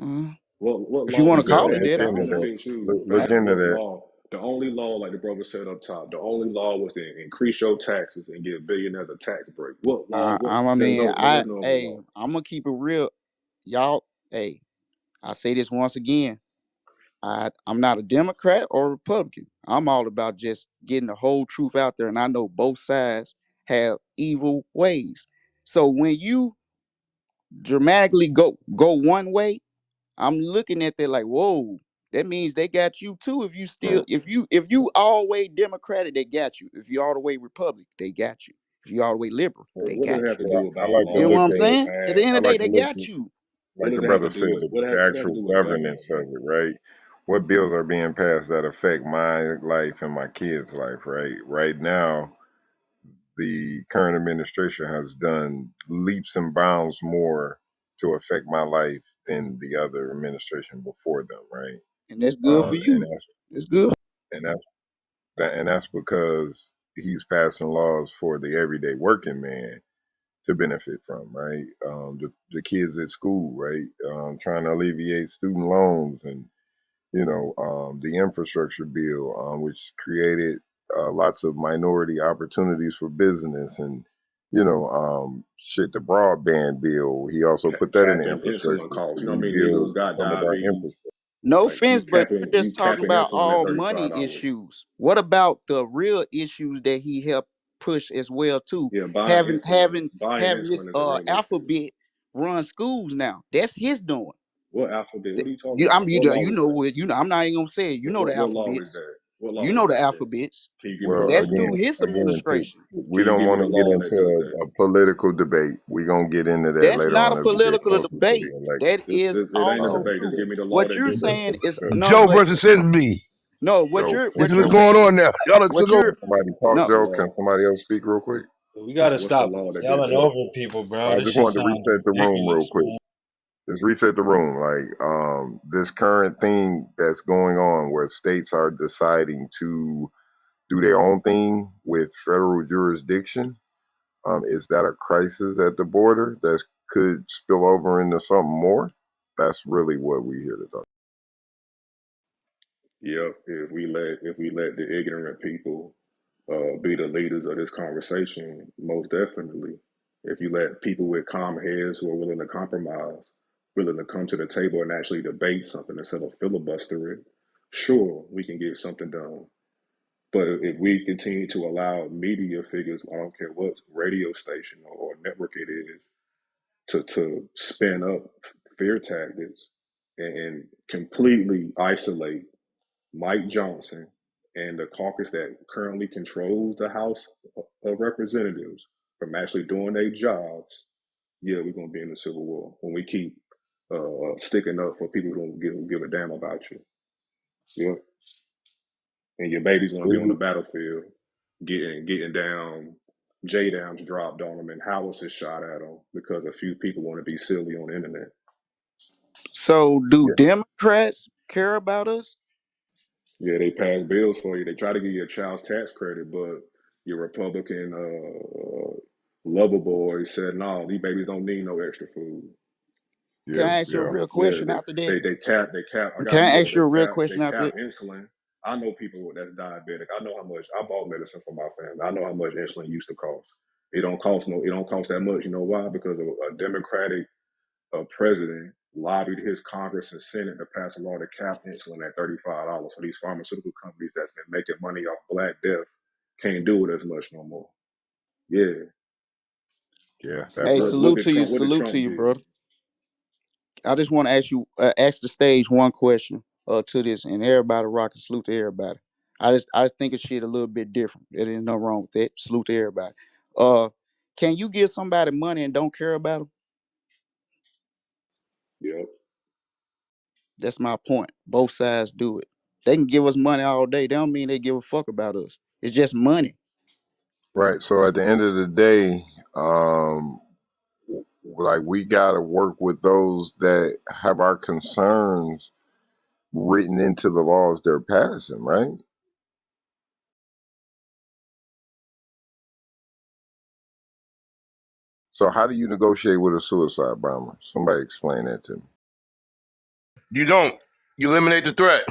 Uh, What if you law want to is Look that? call it What that, I into don't just know. that. pick choose. Look Like into what that. law? The only law, like the brother said up top, the only law was to increase your taxes and give billionaires a tax break. What law? What? I mean, There is no other law. I'm gonna keep it real, y'all. Hey, I say this once again. I'm not a Democrat or Republican. I'm all about just getting the whole truth out there, and I know both sides have evil ways. So when you dramatically go one way, I'm looking at that like, whoa, that means they got you too. If you all the way Democratic, they got you. If you all the way Republican, they got you. If you all the way liberal, they What does it got have you. to Yeah, do with I our like to You know laws what look I'm that at they saying? At the end I of the passed? day, like to they look got at you. What like does the it have brother to do said, with the what have to actual do with government, governance of bro? it, right? What bills are being passed that affect my life and my kids' life, right? Right now, the current administration has done leaps and bounds more to affect my life than the other administration before them, right? And that's good for And you. That's good. and that's and that's because he's passing laws for the everyday working man to benefit from, right? The kids at school, right? Trying to alleviate student loans and the infrastructure bill, which created lots of minority opportunities for business and shit, the broadband bill. He also put that in the Capping infrastructure insulin to costs. You know how many rebuild niggas got some of our diabetes? infrastructure. No Like offense, but you're you just talking capping about insulin at all $35. money issues. What about the real issues that he helped push as well too? Yeah, buying Having insulin. having Buying having this insulin is a real issue. alphabet run schools now. That's his doing. What alphabet? What are you talking You, I'm about? you, What law you was know that? what I'm not even gonna say it. You know the What law is alphabets. that? What You law is know the that then? alphabets. Can you give me the Well, law That's that does through that? his administration. we Can you don't give me want the to get law that into does that? a political debate. We're gonna get into that That's later not a on as we get political closer to debate. the election. That is It ain't a also Um, debate. Just true. give me the law What that you're do that. saying is no, Joe but versus SB. no. Joe, What listen you're what's What going saying. on now. Y'all took What over. you're Somebody talk, no. what's the Joe. Can law? somebody else speak real quick? We gotta What's the stop law that did yelling that? over people, bro. I This just shit wanted to sounds reset the room real ridiculous, quick. man. Just reset the room. Like this current thing that's going on where states are deciding to do their own thing with federal jurisdiction. Is that a crisis at the border that could spill over into something more? That's really what we here to talk. Yep. If we let the ignorant people be the leaders of this conversation, most definitely. If you let people with calm heads who are willing to compromise willing to come to the table and actually debate something instead of filibuster it, sure, we can get something done. But if we continue to allow media figures, I don't care what radio station or network it is, to spin up fear tactics and completely isolate Mike Johnson and the caucus that currently controls the House of Representatives from actually doing their jobs, yeah, we're going to be in a civil war when we keep sticking up for people who don't give a damn about you. Yeah, and your baby's going to be Is on the it? battlefield getting down. J downs dropped on them and howitzers shot at them because a few people want to be silly on the internet. So, do Yeah. Democrats care about us? Yeah, they pass bills for you. They try to give you a child's tax credit, but your Republican lover boy said, no, these babies don't need no extra food. Can Yeah. I ask you a Yeah. real Yeah, question after that? they cap. I Can gotta I know ask you a real they question after cap that? insulin. I know people that's diabetic. I know how much I bought medicine for my family. I know how much insulin used to cost. It don't cost that much. You know why? Because of a Democratic president lobbied his Congress and Senate to pass a law to cap insulin at $35. So these pharmaceutical companies that's been making money off Black Death can't do it as much no more. Yeah. Yeah. That Hey, part. What did salute to Trump you, do? brother. I just want to ask you, ask the stage one question to this, and everybody rocking. Salute to everybody. I think of shit a little bit different. There is no wrong with that. Salute to everybody. Uh, can you give somebody money and don't care about them? Yep. That's my point. Both sides do it. They can give us money all day. They don't mean they give a fuck about us. It's just money. Right. So at the end of the day, like we gotta work with those that have our concerns written into the laws they're passing, right? So how do you negotiate with a suicide bomber? Somebody explain that to me. You don't. You eliminate the threat.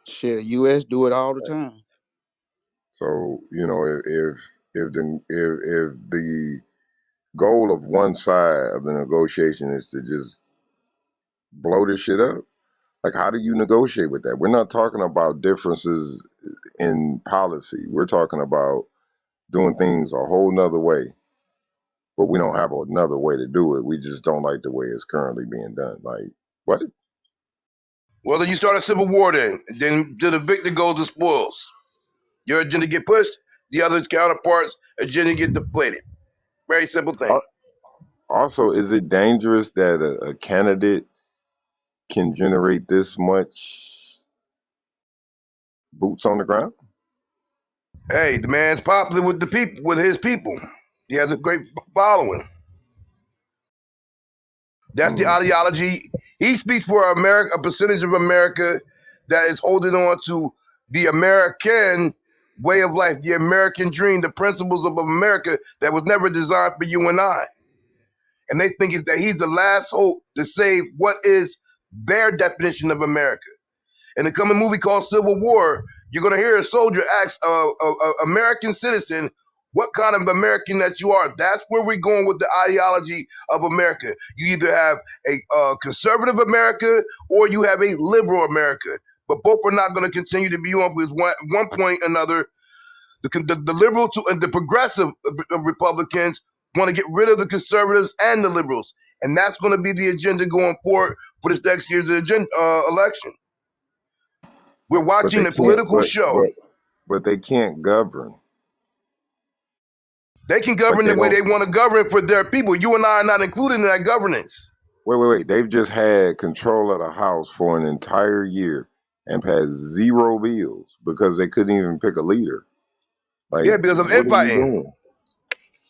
Shit, U.S. do it all the time. So if the goal of one side of the negotiation is to just blow this shit up, like how do you negotiate with that? We're not talking about differences in policy. We're talking about doing things a whole nother way, but we don't have another way to do it. We just don't like the way it's currently being done. Like what? Well, then you start a civil war then to the victor goes the spoils. Your agenda get pushed, the other counterparts' agenda get deflated. Very simple thing. Also, is it dangerous that a candidate can generate this much boots on the ground? Hey, the man's popular with the people, with his people. He has a great following. That's the Mm. ideology. He speaks for America, a percentage of America that is holding on to the American way of life, the American dream, the principles of America that was never designed for you and I. And they think that he's the last hope to save what is their definition of America. In the coming movie called Civil War, you're going to hear a soldier ask a American citizen what kind of American that you are. That's where we're going with the ideology of America. You either have a conservative America or you have a liberal America. But both are not going to continue to be on because one point or another, the liberal and the progressive Republicans want to get rid of the conservatives and the liberals. And that's going to be the agenda going forward for this next year's election. We're But watching they a can't. political show. But they can't govern. They can Like govern they the way don't. they want to govern for their people. You and I are not included in that governance. Wait. They've just had control of the House for an entire year and passed zero bills because they couldn't even pick a leader. Like, Yeah, because of what are we infighting. doing?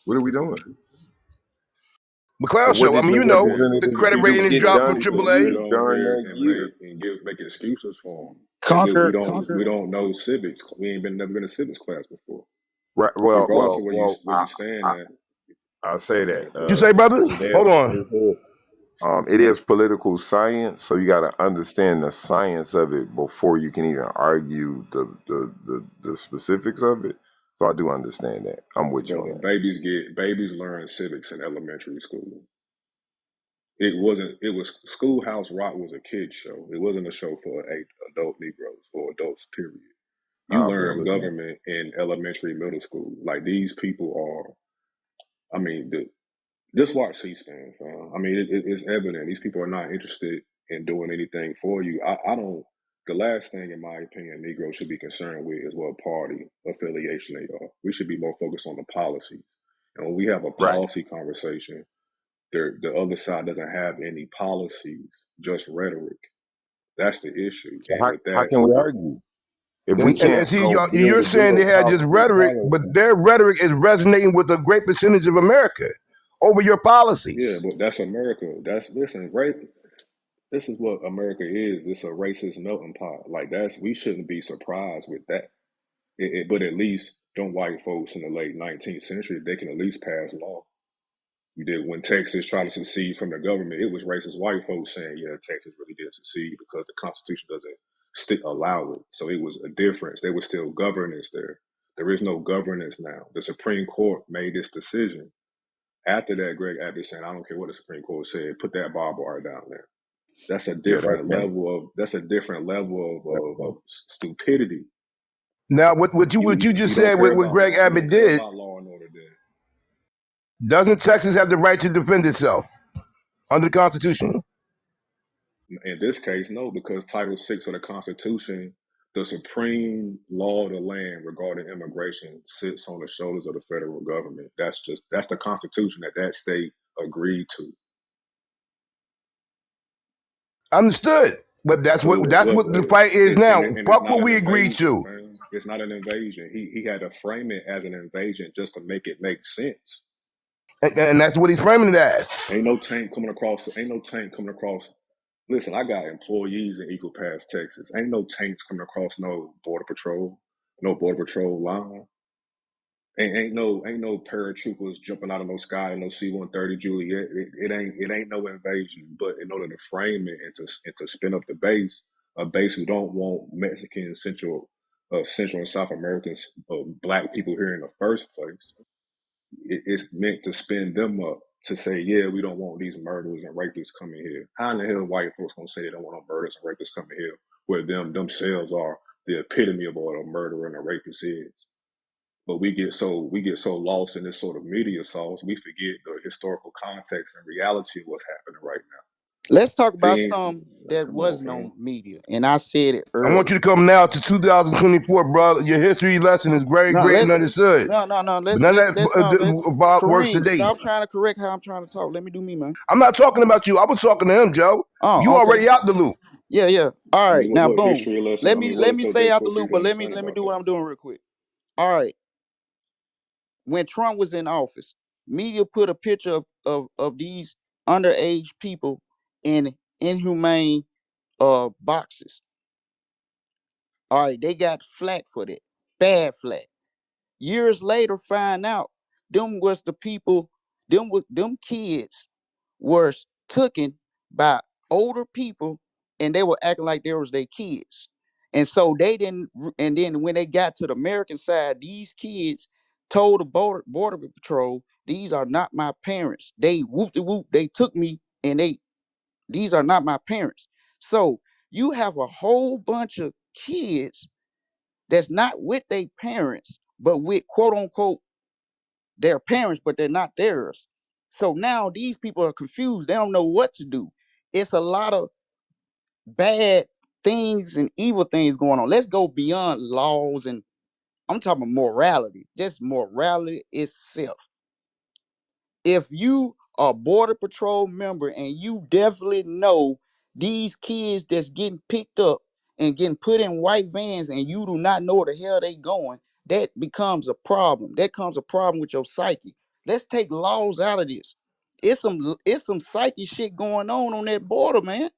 What are we doing? McLeod But what show. I did mean, you you know, representative the credit We rating just is get want dropped from done? people to AAA. sit Do on during here that and year? make excuses for them. They just Conquer, we conquer. don't know civics. We ain't never been in civics class before. Right. Well, Regardless well, of well. where you stand at, I say that. You say, brother? Hold on. It is political science, so you got to understand the science of it before you can even argue the specifics of it. So I do understand that. I'm with you on brother, that. babies learn civics in elementary school. It wasn't. It was Schoolhouse Rock was a kid show. It wasn't a show for adult Negroes or adults. Period. You I'll bear learn with you. government in elementary, middle school. Like these people are. I mean, just watch C-SPAN, fam. I mean, it's evident these people are not interested in doing anything for you. I don't. The last thing, in my opinion, Negroes should be concerned with is what party affiliation they are. We should be more focused on the policies. And when we have a Right. policy conversation, the other side doesn't have any policies, just rhetoric. That's the issue. So And with how that, can we argue if we And can't see, go build you're a saying good they had just good rhetoric, but policy? their rhetoric is resonating with a great percentage of America over your yeah, policies. but that's America. That's listen, right? This is what America is. It's a racist melting pot. Like we shouldn't be surprised with that. But at least don't white folks in the late 19th century, they can at least pass law. You did when Texas tried to secede from the government, it was racist white folks saying, yeah, Texas really did secede because the Constitution doesn't allow it. So it was a difference. There was still governance there. There is no governance now. The Supreme Court made this decision. After that, Greg Abbott saying, I don't care what the Supreme Court said, put that barbed wire down there. That's a Yeah, that's different right. level of That's right. stupidity. Now, what you You just don't said, care what about Greg law. You Abbott don't care did, about law and order. Then doesn't Texas have the right to defend itself under the Constitution? in this case, no, because Title VI of the Constitution, the supreme law of the land regarding immigration, sits on the shoulders of the federal government. That's the Constitution that state agreed to. Understood. But that's So what the fight is now. and it's Fuck not what an we agreed invasion, to. man. It's not an invasion. He had to frame it as an invasion just to make it make sense. And that's what he's framing it as. Ain't no tank coming across. Ain't no tank coming across. Listen, I got employees in Eagle Pass, Texas. Ain't no tanks coming across no border patrol line. Ain't no paratroopers jumping out of no sky, no C-130 Juliet. It ain't no invasion. But in order to frame it and to spin up the base, a base who don't want Mexican, Central and South Americans, black people here in the first place, it's meant to spin them up to say, yeah, we don't want these murderers and rapists coming here. How in the hell white folks gonna say they don't want no murderers and rapists coming here, where them themselves are the epitome of what a murderer and a rapist is? But we get so lost in this sort of media sauce, we forget the historical context and reality of what's happening right now. Let's talk about Things, some like, that come on, wasn't fam. on media, and I said it I want you to earlier. come now to 2024, brother. Your history lesson is very No, great and let's understood. no. But Let's none let's of let's no let's about works Kareem, today. stop trying to correct how I'm trying to talk. Let me do me, man. I'm not talking about you. I was talking to him, Joe. Oh, You okay. already out the loop. Yeah, yeah. All I right. mean, Now what boom. history lesson? Let I me mean, what let is me so stay out the difficult for you loop, to but let me understand let me about do that? what I'm doing real quick. All right. When Trump was in office, media put a picture of these underage people in inhumane boxes. All right, they got flack for that. Bad flack. Years later, find out them was the people, them kids were taken by older people, and they were acting like they was their kids. And so they didn't. And then when they got to the American side, these kids told the border patrol, "These are not my parents." They whoop de whoop. They took me, and these are not my parents. So you have a whole bunch of kids that's not with their parents, but with quote unquote their parents, but they're not theirs. So now these people are confused. They don't know what to do. It's a lot of bad things and evil things going on. Let's go beyond laws, and I'm talking morality, just morality itself. If you are a border patrol member and you definitely know these kids that's getting picked up and getting put in white vans and you do not know where the hell they going, that becomes a problem. That comes a problem with your psyche. Let's take laws out of this. It's some psyche shit going on that border, man.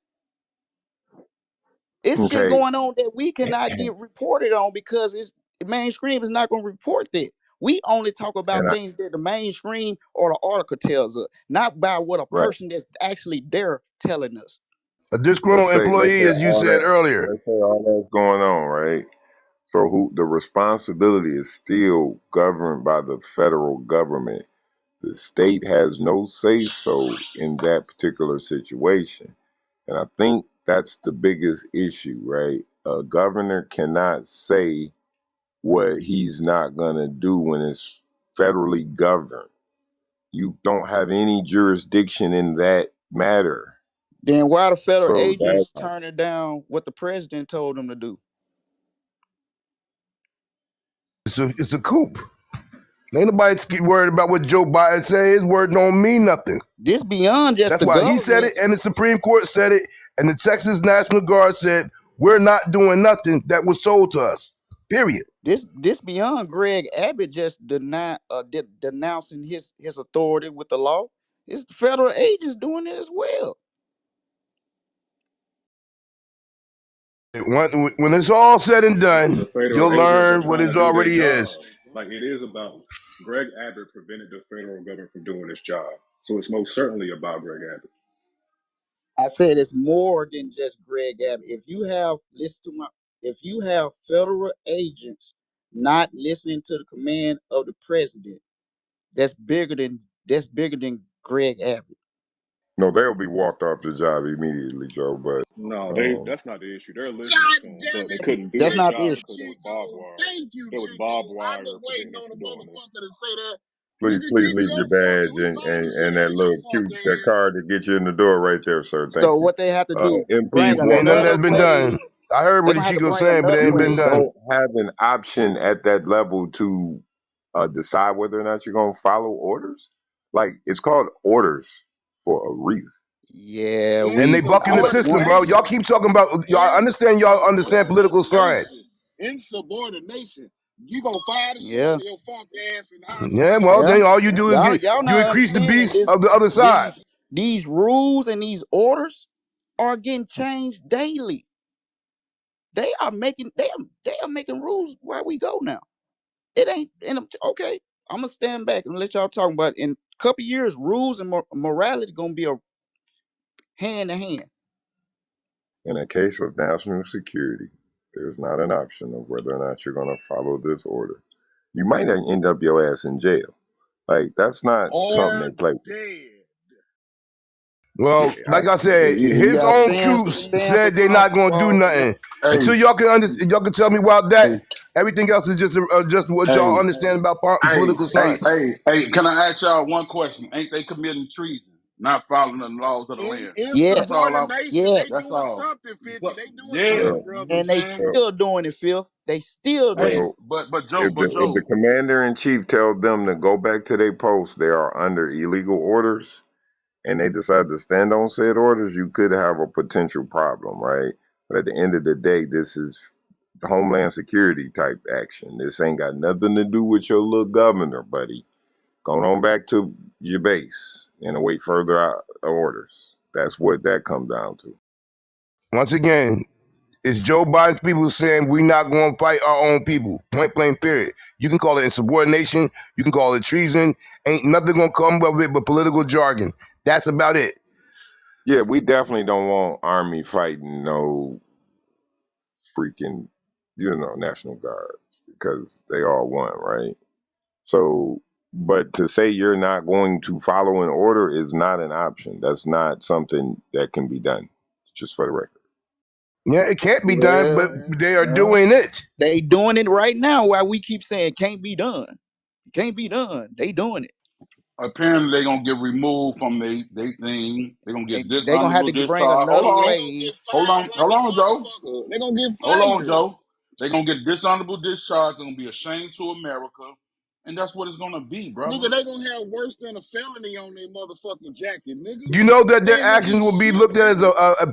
It's shit Okay. going on that we cannot get reported on because it's mainstream is not going to report that. We only talk about And I, things that the mainstream or the article tells us, not by what a right. person that's actually there telling us. A disgruntled Let's employee, say as you all said that. earlier. Let's say all that's going on, right? So who the responsibility is still governed by the federal government. The state has no say so in that particular situation. And I think that's the biggest issue, right? A governor cannot say what he's not going to do when it's federally governed. You don't have any jurisdiction in that matter. Then why the federal So that agents turning down what the president told them to do? It's a coup. Ain't nobody worried about what Joe Biden say. His word don't mean nothing. This beyond just That's the why he said government. it, and the Supreme Court said it, and the Texas National Guard said we're not doing nothing that was told to us. Period. This beyond Greg Abbott just denouncing his authority with the law. It's the federal agents doing it as well. When it's all said and The done, federal you'll agents are learn what trying to it do their already job. is. Like it is about Greg Abbott prevented the federal government from doing its job. So it's most certainly about Greg Abbott. I said it's more than just Greg Abbott. If you have federal agents not listening to the command of the president, that's bigger than Greg Abbott. no, they'll be walked off the job immediately, Joe. But No, um, that's not the issue. They're listening God to him, damn but they it. couldn't do That's their not the job issue. because there was barbed Chico. wire. Thank you, There was barbed Chico. I've wire been waiting preventing them on a from doing this. motherfucker to say that. please, Nigga, please get leave your your badge fucking, we finally and sitting that on your little cute fucking that ass. card to get you in the door right there, sir. Thank So you. what they have to do? MP Bring Ain't none of another that's One. been done. wave. I heard They're what gonna have to Chico's bring saying, but it another ain't been You wave. done. don't have an option at that level to decide whether or not you're going to follow orders. Like it's called orders for a reason. Yeah, And they we bucking the I system, bro. Insubordination. Y'all keep talking about y'all understand political Insubordination. science. Insubordination. You gonna fire the shit yeah. out of your fuck ass and hire Yeah, somebody else well to Yeah. then do all it. you do is Y'all you not increase the understanding beast this. of the other side. These rules and these orders are getting changed daily. They are making rules where we go now. It ain't and okay. I'm gonna stand back and let y'all talk about in a couple years rules and morality gonna be a hand to hand. In a case of national security, there's not an option of whether or not you're going to follow this order. You might not end up your ass in jail. Like that's not something Or they play with. dead. Well, Yeah, like I said, You his gotta own stand troops stand for said they're something not before going to do all the rest. nothing Hey, until y'all can tell me about that. hey, Everything else is just what y'all hey, understand about hey, political hey, science. hey, hey, can I ask y'all one question? Ain't they committing treason, not following the laws of the land? That's Yes, all I'm. Insubordination. They yes. That's doing all. something, 50. So, They doing yeah, something, well, you know what brother. I'm And they saying? well, still doing it, Phil. They still Hey, doing well. it. If the Joe, commander in chief tells them to go back to their post, they are under illegal orders, and they decide to stand on said orders. You could have a potential problem, right? But at the end of the day, this is Homeland Security type action. This ain't got nothing to do with your little governor, buddy. Going on back to your base and await further orders. That's what that comes down to. Once again, it's Joe Biden's people saying we're not going to fight our own people. Point blank, period. You can call it insubordination. You can call it treason. Ain't nothing going to come of it but political jargon. That's about it. Yeah, we definitely don't want Army fighting no freaking, National Guard because they all won, right? So, but to say you're not going to follow an order is not an option. That's not something that can be done, just for the record. Yeah, it can't be done, but Well, they are well, doing it. they doing it right now. While we keep saying can't be done, can't be done. They doing it. apparently they're gonna get removed from they thing. They're gonna get They gonna have dishonorable to bring discharge. another They Hold on, gonna get wave. fired like hold a on, Joe. motherfucker. They gonna get Hold on, fired. Joe. They're gonna get dishonorable discharge. They're gonna be ashamed to America, and that's what it's gonna be, brother. Nigga, they gonna have worse than a felony on their motherfucking jacket, nigga. You know that They their ain't gonna actions be will be shit, looked at as nigga. a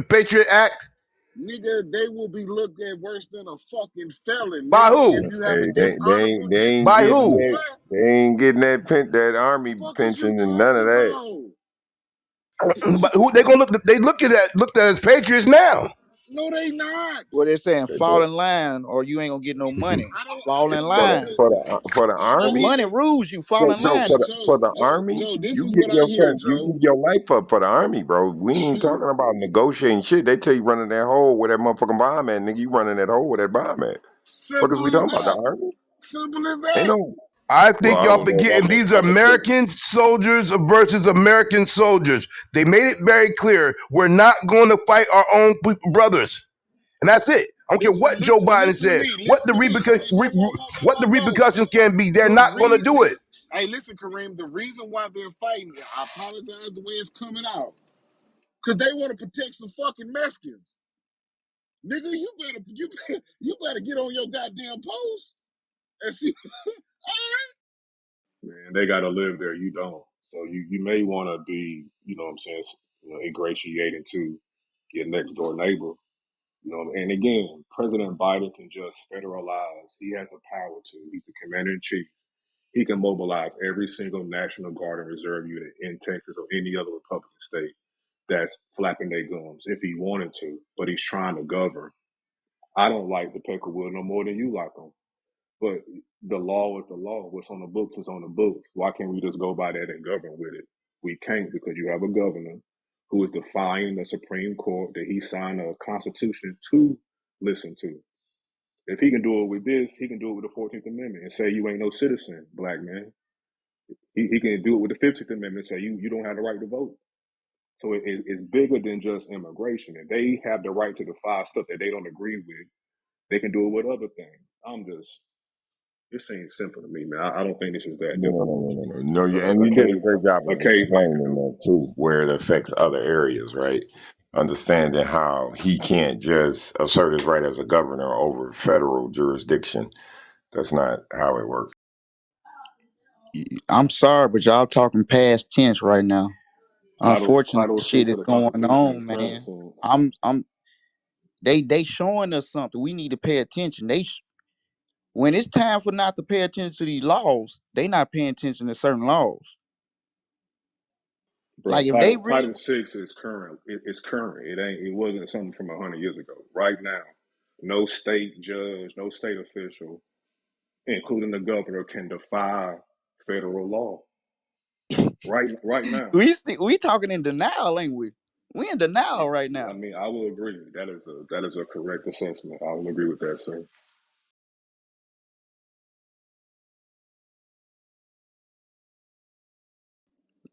Patriot Act Nigga, they will be looked at worse than a fucking felon, by nigga. If who? you have a Hey, dishonorable they ain't By getting discharge, who? that. boy. They ain't getting that army Fuck is you pension and none of talking that. about? But who they gonna looked at as patriots now? No, they not. What they saying? They Fall do. in line, or you ain't gonna get no money. I Fall in don't For listen the line. to for the for the The let me army, money rules you. Fall Joe, in Joe, line. for the army, Joe, this you is give what I hear, yourself, you Joe. give your life up for the army, bro. We ain't talking about negotiating shit. They tell you running that hole where that motherfucking bomb at, nigga. You running that hole where that bomb at. Fuck is we Simple as talking about the that. army? Simple as Ain't that. no. I Well, think I y'all don't know if forgetting these are I'm a take. American soldiers versus American soldiers. They made it very clear we're not going to fight our own brothers, and that's it. I don't care Listen, what Joe listen, Biden listen to said. me. Listen to me. Hey, whoa, whoa, whoa, whoa, What the whoa, whoa. repercussions can be. They're The not going to do it. listen, hey, listen, Kareem. The reason why they're fighting, I apologize the way it's coming out, because they want to protect some fucking Mexicans. Nigga, you better get on your goddamn post and see. Man, they got to live there. You don't. So you may want to be, you know what I'm saying, ingratiating to your next door neighbor. You know, and again, President Biden can just federalize. He has the power to. He's the commander in chief. He can mobilize every single National Guard and Reserve unit in Texas or any other Republican state that's flapping their gums if he wanted to, but he's trying to govern. I don't like the Peckerwood no more than you like them, but the law is the law. What's on the books is on the books. Why can't we just go by that and govern with it? We can't because you have a governor who is defying the Supreme Court that he signed a constitution to listen to. If he can do it with this, he can do it with the 14th Amendment and say you ain't no citizen, black man. He can do it with the 15th Amendment and say you don't have the right to vote. So it's bigger than just immigration. And they have the right to defy stuff that they don't agree with. They can do it with other things. It seems simple to me, man. I don't think this is that No, no, difficult. no, no, no, no. A, And a you did a cave, great job a of caveman can explaining do it. that too, where it affects other areas, right? Understanding how he can't just assert his right as a governor over federal jurisdiction. That's not how it works. I'm sorry, but y'all talking past tense right now. Unfortunately, Title shit Six is of the going Constitution is on, present man. tense. I'm they showing us something. We need to pay attention. When it's time for not to pay attention to these laws, they not paying attention to certain laws. Bro, Like if they Title really Six is current. It's current. It ain't. It wasn't something from 100 years ago. Right now, no state judge, no state official, including the governor, can defy federal law. Right now. we talking in denial, ain't we? We in denial right I now. mean, I will agree. That is a correct assessment. I will agree with that, sir.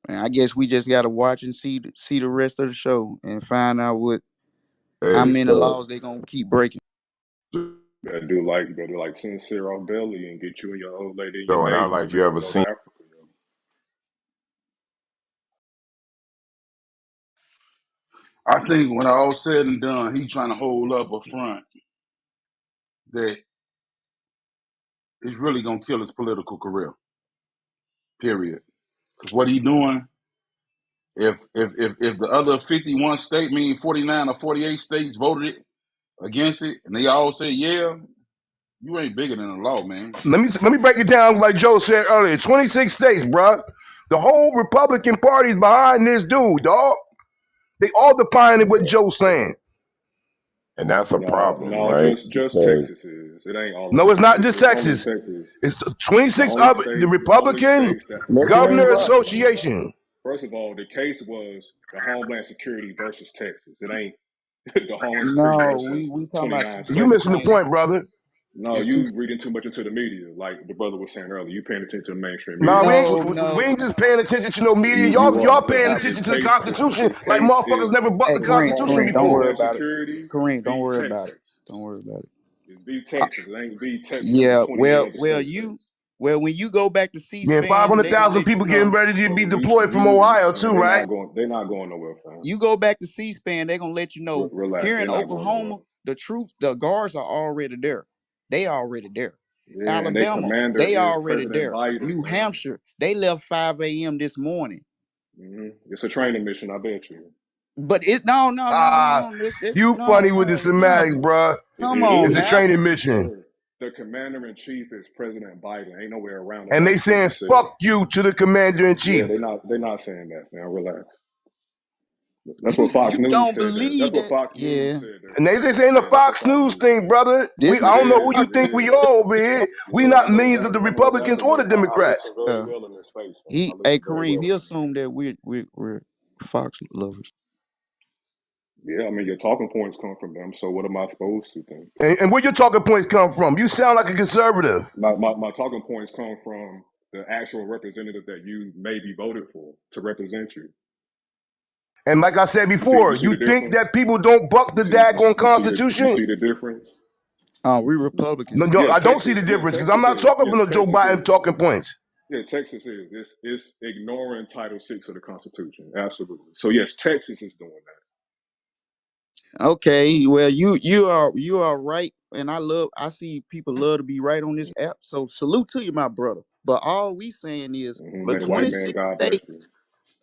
And I guess we just gotta watch and see the rest of the show and find out how Hey, many so, laws they gonna keep breaking. You better do like sincere off belly and get you and your old lady and your in our neighbor life, you to ever go to seen Africa. I think when all said and done, he trying to hold up a front that is really gonna kill his political career. Period. Because what he doing, if the other 51 states, meaning 49 or 48 states voted it against it, and they all say yeah, you ain't bigger than the law, man. Let me break it down like Joe said earlier. 26 states, bruh. The whole Republican Party's behind this dude, dog. They all defining what Joe's saying. and that's a No, problem, no, right? just Because Texas is. It ain't all of No, them. it's not just It's only Texas. Texas. It's The 26 only of the state, the only Republican states that's Michigan affected. ain't Governor black. Association. First of all, the case was the Homeland Security versus Texas. It ain't the Homeland Security No, versus we talking about two 29 You separate states. missing the things. point, brother. No, It's two. you reading too much into the media, like the brother was saying earlier. You paying attention to the mainstream No, media we too ain't, much. we No. ain't just paying attention to no media. You Y'all, you y'all are paying because attention to the Constitution the like case motherfuckers is never bucked Hey, the the Constitution Kareem, don't worry before. Homeland about it. Security Kareem, don't beat worry about it. Texas. Don't worry about it. It beat Uh, Texas. It ain't beat Texas and yeah, 28 other state states. when you go back to Yeah, C-SPAN, they gonna 500,000 let you people getting know. ready to be Bro, deployed from Ohio man, too, right? they're not going nowhere, fam. You go back to C-SPAN, they gonna let you know. Relax, Here they're in not going nowhere. Oklahoma, the guards are already there. They already there. Yeah, and their Alabama, commander they is already President there. Biden, New man. Hampshire, they left 5 a.m. this morning. It's a training mission, I bet you. But it no no no no Ah, no this, you no funny with the no no. semantics, bruh. Come It on It's a is, now. training mission. sir. The commander in chief is President Biden. Ain't nowhere around it And they like what he saying, said. fuck you to the commander in Yeah, chief. they're not saying that, man. Relax. That's what Fox You News don't said. That's believe what that? Fox News Yeah. said. And they saying the Yeah, that's what Fox Fox News News thing, said. brother. This I It don't know is. who you It think we is. are over here. We Yeah, not millions of the that's Republicans a or the name I Democrats. listen very well in this space, man. I Hey listen very Kareem, well he in this. assumed that we're Fox lovers. Yeah, I mean, your talking points come from them. So what am I supposed to think? And where your talking points come from? You sound like a conservative. My talking points come from the actual representative that you maybe voted for to represent you. And like I said You before, see you the think difference? that people don't buck the daggone You Constitution? see the difference? We No, Republicans. no, Yeah, I don't see Texas. the Yeah, difference because I'm Texas not is. talking Yeah, from the Joe Texas Biden is. talking points. Yeah, Texas is. It's ignoring Title VI of the Constitution. Absolutely. So yes, Texas is doing that. Okay, well you are right, and I see people love to be right on this app. So salute to you, my brother. But all we saying is May the the white Salute. man, 26 God bless you.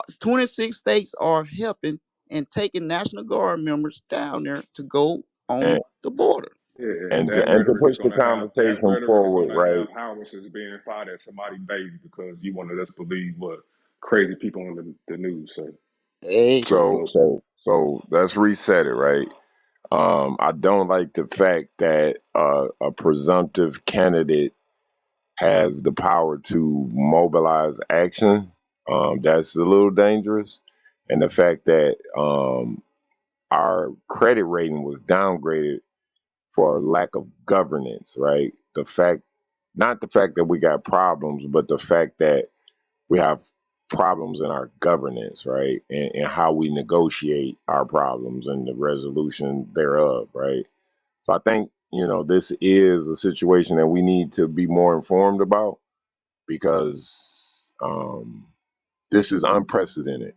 states, 26 states are helping and taking National Guard members down there to go and on the border. Yeah, and and that to rhetoric is push the gonna have conversation forward, right? howitzers being fired at somebody's baby because you want to just believe what crazy people in the news say. Hey, So let's reset it, right? I don't like the fact that a presumptive candidate has the power to mobilize action. That's a little dangerous, and the fact that our credit rating was downgraded for lack of governance, right? Not the fact that we got problems, but the fact that we have problems in our governance, right? And how we negotiate our problems and the resolution thereof, right? So I think, this is a situation that we need to be more informed about because this is unprecedented.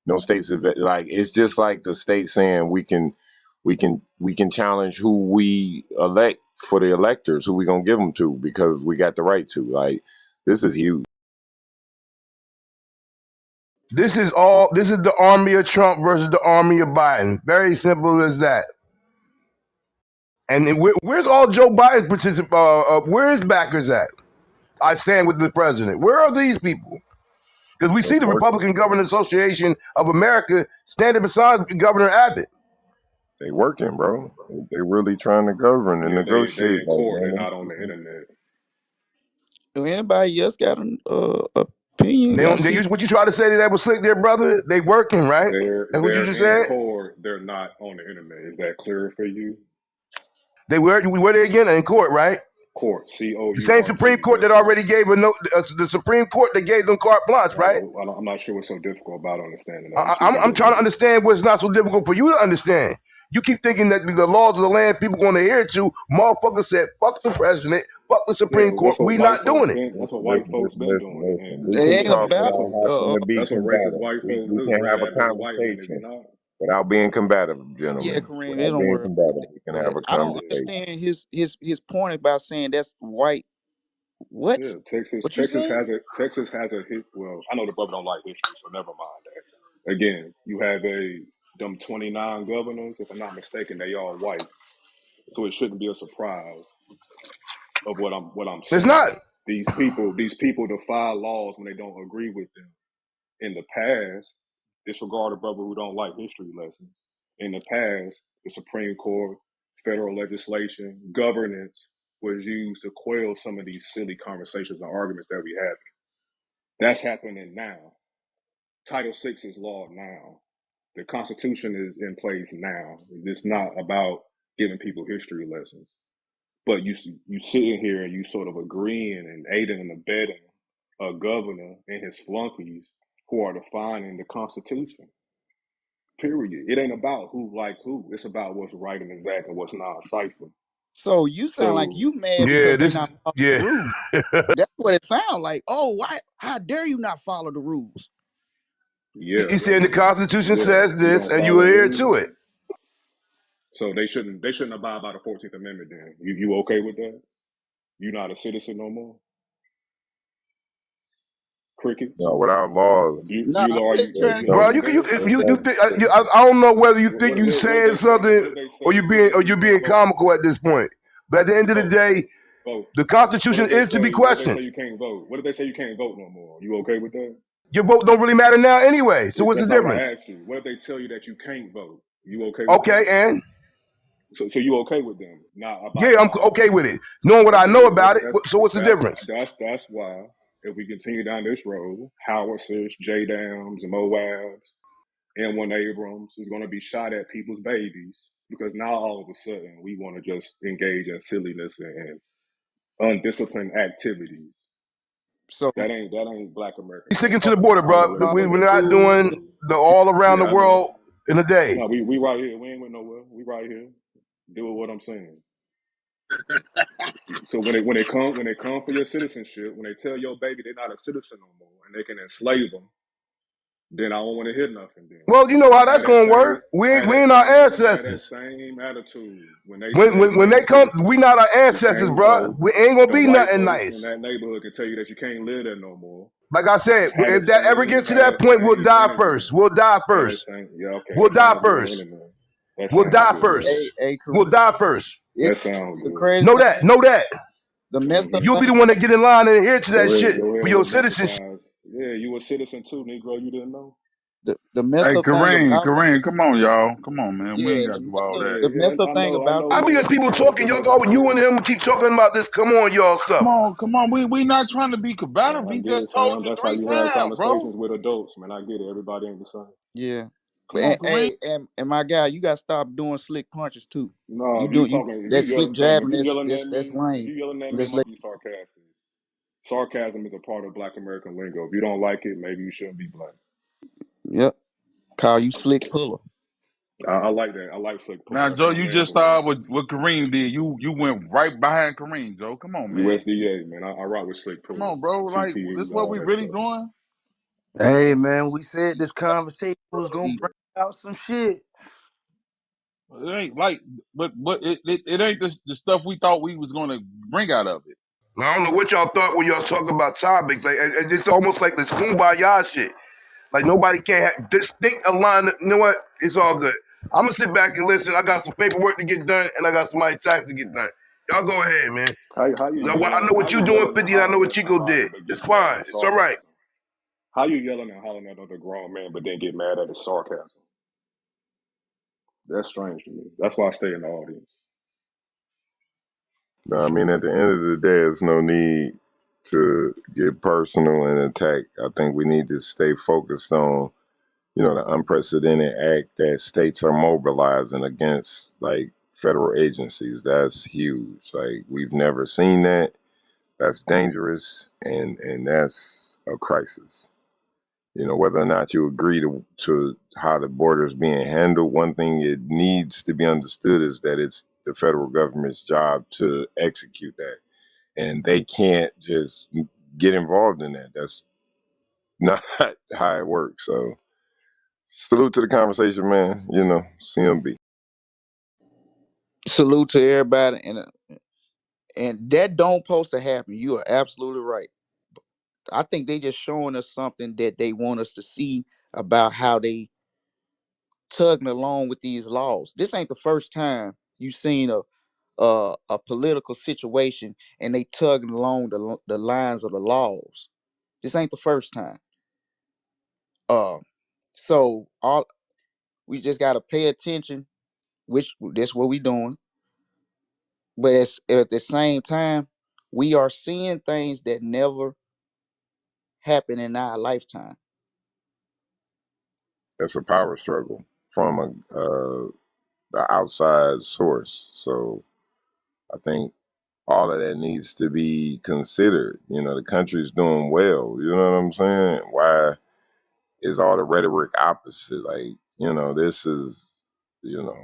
No states have, like, it's just like the state saying we can challenge who we elect for the electors, who we gonna give them to because we got the right to. Like, this is huge. This is the army of Trump versus the army of Biden. Very simple as that. And where's all Joe Biden's where his backers at? I stand with the president. Where are these people? Because we They're see the working. Republican Governors Association of America standing beside Governor Abbott. They working, bro. They really trying to govern and Yeah, they negotiate. in Like, court. They're man, not on the internet. do anybody else got an opinion? They Y'all don't. They see? use what you try to say that was slick, there, brother. They working, right? That's what you They're just in said. court. They're not on the internet. Is that clear for you? They were they again in court, right? Court, The same COURT. Supreme Court Yes, that sir. already gave a note. The Supreme Court that gave them carte blanche, right? I'm not sure what's so difficult about understanding that. You speak I'm trying to English? understand what's not so difficult for you to understand. You keep thinking that the laws of the land people going to adhere to. Motherfucker said, "Fuck the president, fuck the Yeah, Supreme well, Court." We not doing it. that's what white listen, folks listen, been listen, doing, listen. We and It can ain't talk about without having to be that's what racist combative. white folks We do. can They have a act like a white man if you're conversation not. without being combative, yeah, gentlemen. Kareem, it Without don't being worry about combative, that. we can have But a I don't conversation. understand his point about saying that's white. What? Yeah, Texas, What you saying? Texas has a hit. Well, I know the brother don't like history, so never mind that. Again, you have them 29 governors, if I'm not mistaken, they all white, so it shouldn't be a surprise of what I'm It's saying. not. These people defy laws when they don't agree with them. In the past, disregard a brother who don't like history lessons. In the past, the Supreme Court, federal legislation, governance was used to quell some of these silly conversations and arguments that we have. That's happening now. Title VI is law now. The Constitution is in place now. It's not about giving people history lessons. But you sitting here and you sort of agreeing and aiding and abetting a governor and his flunkies who are defining the Constitution. Period. It ain't about who like who. It's about what's right and exact and what's not a cipher. So you sound like So you mad Yeah, because they this not is following the yeah. rules. That's what it sounds like. Oh, why? How dare you not follow the rules? yeah, He said the Constitution yeah, says you this, don't and you follow adhere rules. to it. So they shouldn't abide by the 14th Amendment. Then you okay with that? You not a citizen no more. Crickets. Without laws, Nah, I'm Bueller, are just there's trying you to Bro, no, you can you there? if there's you no, think I don't know whether you think you What did saying they say? What something did they or say? What did they say you're you can't being vote? comical at this point. But at the end of the Vote, day, vote. the What Constitution did they is to be say? What did they say questioned. you can't vote? What did they say you can't vote no more? You okay with that? Your vote don't really matter now anyway. So what's the That's not what I difference? asked you. What if they tell you that you can't vote? You okay with Okay, that? and So you okay with them not yeah, abiding I'm by the okay law? with it. Knowing what I Okay, know that's about it. that's So what's the that's difference? that's why if we continue down this road, howitzers, J dams, Moabs, M1 Abrams is going to be shot at people's babies because now all of a sudden we want to just engage in silliness and undisciplined activities. So That ain't Black American We sticking to uh, the culture. border, I don't know bro. where uh, they We're think they not fit in. doing the all around the Yeah, I know. world in a day. No, we right here. We ain't went nowhere. We right here. Do what I'm saying. So when they come for your citizenship, when they tell your baby they're not a citizen no more and they can enslave them, then I don't want to hear nothing. Then Well, you know how that's have that gonna same work. We ain't our have that ancestors. same attitude when they When claim they come, we citizenship. not our You ancestors, can't bro. vote. We ain't gonna The be white nothing folks in nice. that neighborhood can tell you that you can't live there no more. Like I said, Have if that that ever same gets to have that that point, we'll same die energy. first. We'll die Have that first. same okay. We'll That die sounds good. first. Anyway, that We'll sounds die good, first. brother. We'll Kareem, die first. That it sounds the good. crazy Know thing, that. Know that. the messed up Hmm. You'll thing. be the one that get in line and adhere to that Go ahead. shit Go for ahead and your citizenship. romanticize. Yeah, you a citizen too, Negro. You didn't know. The messed Hey, up thing about Kareem, come on, y'all. Come on, man. We yeah, ain't got to do all Yeah, that. the yeah. messed up I thing know. I about know. I this. be as people talking, y'all go, you and him keep talking about this. Come on, y'all stuff. Come on. We not trying to be combative. I We get just it, told fam. you That's how three you have times, bro. conversations with adults, man. I get it. Everybody ain't the same. Yeah, but Come on, Kareem. and my guy, you gotta stop doing slick punches too. No, You if you do you talking, if you that slick yell, fam, if jabbing. you yelling at That's me, if lame. you yelling at me, I'm That's gonna like be sarcastic. Sarcasm is a part of Black American lingo. If you don't like it, maybe you shouldn't be black. yep. Call you slick puller. I like that. I like slick puller. Now, That's Joe, my you just manhood. saw what Kareem did. You went right behind Kareem, Joe. Come on, man. USDA, man. I rock with slick Come puller, on, bro. Like CTEs, this, what all we that really stuff. doing? Hey man, we said this conversation was gonna bring out some shit. It ain't like, but it ain't the stuff we thought we was gonna bring out of it. I don't know what y'all thought when y'all talking about topics. Like it's almost like this kumbaya shit. Like nobody can have distinct alignment. You know what? It's all good. I'm gonna sit back and listen. I got some paperwork to get done, and I got somebody tax to get done. Y'all go ahead, man. How you I know how what you you doing, yelling and 50, and I know hollering what at Chico somebody did. but It's getting mad fine. at It's all right. sarcasm? How you yelling and hollering at a grown man but then get mad at his sarcasm? That's strange to me. That's why I stay in the audience. No, I mean, at the end of the day, there's no need to get personal and attack. I think we need to stay focused on, the unprecedented act that states are mobilizing against, like, federal agencies. That's huge. Like, we've never seen that. That's dangerous, and that's a crisis. Whether or not you agree to how the border is being handled, one thing it needs to be understood is that it's the federal government's job to execute that. And they can't just get involved in that. That's not how it works. So salute to the conversation, man. CMB. Salute to everybody, and that don't supposed to happen. You are absolutely right. I think they just showing us something that they want us to see about how they tugging along with these laws. This ain't the first time you seen a political situation and they tugging along the lines of the laws. This ain't the first time. Uh, so all we just gotta pay attention, which that's what we doing. But at the same time, we are seeing things that never happen in our lifetime. That's a power struggle from the outside source. So I think all of that needs to be considered. The country's doing well. You know what I'm saying? Why is all the rhetoric opposite? Like, this is, you know,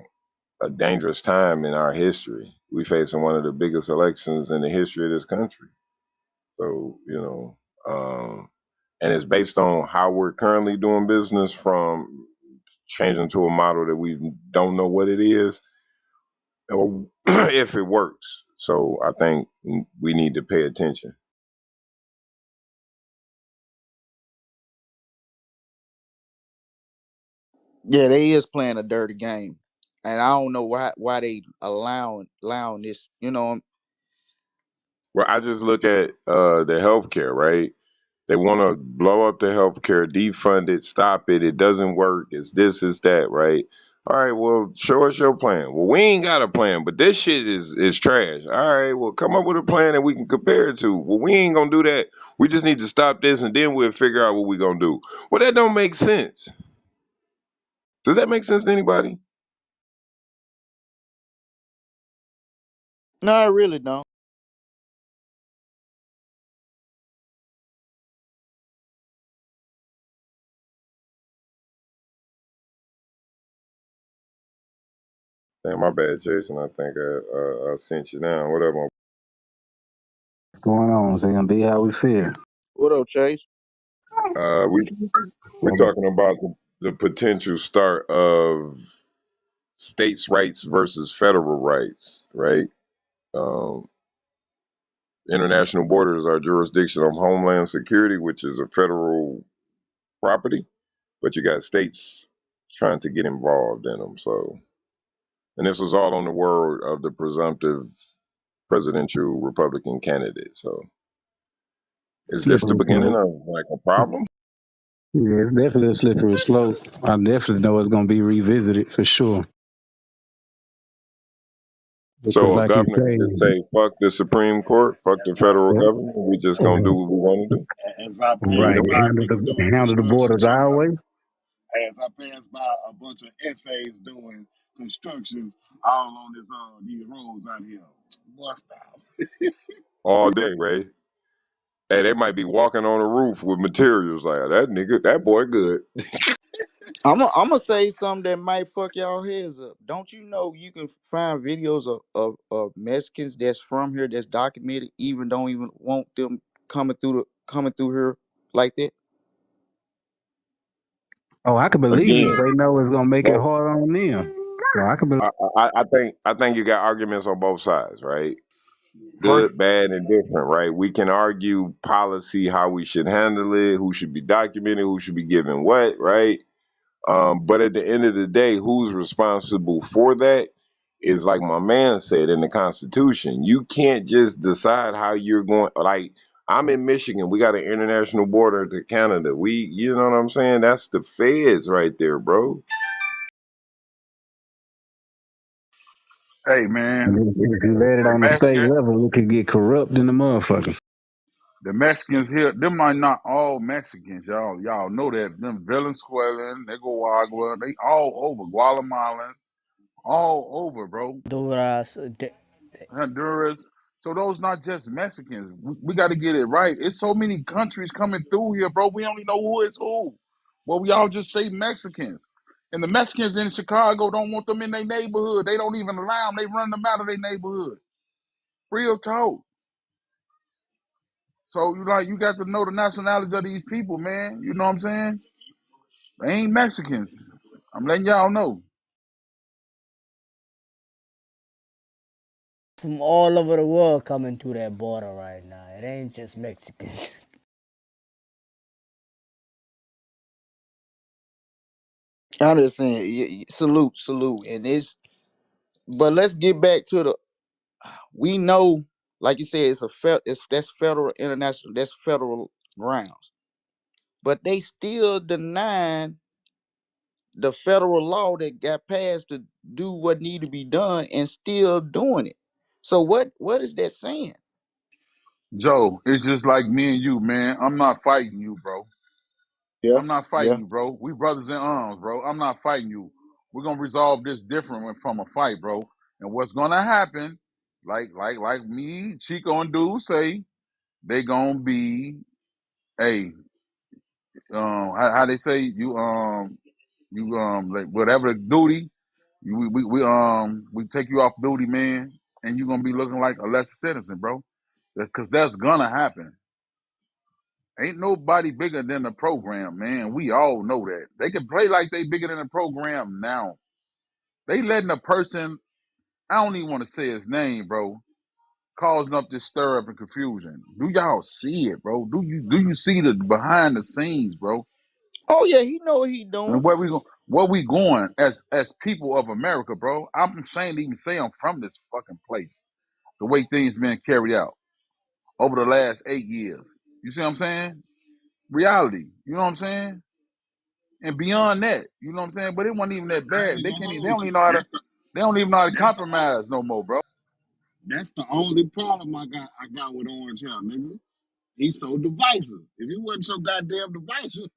a dangerous time in our history. We facing one of the biggest elections in the history of this country. So, and it's based on how we're currently doing business from changing to a model that we don't know what it is or if it works. So I think we need to pay attention. Yeah, they is playing a dirty game, and I don't know why they allowing this. Well, I just look at the healthcare, right? They want to blow up the healthcare, defund it, stop it. It doesn't work. It's this, it's that, right? All right, well, show us your plan. Well, we ain't got a plan, but this shit is trash. All right, well, come up with a plan that we can compare it to. Well, we ain't gonna do that. We just need to stop this, and then we'll figure out what we gonna do. Well, that don't make sense. Does that make sense to anybody? No, I really don't. Damn, my bad, Jason. I think I sent you down. Whatever. What's going on, CMB? How we feel? What up, Chase? We're talking about the potential start of states' rights versus federal rights, right? Um, international borders are jurisdiction of homeland security, which is a federal property, but you got states trying to get involved in them. So, and this was all on the word of the presumptive presidential Republican candidate. So, is this the Slippery beginning slope. of like a problem? Yeah, it's definitely a slippery slope. I definitely know it's going to be revisited for sure. Because, So, a like you governor say, can just say, "Fuck the Supreme Court, fuck the federal yep, government. We just gonna do what we want to do." As I pass right, by niggas doing handle the construction borders too, our bro. way. As I pass by a bunch of essays doing construction all on this these roads out here. Boy, stop. All day, right? Hey, they might be walking on a roof with materials like that nigga, that boy good. I'm gonna say something that might fuck y'all heads up. Don't you know you can find videos of Mexicans that's from here that's documented, even don't even want them coming through here like that. Oh, I can believe it, but Again, they know it's going to make it well, hard on them. So I can believe. I think you got arguments on both sides, right? First, Good, bad, and different, right? We can argue policy, how we should handle it, who should be documented, who should be given what, right? But at the end of the day, who's responsible for that is like my man said in the Constitution. You can't just decide how you're going. Like I'm in Michigan, we got an international border to Canada. You know what I'm saying? That's the feds right there, bro. hey man, If you let it the on the state Mexican, level, it could get corrupt in the motherfucker. the Mexicans here, them are not all Mexicans, y'all. Y'all know that. Them Venezuelan, Nicaragua, they all over. Guatemalans, all over, bro. Honduras, Honduras. So those not just Mexicans. We got to get it right. It's so many countries coming through here, bro. We only know who is who. Well, we all just say Mexicans. And the Mexicans in Chicago don't want them in their neighborhood. They don't even allow them. They run them out of their neighborhood. Real talk. So you got to know the nationalities of these people, man. You know what I'm saying? They ain't Mexicans. I'm letting y'all know. from all over the world coming through that border right now. It ain't just Mexicans. I'm just saying, salute, and it's. But let's get back to the. We know, like you said, that's federal, international, that's federal grounds. But they still denying the federal law that got passed to do what need to be done, and still doing it. So what is that saying? Joe, it's just like me and you, man. I'm not fighting you, bro. Yeah, I'm not fighting yeah. you, bro. We brothers in arms, bro. I'm not fighting you. We're gonna resolve this different from a fight, bro. And what's gonna happen, like me, Chico and Dude say, they gonna be, hey, how they say like whatever duty, we take you off duty, man, and you're gonna be looking like a lesser citizen, bro. Because that's gonna happen. Ain't nobody bigger than the program, man. We all know that. They can play like they bigger than the program now. They letting a person, I don't even want to say his name, bro, causing up this stir up and confusion. Do y'all see it, bro? Do you see the behind the scenes, bro? Oh yeah, he know what he doing. And where we going as people of America, bro? I'm ashamed to even say I'm from this fucking place. The way things been carried out over the last 8 years. You see what I'm saying? Reality. You know what I'm saying? And beyond that, you know what I'm saying? But it wasn't even that I bad. ain't They gonna can't even, hold you. That's the they don't even know how to that's the compromise no more, bro. that's the only problem I got with Orange Hair, nigga. He's so divisive. If he wasn't so goddamn divisive,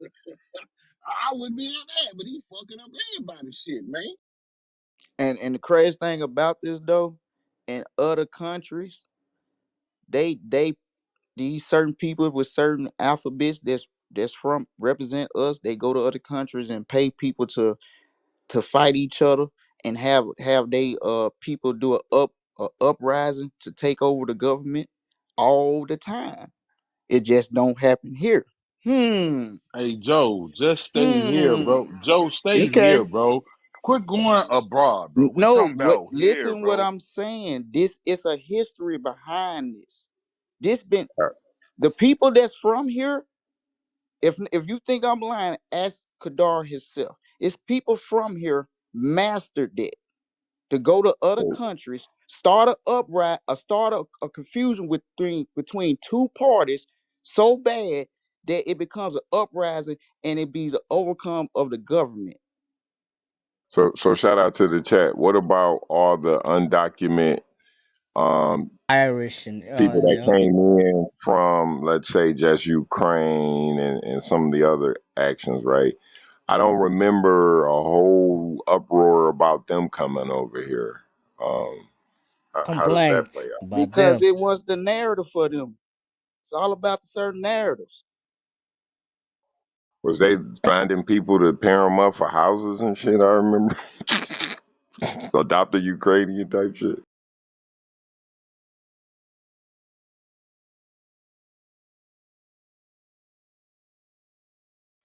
I would be in that, but he fucking up everybody's shit, man. And the crazy thing about this though, in other countries, they these certain people with certain alphabets that's from represent us, they go to other countries and pay people to fight each other and have they people do a uprising to take over the government all the time. It just don't happen here. Hmm. Hey Joe, just stay here, Hmm. bro. Joe, stay Okay. here, bro. Quit going abroad, bro. Quit No, coming what about here, listen what bro. I'm saying. This is a history behind this. This been Uh, the people that's from here. If you think I'm lying, ask Kadar himself. It's people from here mastered it to go to other So, countries, start a upright, start a confusion between two parties so bad that it becomes an uprising and it be the overcome of the government. so shout out to the chat. What about all the undocumented um, Irish and people that yeah. came in from, let's say, just Ukraine and some of the other actions, right? I don't remember a whole uproar about them coming over here. Um, how does that play Complaints out? about Because them. it was the narrative for them. It's all about the certain narratives. Was they finding people to pair them up for houses and shit? I remember adopt a Ukrainian type shit.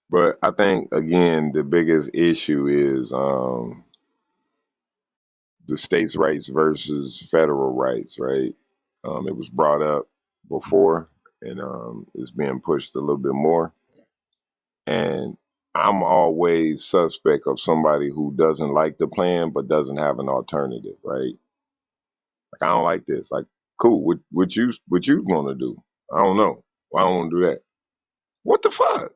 But I think again the biggest issue is the states' rights versus federal rights, right? It was brought up before, and it's being pushed a little bit more. And I'm always suspect of somebody who doesn't like the plan but doesn't have an alternative, right? Like I don't like this. Like, cool. What you want to do? I don't know. Well, I don't want to do that. What the fuck?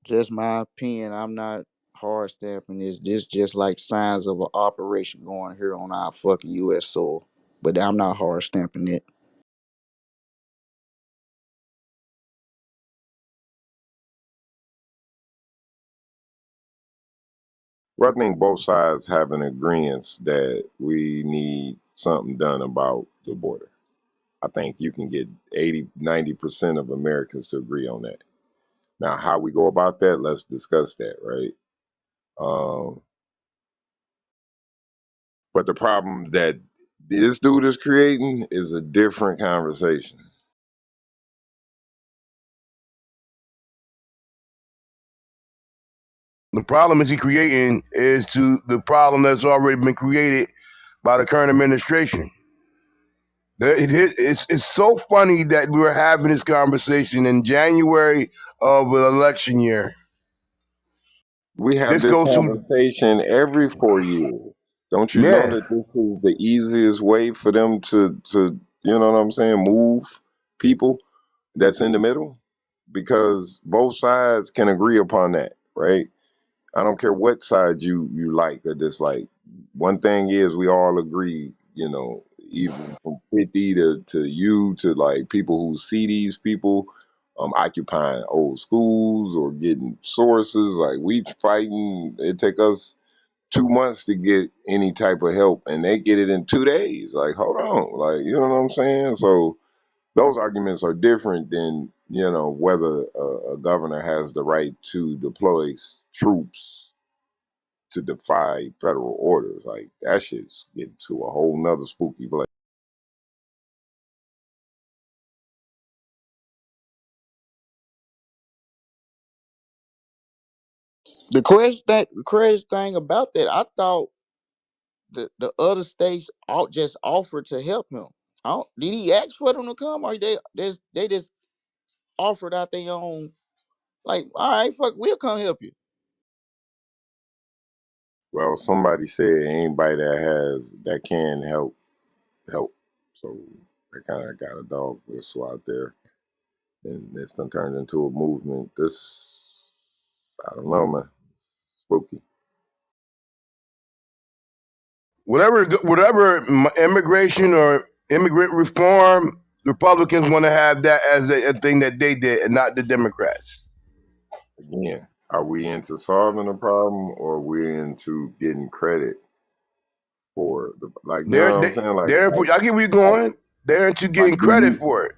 Just my opinion. I'm not hard stamping this. This just like signs of an operation going here on our fucking U.S. soil. But I'm not hard stamping it. Well, I think both sides have an agreement that we need something done about the border. I think you can get 80, 90% of Americans to agree on that. Now, how we go about that, let's discuss that, right? Um, but the problem that this dude is creating is a different conversation. The problem is he creating is to the problem that's already been created by the current administration. It's so funny that we were having this conversation in January of an election year. We have This this goes to conversation every 4 years. Don't you know yeah. that this is the easiest way for them to you know what I'm saying, move people that's in the middle? Because both sides can agree upon that, right? I don't care what side you like or dislike. One thing is we all agree, even from 50 to you to like people who see these people occupying old schools or getting sources. Like we fighting, it take us 2 months to get any type of help and they get it in 2 days. Like, hold on, like, you know what I'm saying? So those arguments are different than, whether a governor has the right to deploy troops to defy federal orders. Like that shit's getting to a whole nother spooky place. The crazy thing about that, I thought the other states all just offered to help him. Did he ask for them to come, or they just offered out their own? Like, all right, fuck, we'll come help you. Well, somebody said anybody that can help. So they kind of got a dog whistle out there, and it's done turned into a movement. This, I don't know, man, spooky. whatever immigration or immigrant reform, Republicans want to have that as a thing that they did, and not the Democrats. Again, are we into solving the problem or are we into getting credit for the like? You know They're what I'm they, saying? they're I get where you're going. They're into Like getting do credit you for it.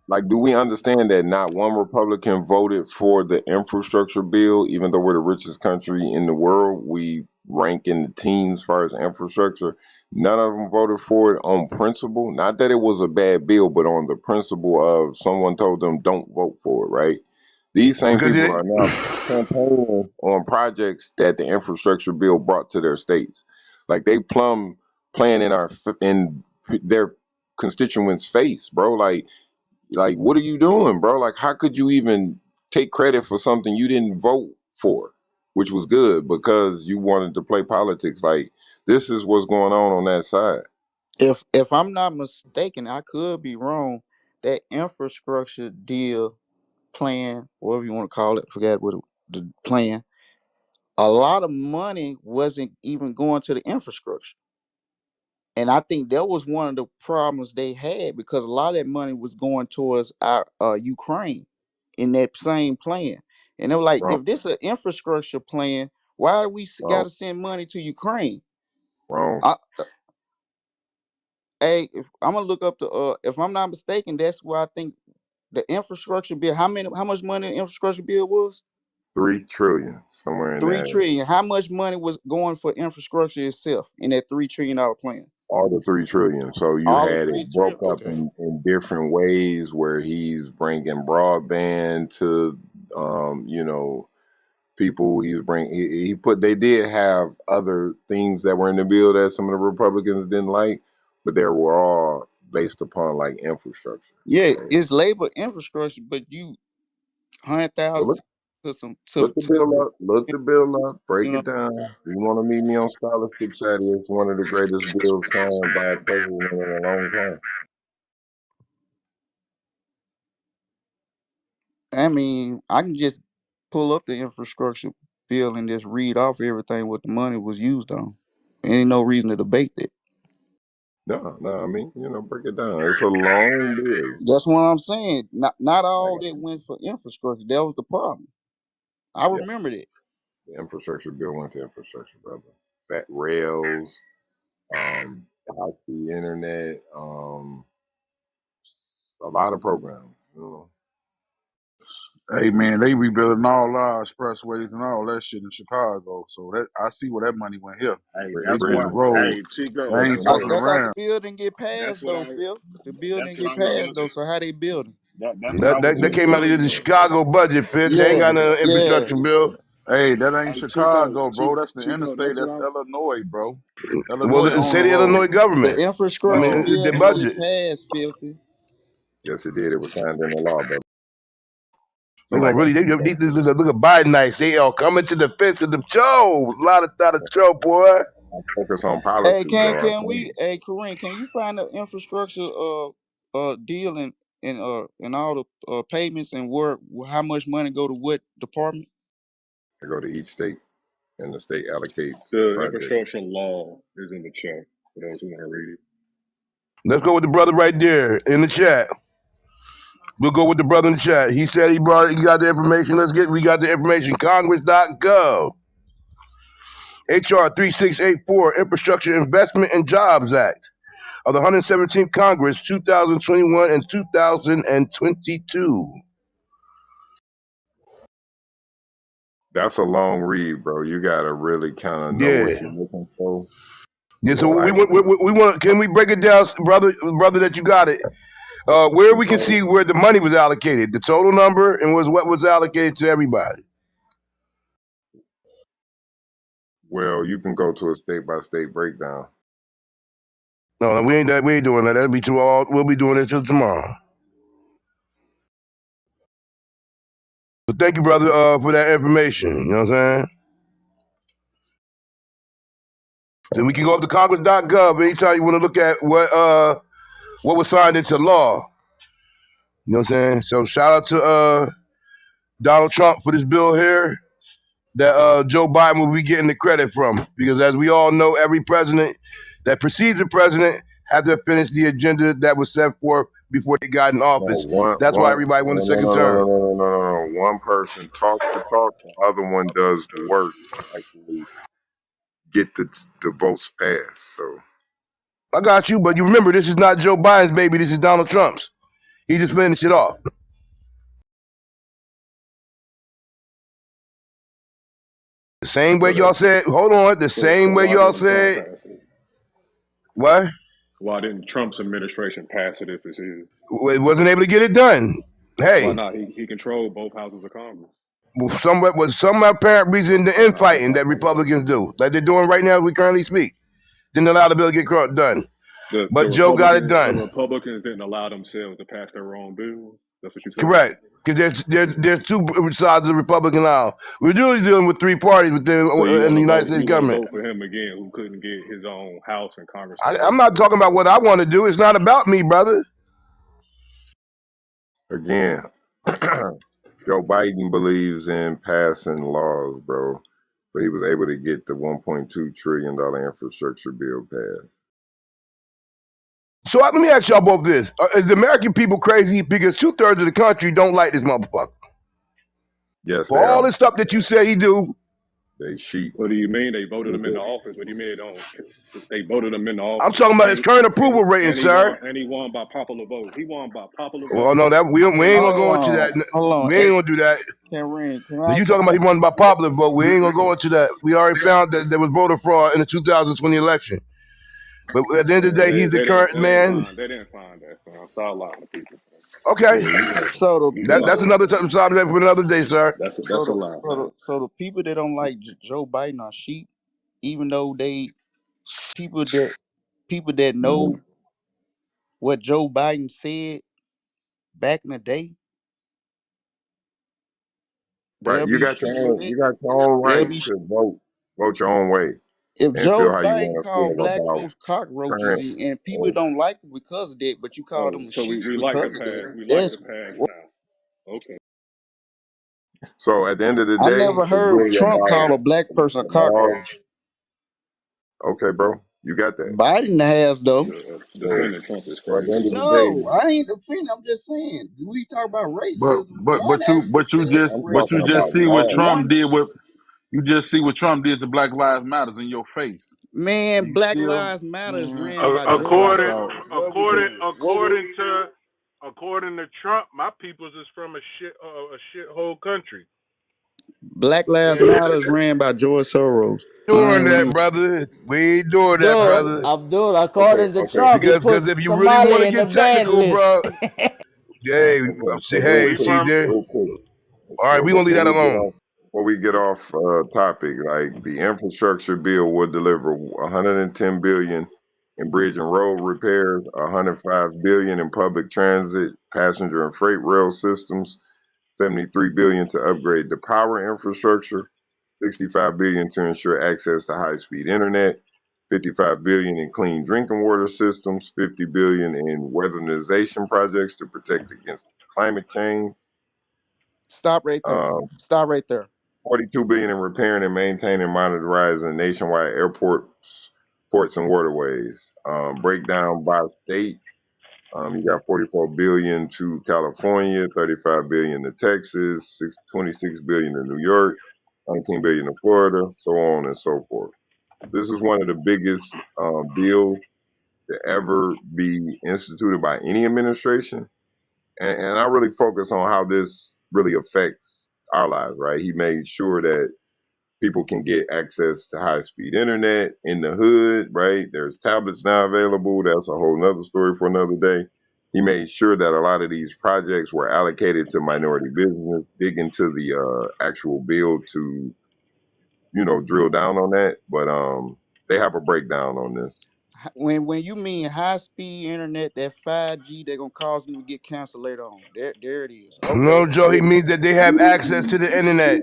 like do we understand that not one Republican voted for the infrastructure bill, even though we're the richest country in the world? We rank in the teens as far as infrastructure. None of them voted for it on principle. Not that it was a bad bill, but on the principle of someone told them don't vote for it, right? These same Because people it, are now campaigning on projects that the infrastructure bill brought to their states. Like they plumb playing in their constituents' face, bro. Like, what are you doing, bro? Like, how could you even take credit for something you didn't vote for, which was good because you wanted to play politics? Like, this is what's going on that side. If I'm not mistaken, I could be wrong. That infrastructure deal plan, whatever you want to call it, forget what the plan. A lot of money wasn't even going to the infrastructure, and I think that was one of the problems they had because a lot of that money was going towards our Ukraine in that same plan. And they were like, Wrong, if this is an infrastructure plan, why do we got wrong, to send money to Ukraine? wrong. I, hey, I'm gonna look up the if I'm not mistaken, that's where I think the infrastructure bill. How much money the infrastructure bill was? 3 trillion somewhere in Three there. trillion. How much money was going for infrastructure itself in that $3 trillion plan? All the 3 trillion. So you All of had it 3 trillion. broke up Okay. in different ways where he's bringing broadband to, you know, people he's bring he put they did have other things that were in the bill that some of the Republicans didn't like, but they were all based upon like infrastructure. Yeah, So it's labor infrastructure, but you hundred so thousand to some look the bill up, break you know. it down. If you want to meet me on scholarship chat, it's one of the greatest bills signed by a president in a long time. I mean, I can just pull up the infrastructure bill and just read off everything what the money was used on. Ain't no reason to debate that. No, no, I mean, break it down. It's a long bill. That's what I'm saying. Not Like all I that said, went for infrastructure. That was the problem. I yeah, remember that. the infrastructure bill went to infrastructure, brother. Fat rails, high speed internet, a lot of programs. Hey man, they rebuilding all our expressways and all that shit in Chicago. So that I see where that money went here. hey, that's Bridges why. Rebuilding and roads, roads. Hey, Chico, They ain't that's bridges and what. fucking I thought the around. bill didn't get That's passed what though, I. Phil. The bill That's didn't what get I was passed though. just. So how they building? That's what I roads. was Yeah, just yeah, gonna they tell got you. it They in ain't the got works. Chicago budget, Fifth. They ain't got Yeah, no yeah. infrastructure bill. Hey, that ain't Hey, Chico, Chicago, bro. That's the Chico, interstate. that's what That's I. Illinois, bro. Well, Illinois the own the state of Illinois road. The government. I infrastructure mean, No, it's bill their didn't get budget. passed, filthy. yes, it did. It was signed into law, but They're gonna somebody got really. to They, keep they, that. they, look at Biden nights. They all coming to the fence of the show. A lot of show, boy. Focus on Hey, politics, can though. I can tell we? you. Hey, Kareem, can you find the infrastructure deal and all the payments and where how much money go to what department? I go to each state, and the state allocates the The project. infrastructure law is in the chat for those who want to read it. Let's go with the brother right there in the chat. We'll go with the brother in the chat. He said he brought. He got the information. We got the information. Congress.gov. HR 3684 Infrastructure Investment and Jobs Act of the 117th Congress, 2021 and 2022. That's a long read, bro. You gotta really kind of know what Yeah. you're looking for. Yeah, so Like we want. Can we break it down, brother, that you got it? Where the we can total. see where the money was allocated, the total number, and what was allocated to everybody. Well, you can go to a state by state breakdown. No, we ain't that. We ain't doing that. That'll be too all. We'll be doing it till tomorrow. But thank you, brother, for that information. You know what I'm saying? Then we can go up to Congress.gov anytime you want to look at what was signed into law. You know what I'm saying? So shout out to Donald Trump for this bill here. that Joe Biden will be getting the credit from. Because as we all know, every president that precedes a president had to finish the agenda that was set forth before they got in No, office. one, That's why one, everybody no, won the no, second no, no, no, term. no, no, no, no. One person talks the talk, the other one does the work to actually get the votes passed. So I got you, but you remember, this is not Joe Biden's baby. This is Donald Trump's. He just finished it off. The same way So y'all that said, hold on, the so same way why y'all didn't Trump said, pass it? what? Why didn't Trump's administration pass it if it's his? Wasn't able to get it done. Why Hey, not? He controlled both houses of Congress. some apparent reason the infighting that Well, Republicans do, like they're doing right now as we currently speak, didn't allow the bill to get done. the But Joe got it Republicans the done. Republicans didn't allow themselves to pass their own bills. That's what you're saying. Correct. Because there's two sides of the Republican aisle. We're really dealing with three parties within So you in want the to United vote? States You want to government. vote for him again, who couldn't get his own House and Congress to I'm vote? not talking about what I want to do. It's not about me, brother. again, Joe Biden believes in passing laws, bro. So he was able to get the $1.2 trillion infrastructure bill passed. So let me ask y'all both this: is the American people crazy? Because 2/3 of the country don't like this motherfucker. Yes, For they all are. this stuff that you say he do, They sheep. What do you mean they voted him into office? What do you mean they don't? They voted him into I'm office, talking about his current approval rating, and sir. he won by popular vote. He won by popular Well, vote. no, that we And ain't he gonna go into Hold that. on, hold on. We ain't gonna do that. Can Now I you can talking about he won by popular vote. We ain't gonna go into that. We already found that there was voter fraud in the 2020 election. But at the end of the day, he's the current man. they didn't find that. So start lying to people. Okay, Yeah, you so the You people that's lying. another subject for another day, sir. so That's a the lie. so the so the people that don't like Joe Biden are sheep, even though they people that people that know what Joe Biden said back in the day, right. they'll be sheep with You it. got your own They'll right be to vote. Vote your own way if and feel Joe how you Biden want to called feel black about folks cockroaches current. and people Or, don't like it because of that, but you call Oh, them so sheep we like the because of past. that. We like the That's past now. Okay. so at the end of the I day, never it's heard really Trump call about a black person a the laws. cockroach. Okay, bro, you got that. Biden has though. So, Defending Trump is so at the crazy. end of the No, day, I ain't defending. I'm just saying. We talk about But racism. but One but you actually but you said just some I'm but you talking racist just about shit. see what laws. Trump One did with you just see what Trump did to Black Lives Matters in your face. man, You Black still Lives Matter is man, ran by George watch According out. Soros. What we according doing? according to according to Trump, my peoples is from a shithole country. Black Lives Okay, Matter is ran by George Soros. Doing that, brother. We ain't doing that, Abdul, brother. Abdul, Okay, according to okay, Trump, he Because puts if you really want Somali to in the get ban technical, list. bro, hey, okay. So say, real hey, we quick, from CJ. real quick. All right, So we gonna leave that alone. before we get off topic, like the infrastructure bill would deliver 110 billion in bridge and road repairs, 105 billion in public transit, passenger and freight rail systems, 73 billion to upgrade the power infrastructure, 65 billion to ensure access to high-speed internet, 55 billion in clean drinking water systems, 50 billion in weatherization projects to protect against climate change. Stop right there. Um, Stop right there. 42 billion in repairing and maintaining modernizing nationwide airports, ports and waterways. Breakdown by state. You got 44 billion to California, 35 billion to Texas, 26 billion to New York, 19 billion to Florida, so on and so forth. This is one of the biggest bills to ever be instituted by any administration. And I really focus on how this really affects our lives, right? He made sure that people can get access to high speed internet in the hood, right? There's tablets now available. That's a whole nother story for another day. He made sure that a lot of these projects were allocated to minority business. Dig into the actual bill to, drill down on that. But they have a breakdown on this. When you mean high speed internet, that 5G, they're gonna cause them to get canceled later on. There it is. Okay. No, Joe, he means that they have access to the internet.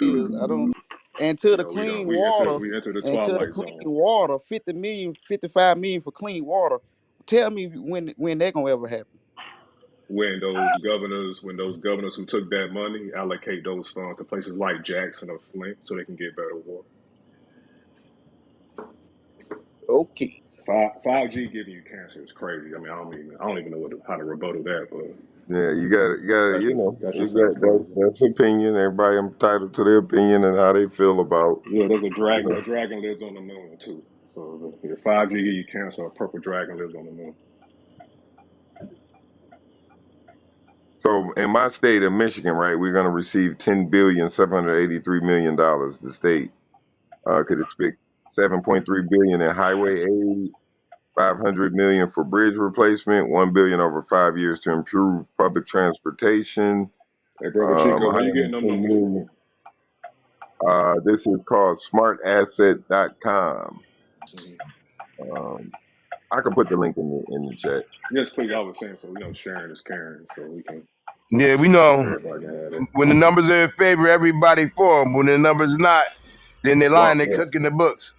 Is I don't and to the Yeah, we don't. clean water We enter the and to the twilight clean zone. water, 50 million, 55 million for clean water. Tell me when that gonna ever happen. when those governors who took that money allocate those funds to places like Jackson or Flint so they can get better water. Okay. 5G giving you cancer is crazy. I mean, I don't even know how to rebuttal that, but Yeah, you got to, that you just sounds got crazy. that's opinion. Everybody entitled to their opinion and how they feel about, Yeah, there's you know. a dragon lives on the moon too. So if 5G give you cancer, a purple dragon lives on the moon. So in my state of Michigan, right, we're going to receive $10,783,000,000. The state could expect 7.3 billion in highway aid, 500 million for bridge replacement, 1 billion over 5 years to improve public transportation, Hey, brother Chico, where you getting 110 them numbers from? million. This is called smartasset.com. Hmm. Um, I can put the link in the chat. Yes, please. I was saying so. Sharing is caring, so Yeah, we know everybody can have it. when the numbers are in favor, everybody for them. When the numbers not, then they One, lying. They cooking the books.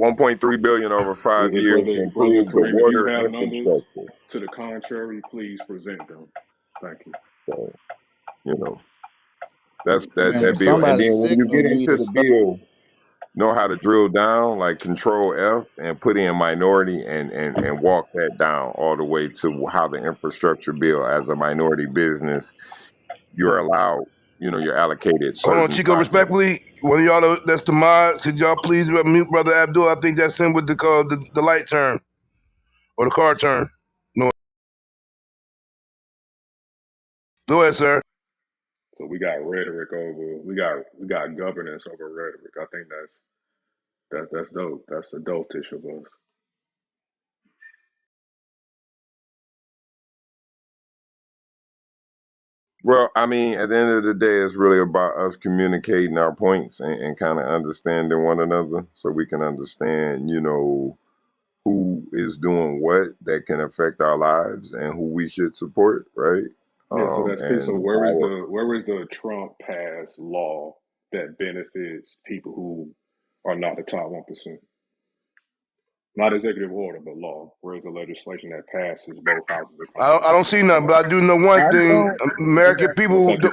1.3 billion over five Hey, years to brother improve the Kareem, if you water have numbers infrastructure. to the contrary, please present them. Thank you. So, you know, that's Man, that bill. And somebody's then when you get signal need into to the stop. bill, know how to drill down, like Control F, and put in minority and walk that down all the way to how the infrastructure bill, as a minority business, you're allowed, you're allocated Hold on, certain Chico. projects. Respectfully, one of y'all that's the mod. Could y'all please mute Brother Abdul? I think that's him with the light turn or the car turn. No, go ahead, sir. So we got rhetoric over we got governance over rhetoric. I think that's dope. That's adultish of us. Well, I mean, at the end of the day, it's really about us communicating our points and kind of understanding one another so we can understand, who is doing what that can affect our lives and who we should support, right? Yeah, so that's key. So And our, where is the Trump passed law that benefits people who are not the top 1%? Not executive order, but law. Where is the legislation that passes both houses of I Congress? don't see nothing, but I do know one I thing. don't. American Well, people, thank one you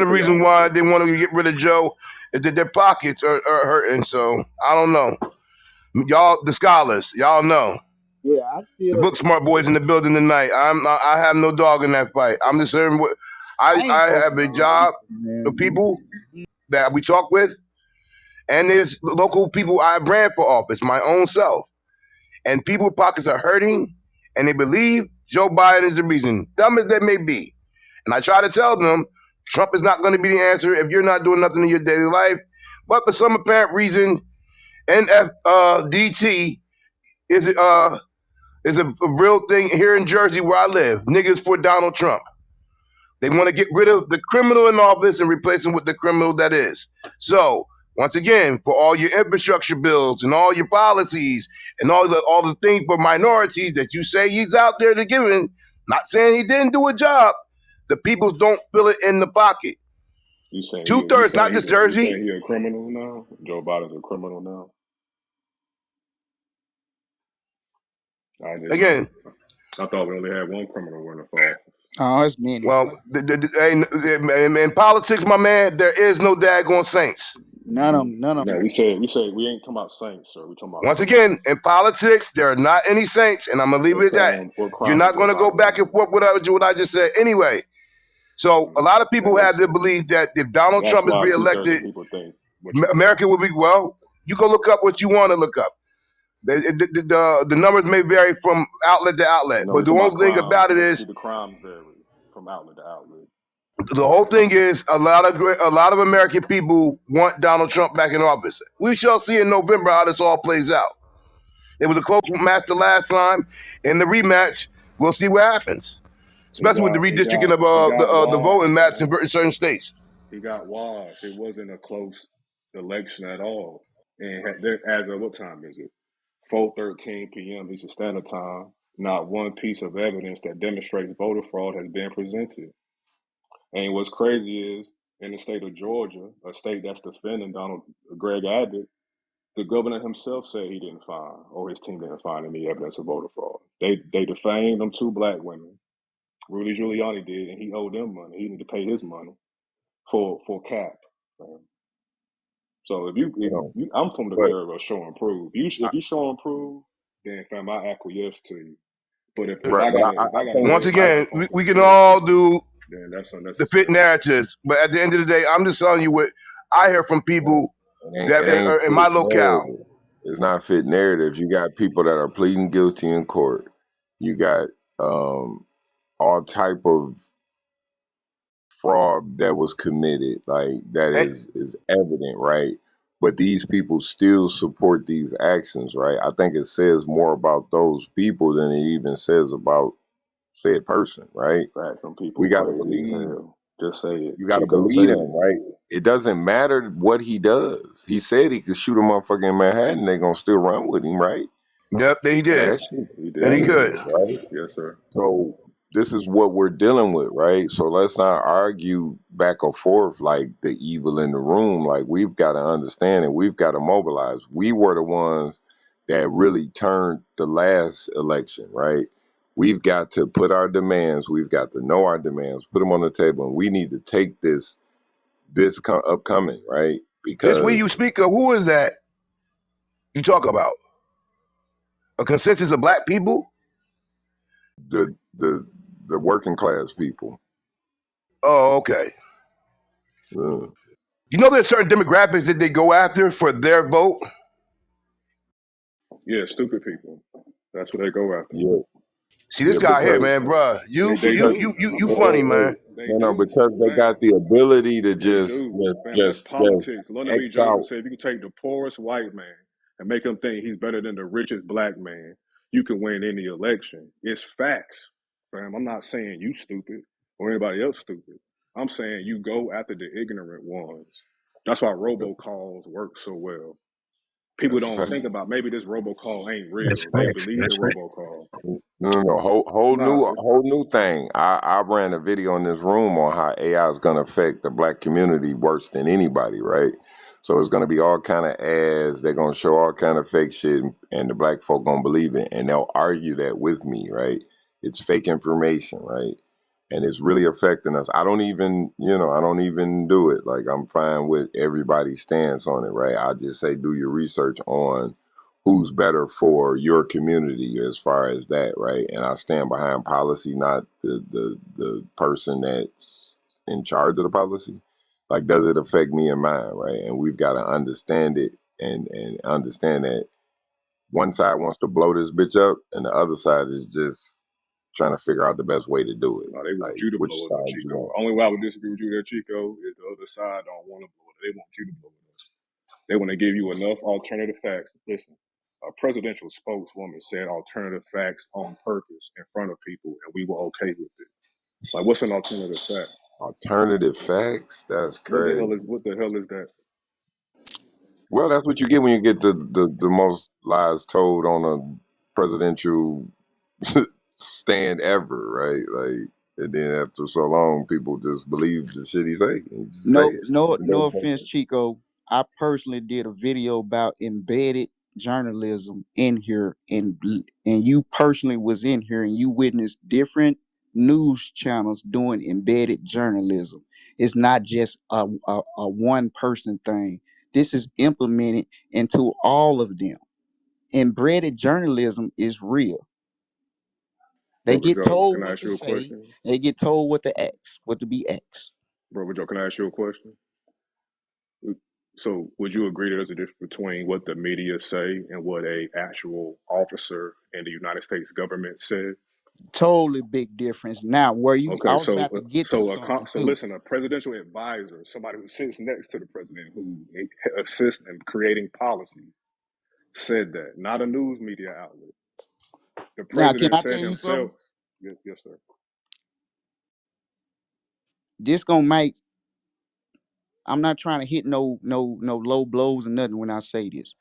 of the for your reasons why honesty. they want to get rid of Joe is that their pockets are hurting. So I don't know. Y'all, the scholars, y'all know. Yeah, I The still. book smart boys in the building tonight. I have no dog in that fight. I'm just saying what I ain't I no have a scholar, job of man. people that we talk with, and there's local people I ran for office, my own self. And people's pockets are hurting, and they believe Joe Biden is the reason, dumb as that may be. And I try to tell them Trump is not going to be the answer if you're not doing nothing in your daily life. But for some apparent reason, NFDT is a real thing here in Jersey where I live. Niggas for Donald Trump. They want to get rid of the criminal in office and replace him with the criminal that is. So, once again, for all your infrastructure bills and all your policies and all the things for minorities that you say he's out there to giving, not saying he didn't do a job, the people don't feel it in the pocket. You 2/3, not saying just you Jersey. saying he a criminal now? Joe Biden's a criminal now. I didn't know. Again, I thought we only had one criminal running for office. Oh, it's many. well, in politics, my man, there is no daggone saints. None of them. None of No, them. we said we ain't talking about saints, sir. We talking about Once criminals. again, in politics, there are not any saints, and I'm gonna leave it at that. What You're crime has not Joe gonna go Biden back done? and forth with what I just said. Anyway, so a lot of people have That's to believe that if Donald that's Trump is why 2/3 of reelected, people think what you think. America will be well. You go look up what you want to look up. The numbers may vary from outlet to outlet, No, but we the talking about only thing crime. about it Do is the crimes vary from outlet to outlet? the whole thing is a lot of American people want Donald Trump back in office. We shall see in November how this all plays out. It was a close match the last time. In the rematch, we'll see what happens, especially with the redistricting of It got the voting washed, maps man. in certain states. He got washed. It wasn't a close election at all. And as of what time is it? 4:13 p.m. Eastern Standard Time. Not one piece of evidence that demonstrates voter fraud has been presented. And what's crazy is in the state of Georgia, a state that's defending Greg Abbott, the governor himself said he didn't find, or his team didn't find any evidence of voter fraud. They defamed them two black women. Rudy Giuliani did, and he owed them money. He need to pay his money for cap. Man. So You know, I'm from the but era of show and prove. I, If you show and prove, then fam, I acquiesce to you. But if Uh, I right, but gotta I think Once beg I, again, microphone for we can security, all do then that's the fit unnecessary. narratives, but at the end of the day, I'm just telling you what I hear from people that it ain't are in my fit locale. narrative. It's not fit narrative. You got people that are pleading guilty in court. You got all type of fraud that was committed, like that And is evident, right? But these people still support these actions, right? I think it says more about those people than it even says about said person, right? Facts, some We people gotta crazy as believe hell. Just say it, you gotta Chico. Say believe it. him, right? It doesn't matter what he does. He said he could shoot a motherfucker in Manhattan, they're gonna still run with him, right? yep, he Like did, that shit's He and did he say could. that. dangerous, right? Yes, sir. So this is what we're dealing with, right? So let's not argue back and forth like the evil in the room. Like we've got to understand it. We've got to mobilize. We were the ones that really turned the last election, right? We've got to put our demands. We've got to know our demands, put them on the table, and we need to take this upcoming, right? This we you Because speak of, who is that you talk about? A consensus of black people? the the the working class people. Oh, okay. uh, You know there's certain demographics that they go after for their vote. Yeah, stupid people. That's what they go after. yeah, See this yeah, guy here, because man, bruh. They because do. You wait, funny, wait, man. wait. They No, do, because they fam. got the ability to They do, fam. That's just politics. London B. X Johnson out. said, if you can take the poorest white man and make him think he's better than the richest black man, you can win any election. It's facts, fam. I'm not saying you stupid or anybody else stupid. I'm saying you go after the ignorant ones. That's why robocalls work so well. People That's don't fact. think about maybe this robocall ain't That's real. They facts. believe the That's facts. robocall. No. Nah, Whole new thing. I ran a video in this room on how AI is gonna affect the black community worse than anybody, right? So it's gonna be all kind of ads. They're gonna show all kind of fake shit, and the black folk gonna believe it, and they'll argue that with me, right? It's fake information, right? And it's really affecting us. I don't even do it. Like I'm fine with everybody's stance on it, right? I just say do your research on who's better for your community as far as that, right? And I stand behind policy, not the person that's in charge of the policy. Like, does it affect me and mine, right? And we've got to understand it and understand that one side wants to blow this bitch up, and the other side is just trying to figure out the best way to do it. no, they want Like, you to which blow it up, side you Chico. on? Only way I would disagree with you there, Chico, is the other side don't want to blow it. They want you to blow it up. They want to give you enough alternative facts. Listen, a presidential spokeswoman said alternative facts on purpose in front of people, and we were okay with it. Like, what's an alternative fact? Alternative facts? That's crazy. What the hell is that? Well, that's what you get when you get the most lies told on a presidential stand ever, right? Like, and then after so long, people just believe the shit he say. He just say No, it. no, And no don't offense, Chico. I personally did a video about embedded journalism in here, and you personally was in here, and you witnessed different news channels doing embedded journalism. It's not just a one person thing. This is implemented into all of them. Embedded journalism is real. They Brother get Joe, can told I what ask to you a say. question? They get told what to ask, what to be asked. Brother Joe, can I ask you a question? So, would you agree that there's a difference between what the media say and what a actual officer in the United States government said? Totally big difference. Now, where you, I Okay, was about to get to something so too. listen, a presidential advisor, somebody who sits next to the president, who assists in creating policy, said that, not a news media outlet. The Now, can president I said tell you himself. something? Yes, sir. This gonna make. I'm not trying to hit no low blows or nothing when I say this.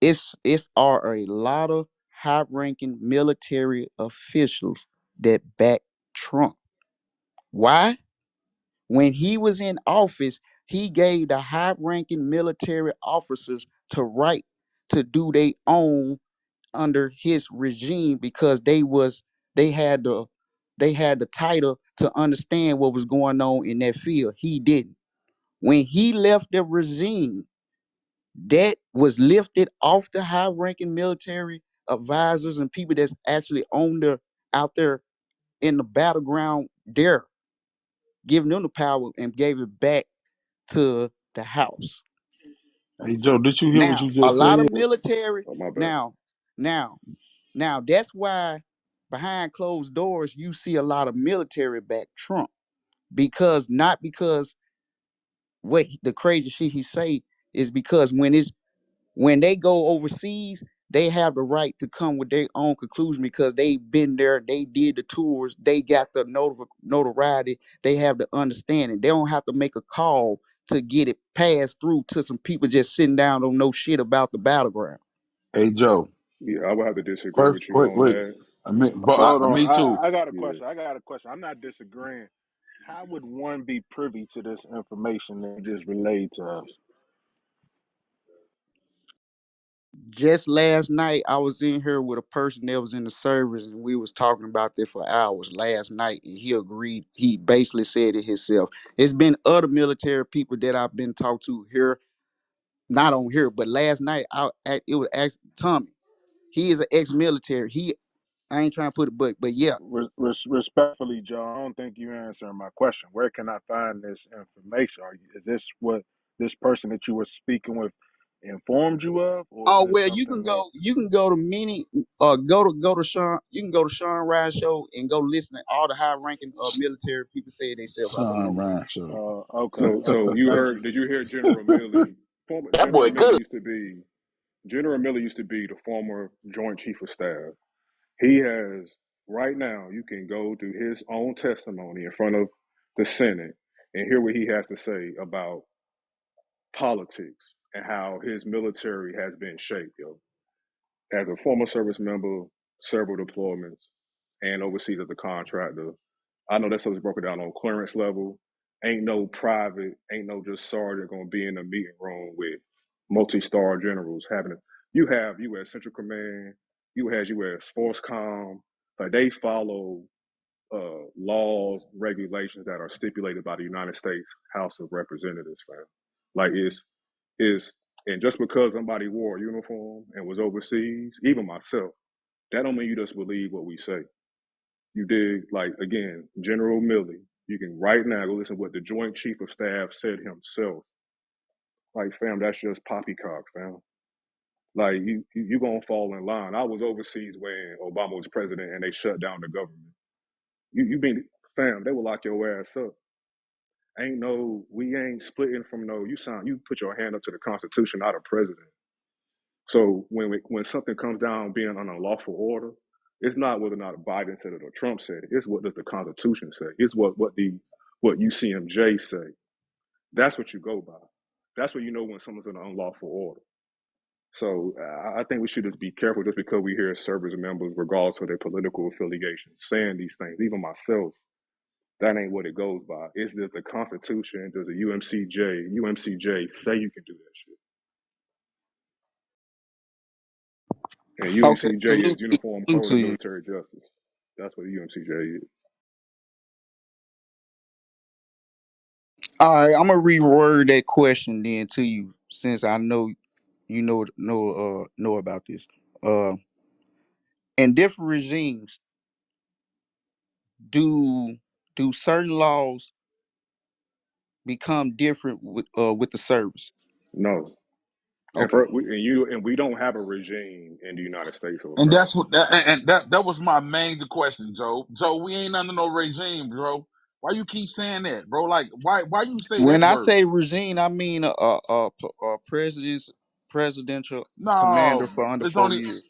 It's are a lot of high ranking military officials that back Trump. Why? When he was in office, he gave the high ranking military officers to right to do their own under his regime because they had the they had the title to understand what was going on in that field. He didn't. When he left the regime, that was lifted off the high-ranking military advisors and people that's actually on the out there in the battleground there, giving them the power and gave it back to the house. Hey Joe, did you hear what Now, you a just lot of said? military Oh my bad. now, now, now that's why behind closed doors you see a lot of military back Trump, because not because the crazy shit he say is because when they go overseas, they have the right to come with their own conclusion because they've been there, they did the tours, they got the notoriety, they have the understanding. They don't have to make a call to get it passed through to some people just sitting down don't know shit about the battleground. Hey Joe, Yeah, I would have to disagree first with you wait, on wait. that. Hold on. Me too. I got a Yeah. question. I got a question. I'm not disagreeing. How would one be privy to this information that you just relayed to us? Just last night I was in here with a person that was in the service and we was talking about this for hours last night, and he agreed. He basically said it himself. It's been other military people that I've been talked to here, not on here, but last night it was actually Tommy. He is an ex-military. I ain't trying to put it, but yeah. Respectfully, Joe, I don't think you answering my question. Where can I find this information? Is this what this person that you were speaking with informed you of, or is Oh this well, something that? you can go to many go to Sean. You can go to Sean Ryan show and go listen to all the high ranking military people say it themselves. I Son believe. Ryan show. Okay, So you thank heard? you. Did you hear General Milley? Former That General boy Milley good. used to be General Milley used to be the former Joint Chief of Staff. He has right now. You can go to his own testimony in front of the Senate and hear what he has to say about politics and how his military has been shaped. Yo, as a former service member, several deployments, and overseas as a contractor, I know that stuff is broken down on clearance level. Ain't no private, ain't no just sergeant gonna be in a meeting room with multi-star generals having it. You have U.S. Central Command, you have U.S. Force Com, like they follow laws, regulations that are stipulated by the United States House of Representatives, fam. Like it's and just because somebody wore a uniform and was overseas, even myself, that don't mean you just believe what we say. You dig? Like again, General Milley. You can right now go listen to what the Joint Chief of Staff said himself. Like, fam, that's just poppycock, fam. Like you gonna fall in line. I was overseas when Obama was president and they shut down the government. You been fam, they will lock your ass up. Ain't no, we ain't splitting from no. You put your hand up to the Constitution, not a president. So when something comes down being an unlawful order, it's not whether or not Biden said it or Trump said it. It's what does the Constitution say. It's what UCMJ say. That's what you go by. That's what you know when someone's in an unlawful order. So I think we should just be careful just because we hear service members, regardless of their political affiliation, saying these things. Even myself, that ain't what it goes by. It's just the Constitution. Does the UMCJ say you can do that shit? And Okay, UMCJ is Uniform salute Code to of you. Military Justice. That's what the UMCJ is. All right, I'm gonna reword that question then to you, since I know you know about this. Uh, in different regimes, do certain laws become different with the service? No. And Okay. we don't have a regime in the United States of And America. that's what that was my main question, Joe. Joe, we ain't under no regime, bro. Why you keep saying that, bro? Like, why you say When that I word? say regime, I mean a presidential commander No, for under it's 4 only years.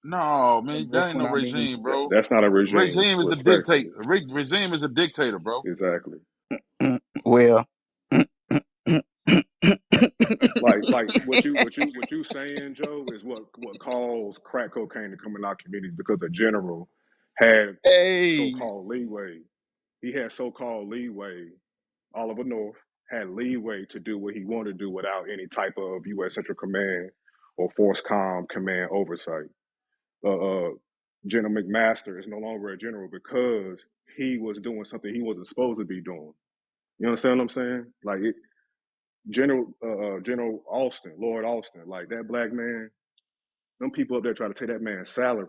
no man. That That's ain't when no I mean. regime, bro. That's not a regime, Regime is a dictator. respectfully. Regime is a dictator, bro. Exactly. Well, Like what you saying, Joe, is what caused crack cocaine to come in our communities because the general had hey, so-called leeway. He had so-called leeway. Oliver North had leeway to do what he wanted to do without any type of U.S. Central Command or Force Com command oversight. Uh, uh, General McMaster is no longer a general because he was doing something he wasn't supposed to be doing. You understand what I'm saying? Like General Austin, Lord Austin, like that black man. Them people up there try to take that man's salary.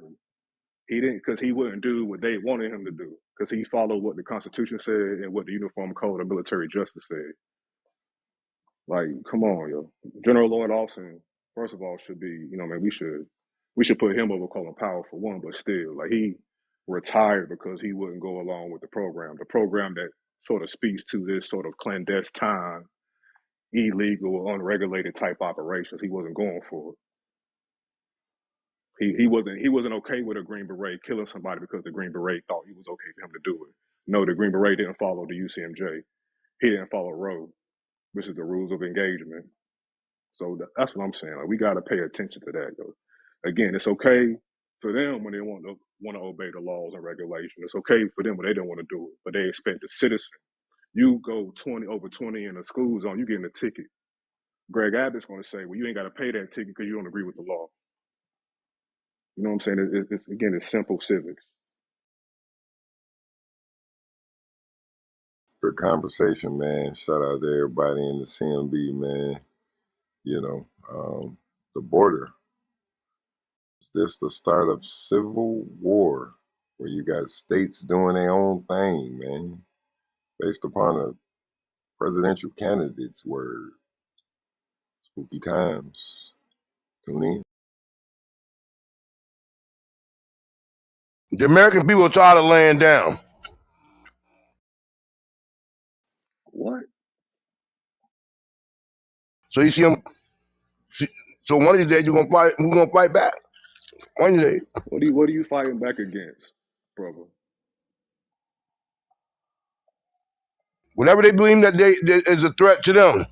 He didn't because he wouldn't do what they wanted him to do because he followed what the Constitution said and what the Uniform Code of Military Justice said. Like, come on, yo. General Lloyd Austin, first of all, should be, man, we should put him over Colin Powell for one, but still, like he retired because he wouldn't go along with the program that sort of speaks to this sort of clandestine, illegal, unregulated type operations. He wasn't going for it. He wasn't okay with a Green Beret killing somebody because the Green Beret thought it was okay for him to do it. No, the Green Beret didn't follow the UCMJ. He didn't follow Roe, which is the rules of engagement. So that's what I'm saying. Like we got to pay attention to that. Though. Again, it's okay for them when they want to obey the laws and regulations. It's okay for them when they don't want to do it, but they expect the citizen. You go 20 in a school zone, you getting a ticket. Greg Abbott's going to say, "Well, you ain't got to pay that ticket because you don't agree with the law." You know what I'm saying? It's simple civics. Good conversation, man. Shout out to everybody in the CMB, man. You know, the border. Is this the start of civil war where you got states doing their own thing, man, based upon a presidential candidate's word? Spooky times. Tune in. The American people are tired of laying down. What? So you see them. So one of these days you're gonna fight. We're gonna fight back. One day, What are you fighting back against, brother? whatever they believe that is a threat to them.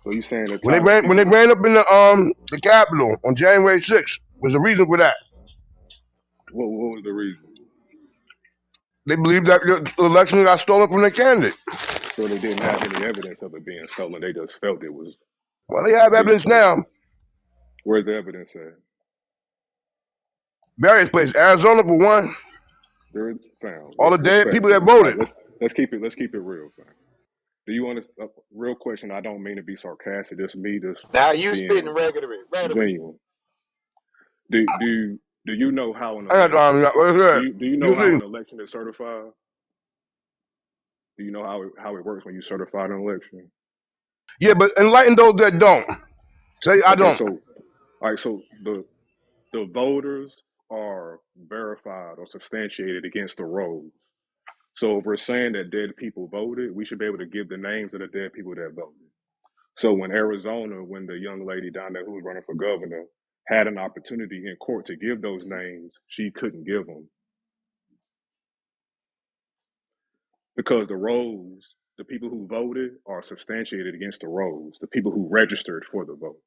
So you saying the When they time that ran when they people? ran up in the Capitol on January 6th was a reason for that. What was the reason? They believed that the election got stolen from their candidate. So they didn't have any evidence of it being stolen. They just felt it was Well, they have being evidence stolen. now. Where's the evidence at? Various places. Arizona for one. There is found. All the dead people that Respectfully, like voted. let's keep it real, fam. Do you understand? Real question. I don't mean to be sarcastic. Just me, just Now you spitting being rhetoric. genuine. Do you know how an I got election? what's that? Do you know You how see? an election is certified? Do you know how it works when you certify an election? Yeah, but enlighten those that don't. Say I Okay, don't. so all right, so the voters are verified or substantiated against the rolls. So if we're saying that dead people voted, we should be able to give the names of the dead people that voted. So when Arizona, when the young lady down there who was running for governor had an opportunity in court to give those names, she couldn't give them because the rolls, the people who voted are substantiated against the rolls, the people who registered for the vote.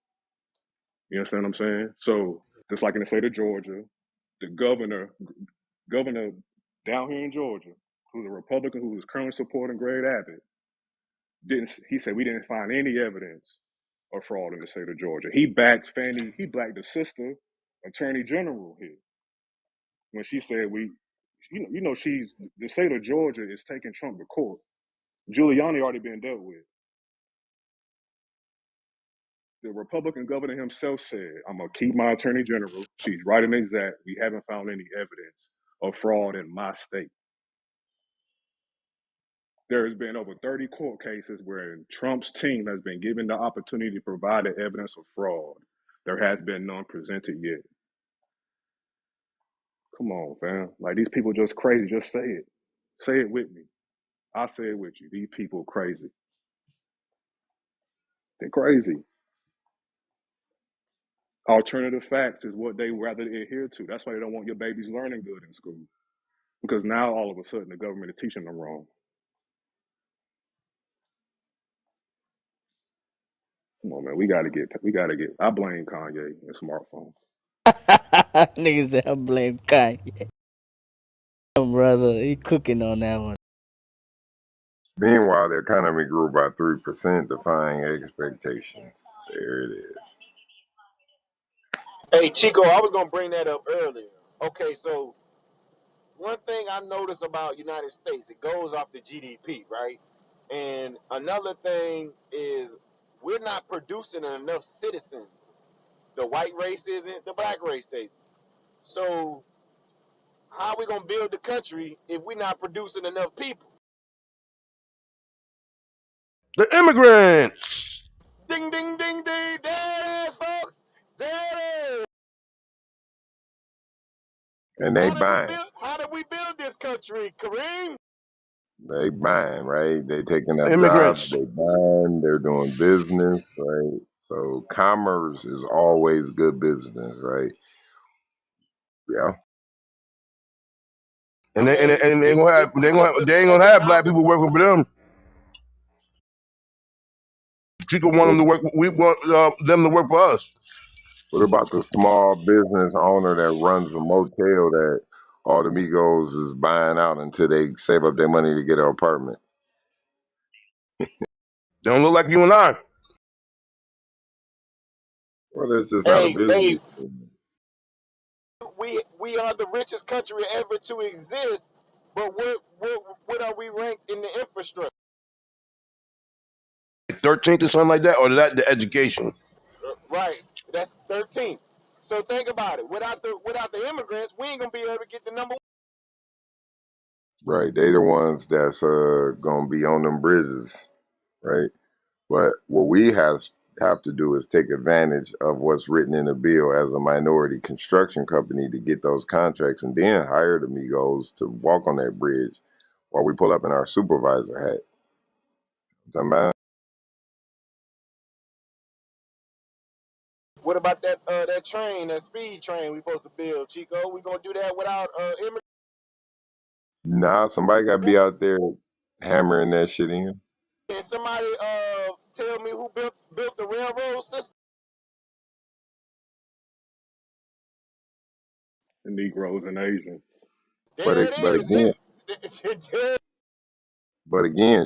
You understand what I'm saying? So just like in the state of Georgia, the governor down here in Georgia, who's a Republican who is currently supporting Greg Abbott, didn't he said we didn't find any evidence of fraud in the state of Georgia. He backed the sister attorney general here when she said she's the state of Georgia is taking Trump to court. Giuliani already been dealt with. The Republican governor himself said, I'm gonna keep my attorney general. She's right and exact. We haven't found any evidence of fraud in my state. There has been over 30 court cases where Trump's team has been given the opportunity to provide the evidence of fraud. There has been none presented yet. Come on, fam. Like these people just crazy. Just say it. Say it with me. I say it with you. These people crazy. They're crazy. Alternative facts is what they rather adhere to. That's why they don't want your babies learning good in school. Because now all of a sudden the government is teaching them wrong. Come on, man. We gotta get I blame Kanye and smartphones. Niggas say I blame Kanye. Brother, he cooking on that one. Meanwhile, the economy grew by 3%, defying expectations. There it is. Hey Chico, I was gonna bring that up earlier. Okay, so one thing I notice about United States, it goes off the GDP, right? And another thing is we're not producing enough citizens. The white race isn't, the black race isn't. So how are we gonna build the country if we're not producing enough people? The immigrants. Ding ding ding ding, there it is, folks. There it is. And they buying. How did we build this country, Kareem? They buying, right? They taking up jobs, Immigrants. they buying, they're doing business, right? So commerce is always good business, right? Yeah. I And mean, they if gonna have we just look they ain't at gonna have black people economics, working for them. People want them What, to work. We want them to work for us. what about the small business owner that runs a motel that all the Migos is buying out until they save up their money to get an apartment? They don't look like you and I. Well, that's just not a hey, business. hey, we are the richest country ever to exist, but what are we ranked in the infrastructure? 13th or something like that, or that the education. Right, that's 13th. So think about it. Without the immigrants, we ain't gonna be able to get the number one. Right. They the ones that's gonna be on them bridges, right? But what we have to do is take advantage of what's written in the bill as a minority construction company to get those contracts and then hire the Migos to walk on that bridge while we pull up in our supervisor hat. Talking about What about that speed train we supposed to build, Chico? We gonna do that without immigrants? nah, somebody gotta be out there hammering that shit in. Can somebody tell me who built the railroad system? The Negroes and Asians. But There it is.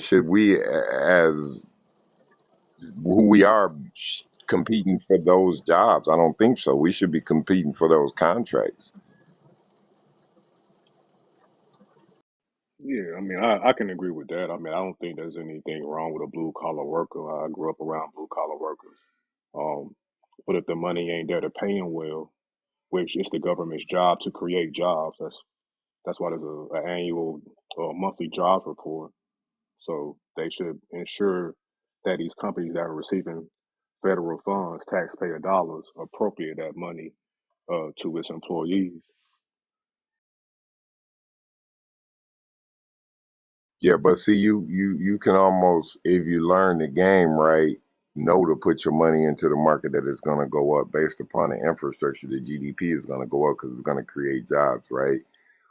should we as who we are competing for those jobs? I don't think so. We should be competing for those contracts. Yeah, I mean, I can agree with that. I mean, I don't think there's anything wrong with a blue collar worker. I grew up around blue collar workers. Um, but if the money ain't there to pay them well, which is the government's job to create jobs, that's why there's an annual or monthly jobs report. So they should ensure that these companies that are receiving federal funds, taxpayer dollars, appropriate that money to its employees. Yeah, but see, you can almost, if you learn the game right, know to put your money into the market that it's going to go up based upon the infrastructure. The GDP is going to go up because it's going to create jobs, right?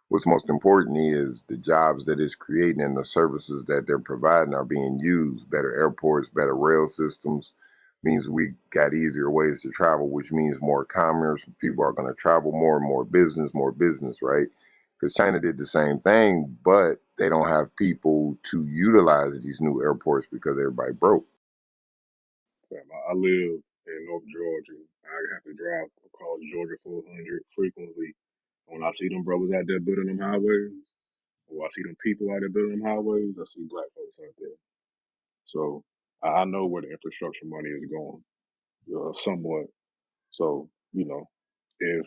What's most important is the jobs that it's creating and the services that they're providing are being used. Better airports, better rail systems means we got easier ways to travel, which means more commerce. People are going to travel more business, right? Because China did the same thing, but they don't have people to utilize these new airports because everybody broke. I live in North Georgia. I have to drive across Georgia 400 frequently. When I see them brothers out there building them highways, or I see them people out there building them highways, I see black folks out there. So I know where the infrastructure money is going, somewhat. So if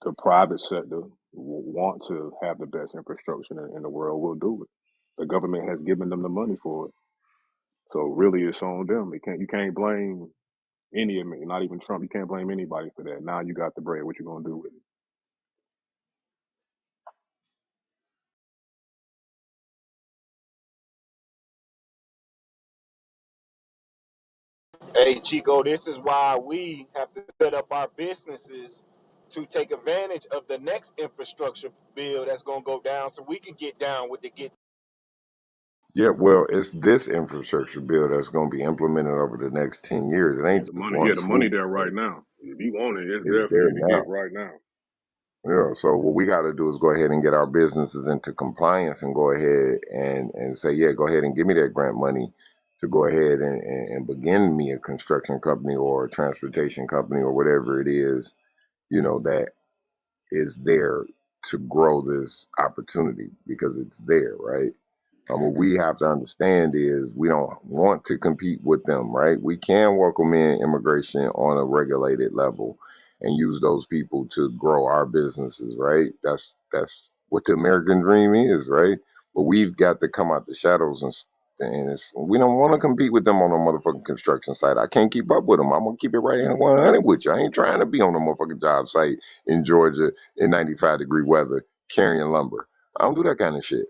the private sector want to have the best infrastructure in the world, we'll do it. The government has given them the money for it. So really, it's on them. You can't blame any of me, not even Trump. You can't blame anybody for that. Now you got the bread. What you gonna do with it? Hey, Chico, this is why we have to set up our businesses to take advantage of the next infrastructure bill that's gonna go down, so we can get down with the get. Yeah, well, it's this infrastructure bill that's going to be implemented over the next 10 years. It Yeah, ain't the just money. one Yeah, the money swoop. there right now. If you want it, it's It's there for there you to get now. right now. Yeah, so what we got to do is go ahead and get our businesses into compliance and go ahead and say, yeah, go ahead and give me that grant money to go ahead and begin me a construction company or a transportation company or whatever it is, that is there. to grow this opportunity because it's there, right? What we have to understand is we don't want to compete with them, right? We can welcome in immigration on a regulated level and use those people to grow our businesses, right? That's what the American dream is, right? But we've got to come out the shadows and we don't want to compete with them on a motherfucking construction site. I can't keep up with them. I'm gonna keep it right 100 with you. I ain't trying to be on a motherfucking job site in Georgia in 95-degree weather carrying lumber. I don't do that kind of shit,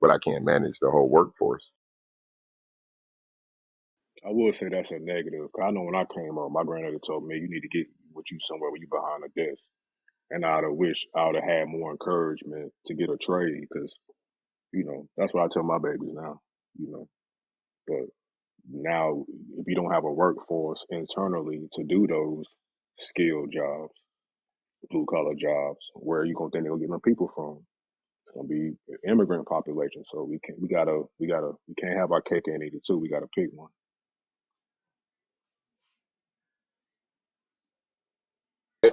but I can't manage the whole workforce. I would say that's a negative. 'Cause I know when I came up, my granddaddy told me you need to get with you somewhere where you behind a desk. And I'd have wished I would have had more encouragement to get a trade because, that's what I tell my babies now, you know. But now, if you don't have a workforce internally to do those skilled jobs, blue collar jobs, where you gonna think they're gonna get them people from? It's gonna be an immigrant population. So we can't have our cake and eat it too. We gotta pick one.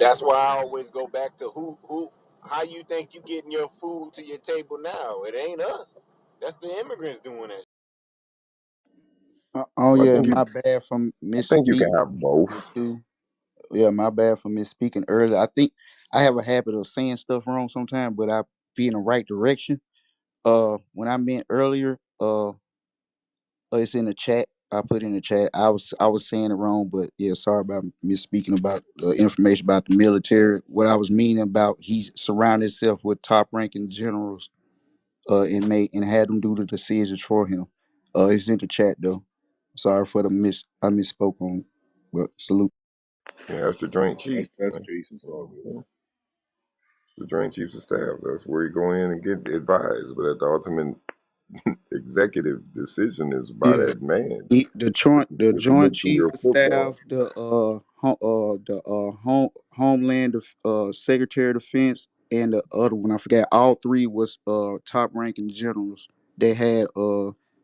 That's why I always go back to how you think you getting your food to your table now? It ain't us. That's the immigrants doing that. Oh I yeah, think my you, bad for I think you misspeaking can have both. too. Yeah, my bad for misspeaking earlier. I think I have a habit of saying stuff wrong sometimes, but I be in the right direction. When I meant earlier, it's in the chat. I put in the chat. I was saying it wrong, but yeah, sorry about misspeaking about information about the military. What I was meaning about he's surrounded himself with top ranking generals, and had them do the decisions for him. It's in the chat though. Sorry for the I misspoke on, but salute. Yeah, that's the Joint That's Chiefs. that's Man. peace. It's all good. The Joint Chiefs of Staff. That's where you go in and get advised. But at the ultimate executive decision is by Yeah, that man. the It's Joint nuclear Chief of football. Staff, Homeland Secretary of Defense, and the other one I forgot. All three was top ranking generals. They had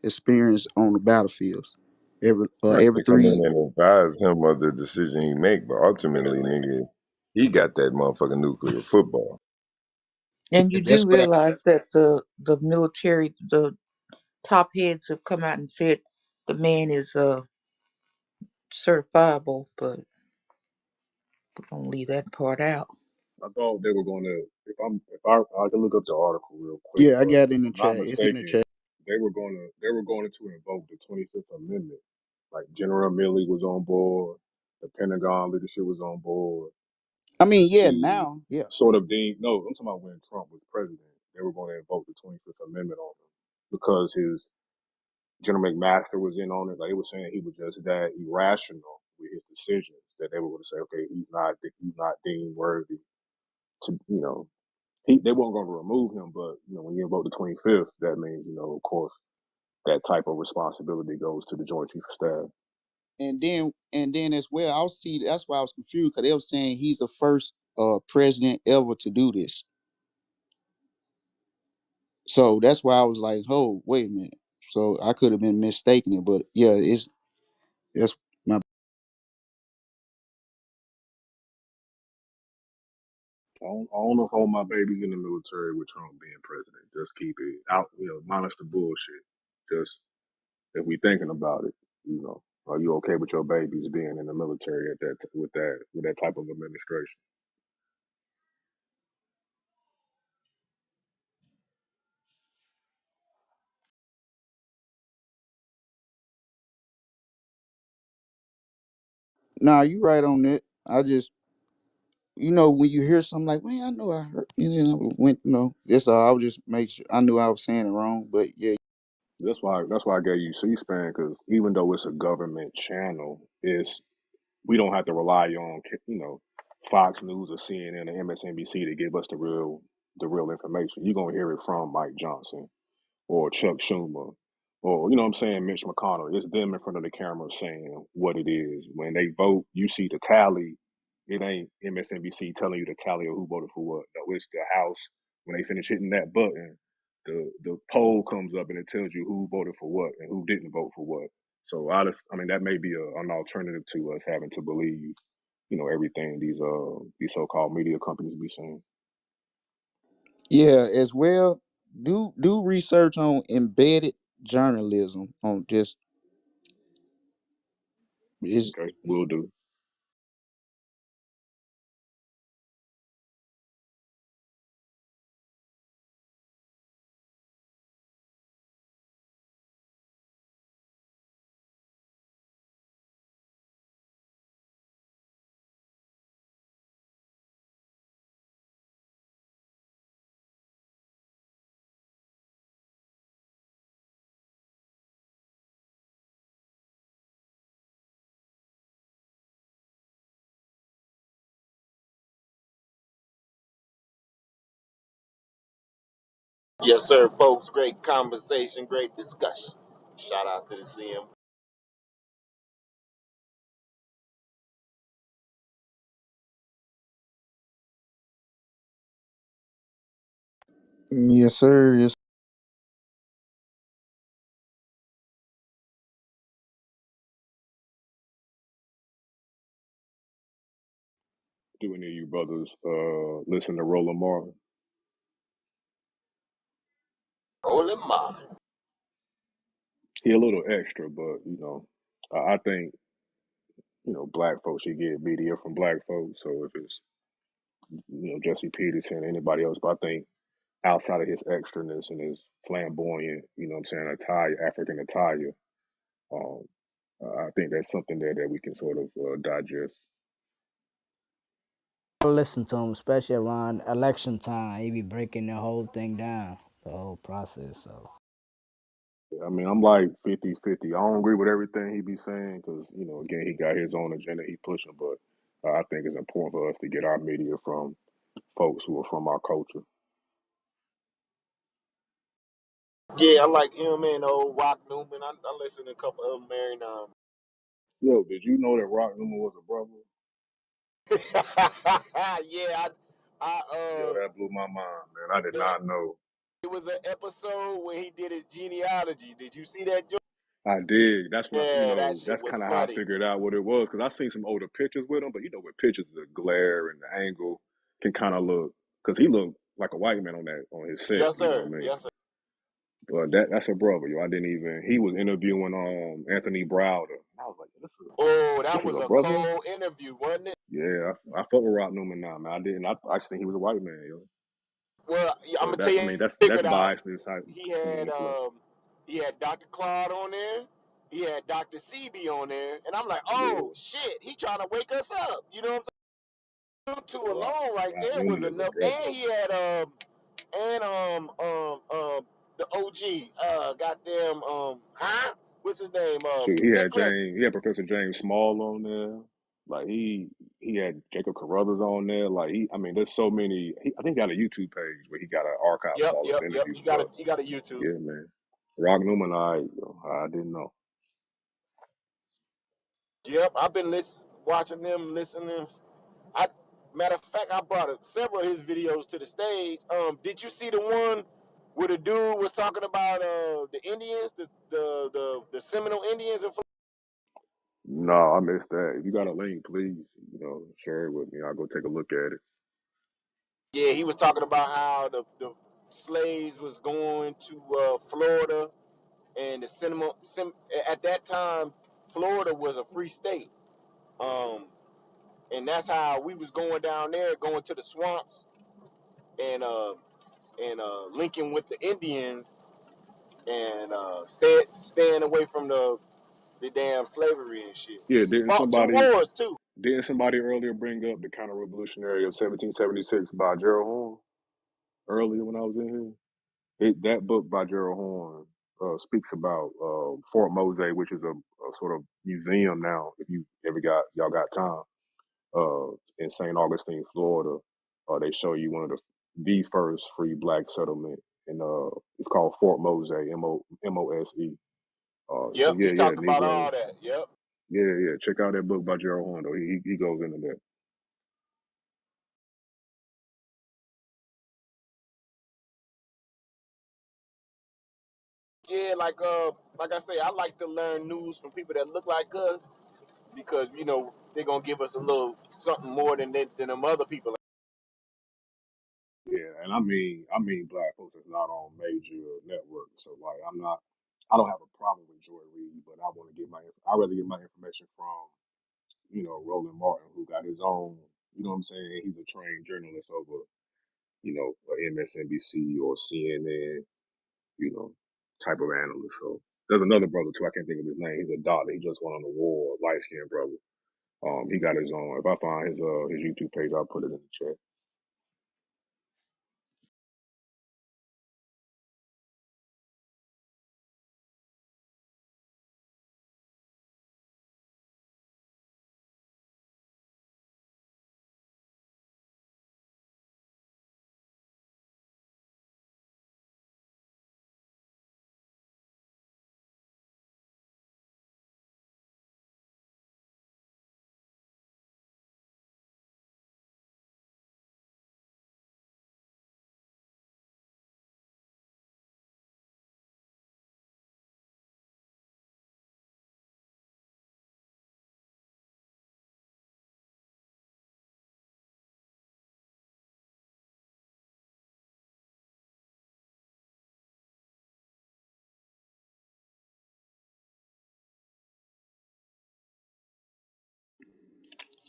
experience on the battlefields. Right. Every They come three. in and advise him of the decision he make, but ultimately, nigga, he got that motherfucking nuclear football. And you That's do what I. realize that the military, the top heads have come out and said the man is certifiable, but we're gonna leave that part out. I thought they were going to. I can look up the article real quick, Yeah, I but got it if in the I'm not chat. It's in the mistaken, chat. they were going to invoke the 25th Amendment. Like General Milley was on board, the Pentagon leadership was on board I mean, yeah, to now, yeah. sort of deem. No, I'm talking about when Trump was president. They were going to invoke the 25th Amendment on him because his General McMaster was in on it. Like, they were saying he was just that irrational with his decisions that they were going to say, okay, he's not deemed worthy to, they weren't going to remove him, but when you invoke the 25th, that means of course that type of responsibility goes to the Joint Chief of Staff. And then as well, I was see that's why I was confused because they were saying he's the first president ever to do this. So that's why I was like, oh, wait a minute. So I could have been mistaken it, but yeah, that's my. I don't know if I want my babies in the military with Trump being president. Just keep it out, minus the bullshit. Just if we thinking about it, are you okay with your babies being in the military at that type of administration? Nah, you right on that. I just when you hear something like, man, I know I heard, went, that's all. I would just make sure I knew I was saying it wrong, but yeah. That's why I gave you C-SPAN because even though it's a government channel, we don't have to rely on Fox News or CNN or MSNBC to give us the real information. You're gonna hear it from Mike Johnson or Chuck Schumer or what I'm saying, Mitch McConnell. It's them in front of the camera saying what it is. When they vote, you see the tally. It ain't MSNBC telling you the tally of who voted for what. No, it's the House. When they finish hitting that button, the poll comes up and it tells you who voted for what and who didn't vote for what. So I mean that may be an alternative to us having to believe everything these so-called media companies be saying. Yeah, as well. Do research on embedded journalism. On just is Okay, we'll do. Yes, sir, folks. Great conversation, great discussion. Shout out to the CMB. yes, sir. Yes. Do any of you brothers listen to Roland Martin? Holy my. He a little extra, but I think black folks should get media from black folks. So if it's Jesse Peterson, anybody else, but I think outside of his extraness and his flamboyant, what I'm saying, attire, African attire, um, I think that's something that we can sort of digest. I listen to him, especially around election time. He be breaking the whole thing down, the whole process. So I mean, I'm like 50-50. I don't agree with everything he be saying because, again, he got his own agenda he pushing, but I think it's important for us to get our media from folks who are from our culture. Yeah, I like him and old Rock Newman. I listen to a couple of them every now. Yo, did you know that Rock Newman was a brother? Yeah, I Yo, that blew my mind, man. I did that not know. it was an episode when he did his genealogy. Did you see that? I did. That's what Yeah, that shit that's was kind of how I funny. figured out what it was because I seen some older pictures with him, but with pictures, the glare and the angle can kind of look because he looked like a white man on his set. Yes, You know sir. what I mean? Yes, sir. But that's a brother, yo. I didn't even. He was interviewing Anthony Browder. I was like, Oh, this that was was a a brother. cold interview, wasn't it? Yeah, I fuck with Rock Newman now, man. I didn't. I just think he was a white man, yo. Well, I'm But gonna tell that you, I mean that's figured out. biased inside He in had the flesh. he had Dr. Claude on there. He had Dr. CB on there, and I'm like, Yeah, oh shit, he trying to wake us up. You know what I'm saying? Them two alone right Rock there was Newman is a enough. brother. And he had and the OG goddamn what's his name Shoot, Big Crit. He had Professor James Small on there. Like he had Jacob Carruthers on there. Like I mean, there's so many. I think he got a YouTube page where he got an archive of Yep, all his yep, yep. interviews. He got But a YouTube. yeah, man, Rock Newman, I didn't know. Yep, I've been watching them, listening. I matter of fact, I brought several of his videos to the stage. Did you see the one where the dude was talking about the Indians, the Seminole Indians in Florida? No, I missed that. If you got a link, please, share it with me. I'll go take a look at it. Yeah, he was talking about how the slaves was going to Florida, and at that time, Florida was a free state. And that's how we was going down there, going to the swamps and linking with the Indians and staying away from the damn slavery and shit. Yeah, Fought two wars too. didn't somebody earlier bring up the counter revolutionary of 1776 by Gerald Horne earlier when I was in here? That book by Gerald Horne speaks about Fort Mose, which is a sort of museum now. If you ever y'all got time, in St. Augustine, Florida, they show you one of the first free black settlement, and it's called Fort Mose, Mose. So Yep, he yeah, talked about Negroes. all that. Yep. Yeah. Check out that book by Gerald Horne. Though he goes into that. Yeah, like I say, I like to learn news from people that look like us because they're gonna give us a little something more than them other people. Yeah, and I mean black folks that's not on major networks. So like I don't have a problem with Joy Reid, but I rather get my information from, Roland Martin, who got his own, you know what I'm saying? He's a trained journalist over, MSNBC or CNN, you know, type of analyst. So there's another brother too, I can't think of his name. He's a doctor. He just went on the war, light skinned brother. He got his own. If I find his YouTube page, I'll put it in the chat.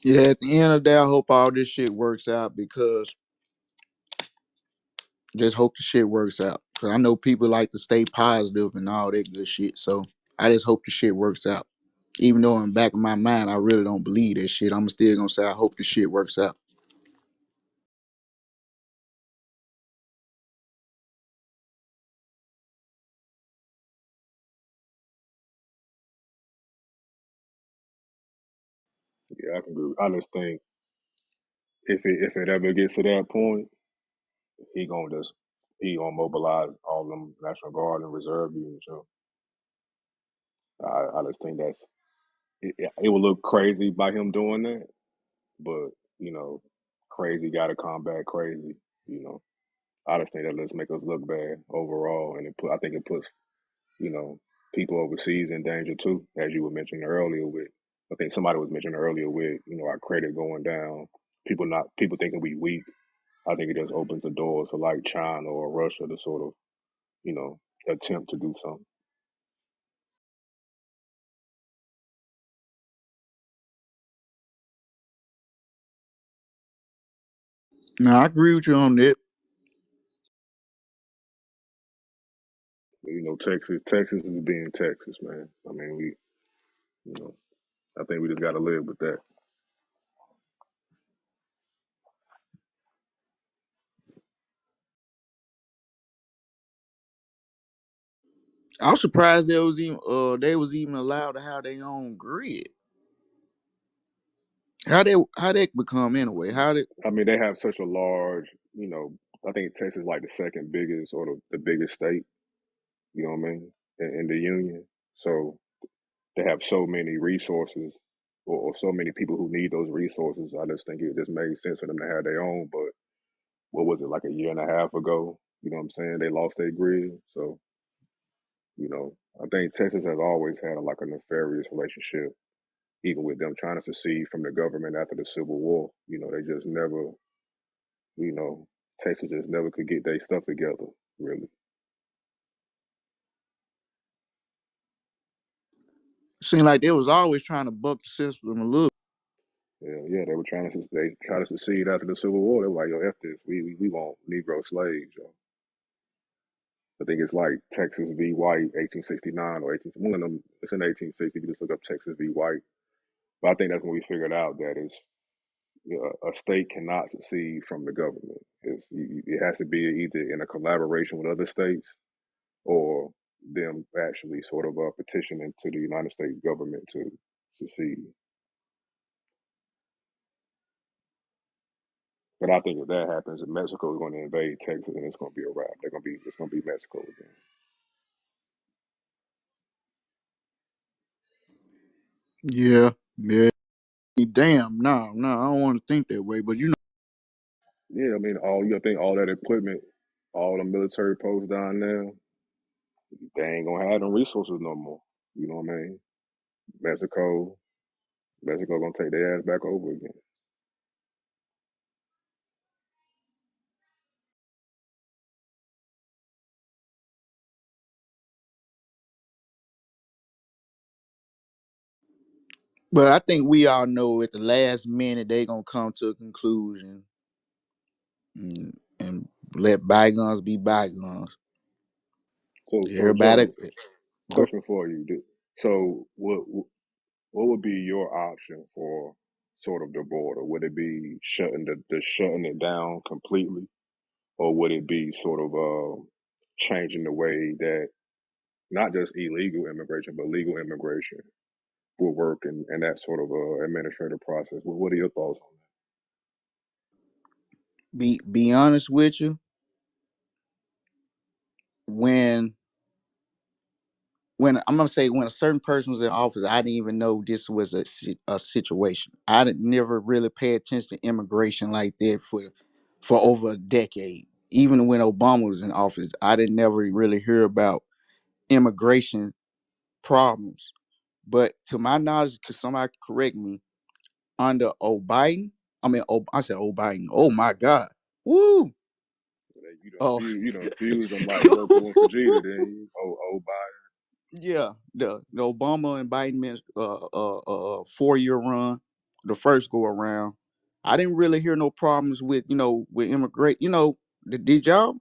Yeah, at the end of the day, I hope all this shit works out because just hope the shit works out. Cause I know people like to stay positive and all that good shit. So I just hope the shit works out. Even though in the back of my mind I really don't believe that shit, I'm still gonna say I hope the shit works out. Yeah, I can agree. I just think if it ever gets to that point, he gonna just he gonna mobilize all them National Guard and reserve units. So I just think it would look crazy by him doing that, but crazy got to combat crazy. You know, I just think that let's make us look bad overall, and I think it puts you know people overseas in danger too, as you were mentioning earlier. With I think somebody was mentioning earlier with our credit going down, people thinking we weak. I think it just opens the doors for like China or Russia to sort of you know attempt to do something. Now I agree with you on that. Texas is being Texas, man. I mean, you know, I think we just got to live with that. I was surprised they was even allowed to have their own grid. How they become anyway? How did I mean, they have such a large, I think Texas is like the second biggest or the biggest state, you know what I mean, in the union. So they have so many resources or so many people who need those resources. I just think it just made sense for them to have their own. But what was it, like a year and a half ago? You know what I'm saying? They lost their grid. So, I think Texas has always had like a nefarious relationship, even with them trying to secede from the government after the Civil War. They just never, you know, Texas just never could get their stuff together, really. seemed like they was always trying to buck the system a little? Yeah, yeah, they try to secede after the Civil War. They were like, yo, F this. We want Negro slaves, yo. I think it's like Texas v. White, 1869 or 18, one of them, it's in 1860. You just look up Texas v. White. But I think that's when we figured out that a state cannot secede from the government. It has to be either in a collaboration with other states or them actually sort of petitioning to the United States government to secede. But I think if that happens, Mexico is going to invade Texas, and it's going to be a wrap. It's going to be Mexico again. Yeah, yeah. Damn, no, I don't want to think that way. But Yeah, I mean, you think all that equipment, all the military posts down there, they ain't gonna have them resources no more. You know what I mean? Mexico, Mexico gonna take their ass back over again. But I think we all know at the last minute they gonna come to a conclusion and let bygones be bygones. So Everybody, Joe, question for you. So what would be your option for sort of the border? Would it be shutting it down completely, or would it be sort of changing the way that not just illegal immigration but legal immigration will work and that sort of administrative process? What are your thoughts on be honest with you, when I'm gonna say when a certain person was in office, I didn't even know this was a situation. I didn't never really pay attention to immigration like that for over a decade. Even when Obama was in office, I didn't never really hear about immigration problems. But to my knowledge, because somebody correct me, under Biden, I said Biden. Oh my God, woo! that? Oh, You done fused them like Urkel and Fajita, then you Biden. yeah, the Obama and Biden 4-year run, the first go around, I didn't really hear no problems with with immigrate. Did y'all?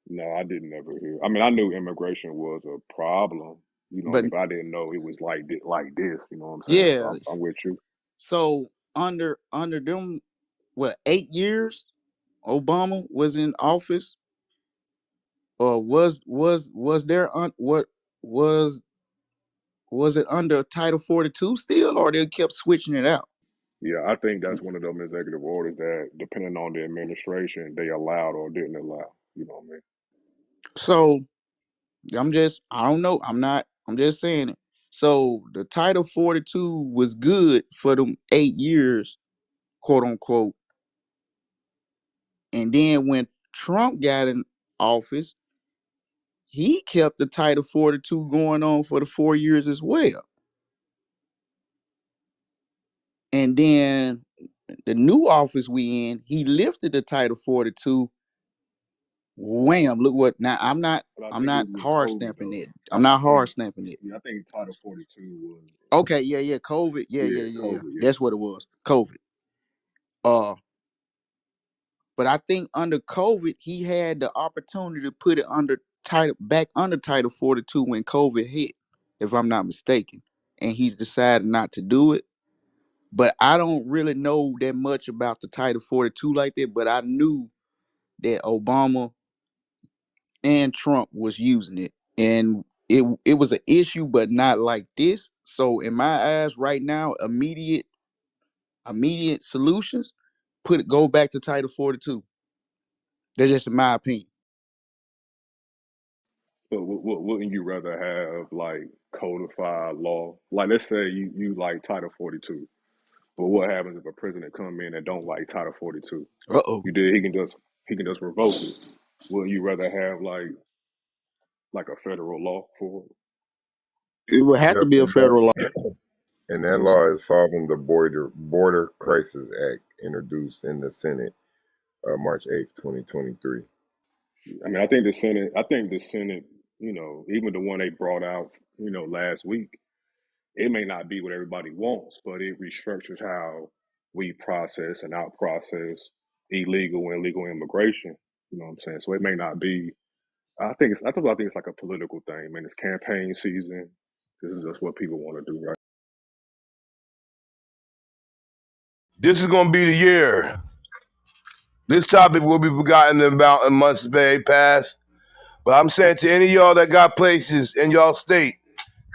No, I didn't ever hear. I mean, I knew immigration was a problem. You know what I But mean? But I didn't know it was like this. You know what I'm saying? So yeah, I'm with you. so under them, what, 8 years Obama was in office, or was there was was it under Title 42 still, or they kept switching it out? Yeah, I think that's one of them executive orders that, depending on the administration, they allowed or didn't allow. You know what I mean? So I don't know. I'm just saying it. So the Title 42 was good for them 8 years, quote unquote. And then when Trump got in office, he kept the Title 42 going on for the 4 years as well. And then the new office we in, he lifted the Title 42. Wham! Look what now. But I I'm think it not was hard COVID stamping though. it. I'm not I think hard stamping it. yeah, I think Title 42 was Okay, yeah, yeah. COVID. Yeah, yeah, yeah, yeah, yeah. COVID. Yeah, That's what it was. COVID. Uh, But I think under COVID, he had the opportunity to put it under Title 42 when COVID hit, if I'm not mistaken. And he's decided not to do it. But I don't really know that much about the Title 42 like that. But I knew that Obama and Trump was using it. And it was an issue, but not like this. So in my eyes, right now, immediate solutions, go back to Title 42. That's just in my opinion. but wouldn't you rather have like codified law? Like, let's say you like Title 42, but what happens if a president come in and don't like Title 42? Uh-oh. You did. He can just revoke it. Wouldn't you rather have like a federal law for it? It would have Yep, to be a federal law. and that law is solving the Border Crisis Act introduced in the Senate March 8th, 2023. I mean, I think the Senate, even the one they brought out, last week, it may not be what everybody wants, but it restructures how we process and out process illegal and legal immigration. You know what I'm saying? So it may not be. I think it's like a political thing, man. It's campaign season. This is just what people want to do, right? This is gonna be the year. This topic will be forgotten about in months past. But I'm saying to any of y'all that got places in y'all state,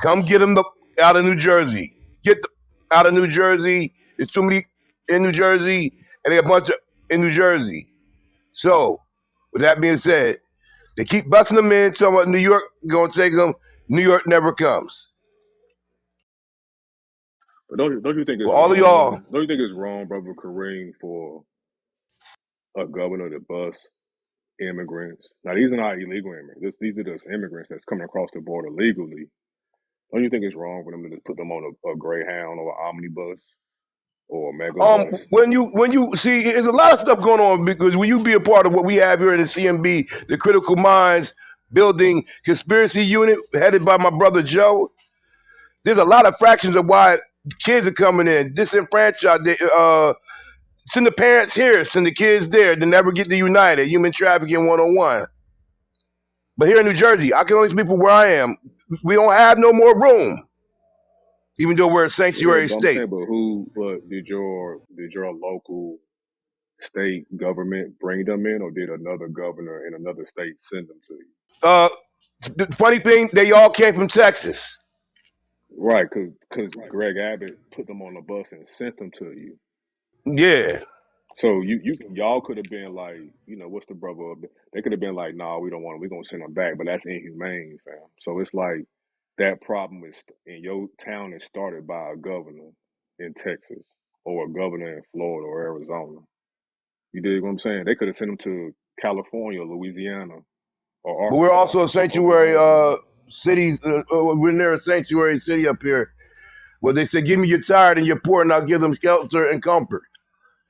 come get them out of New Jersey. Get the, out of New Jersey. There's too many in New Jersey, and there are a bunch of in New Jersey. So, with that being said, they keep busting them in, talking about New York going to take them. New York never comes. But don't you think For it's all of y'all, wrong? Don't you think it's wrong, brother Kareem, for a governor to bust immigrants? Now these are not illegal immigrants. These are just immigrants that's coming across the border legally. Don't you think it's wrong for them to just put them on a Greyhound or an omnibus or a mega bus? when you see, there's a lot of stuff going on because when you be a part of what we have here in the CMB, the Critical Minds Building Conspiracy Unit, headed by my brother Joe. There's a lot of fractions of why kids are coming in disenfranchised. Send the parents here, send the kids there. They never get to united. Human trafficking 101. But here in New Jersey, I can only speak for where I am. We don't have no more room, even though we're a Yeah, sanctuary but I'm state. saying, but did your local state government bring them in, or did another governor in another state send them to you? Uh, the funny thing, they all came from Texas. Right, because Greg Abbott put them on the bus and sent them to you. Yeah. So y'all could have been like, what's the brother? They could have been like, nah, we don't want them. We're gonna send them back, but that's inhumane, fam. So it's like that problem is in your town is started by a governor in Texas or a governor in Florida or Arizona. You dig what I'm saying? They could have sent them to California, Louisiana, or But we're Arkansas, also a sanctuary Oklahoma. city. We're near a sanctuary city up here where they say, give me your tired and your poor, and I'll give them shelter and comfort.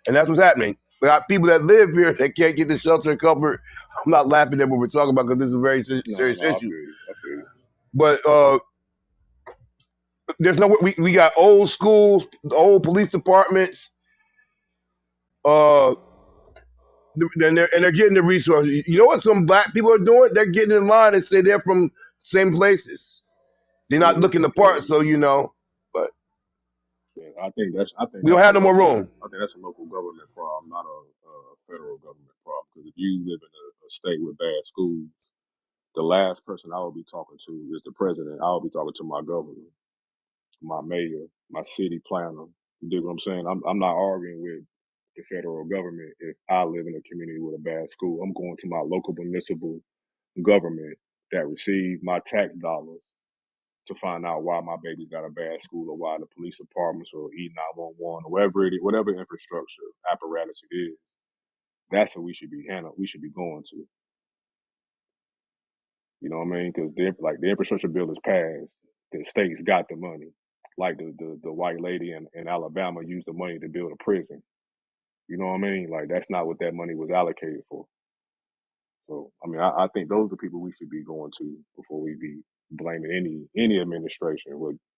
And that's what's happening. We got people that live here that can't get the shelter and comfort. I'm not laughing at what we're talking about because this is a very No, serious no, I issue. feel you. I feel you. But there's no we got old schools, old police departments, uh, and they're getting the resources. You know what some black people are doing? They're getting in line and say they're from same places. They're not Yeah, looking the yeah. part, so but Yeah, I think we don't that's a have no more local. room. I think that's a local government problem, not a federal government problem. Because if you live in a state with bad schools, the last person I will be talking to is the president. I will be talking to my governor, my mayor, my city planner. You dig what I'm saying? I'm not arguing with the federal government if I live in a community with a bad school. I'm going to my local municipal government that receive my tax dollars to find out why my baby's got a bad school or why the police departments or E911 or whatever it is, whatever infrastructure apparatus it is. That's what we should be handling. We should be going to. You know what I mean? Because the infrastructure bill is passed. The states got the money. Like the white lady in Alabama used the money to build a prison. You know what I mean? Like that's not what that money was allocated for. So I mean, I think those are the people we should be going to before we be blaming any administration,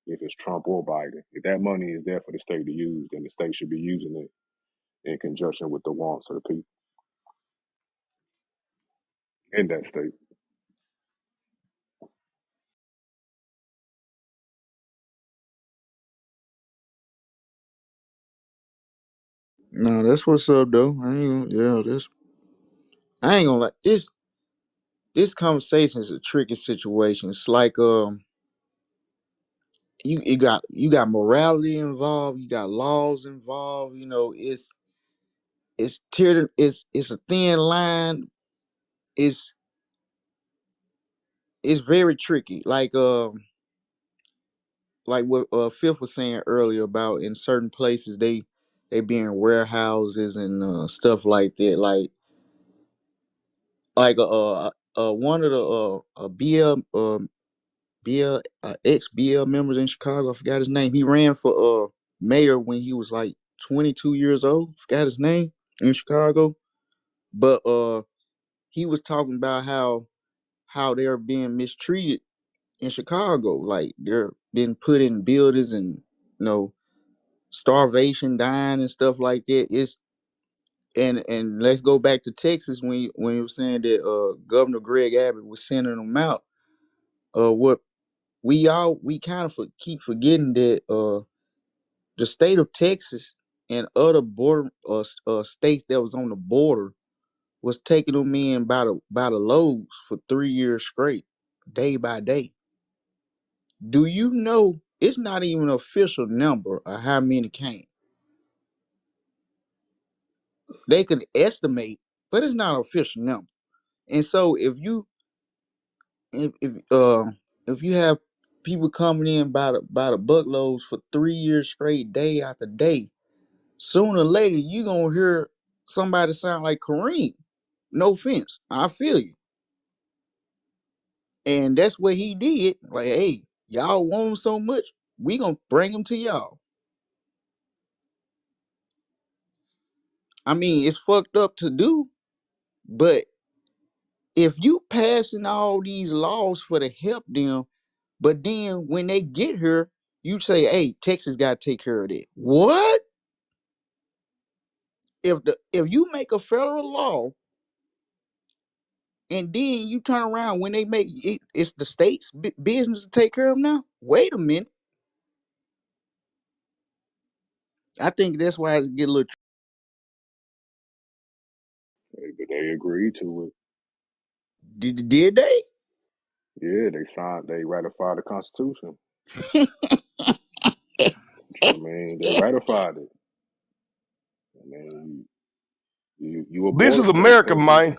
if it's Trump or Biden. If that money is there for the state to use, then the state should be using it in conjunction with the wants of the people in that state. No, that's what's up though. I ain't gonna lie. This conversation is a tricky situation. It's like you got morality involved, you got laws involved. It's a thin line. It's it's very tricky. Like what Fifth was saying earlier about in certain places they be in warehouses and stuff like that. One of the BL ex BL members in Chicago. I forgot his name. He ran for mayor when he was like 22 years old. Forgot his name in Chicago, but he was talking about how they're being mistreated in Chicago. Like they're being put in buildings and you know starvation, dying and stuff like that. It's and let's go back to Texas when you were saying that Governor Greg Abbott was sending them out. What we kind of keep forgetting that the state of Texas and other border states that was on the border was taking them in by the loads for 3 years straight, day by day. Do you know it's not even an official number of how many came? They can estimate, but it's not an official number. And so if you have people coming in by the buckloads for 3 years straight, day after day, sooner or later you gonna hear somebody sound like Kareem. No offense, I feel you, and that's what he did. Like, hey, y'all want him so much, we gonna bring him to y'all. I mean, it's fucked up to do, but if you passing all these laws for to help them, but then when they get here You say, hey, Texas got to take care of that. What if you make a federal law and then you turn around when they make it, it's the state's business to take care of them now? Wait a minute. I think that's why it get a little. But they agreed to it. Did they? Yeah, they signed. They ratified the Constitution. I mean, they ratified it. I mean, you a This border is state, America, so man.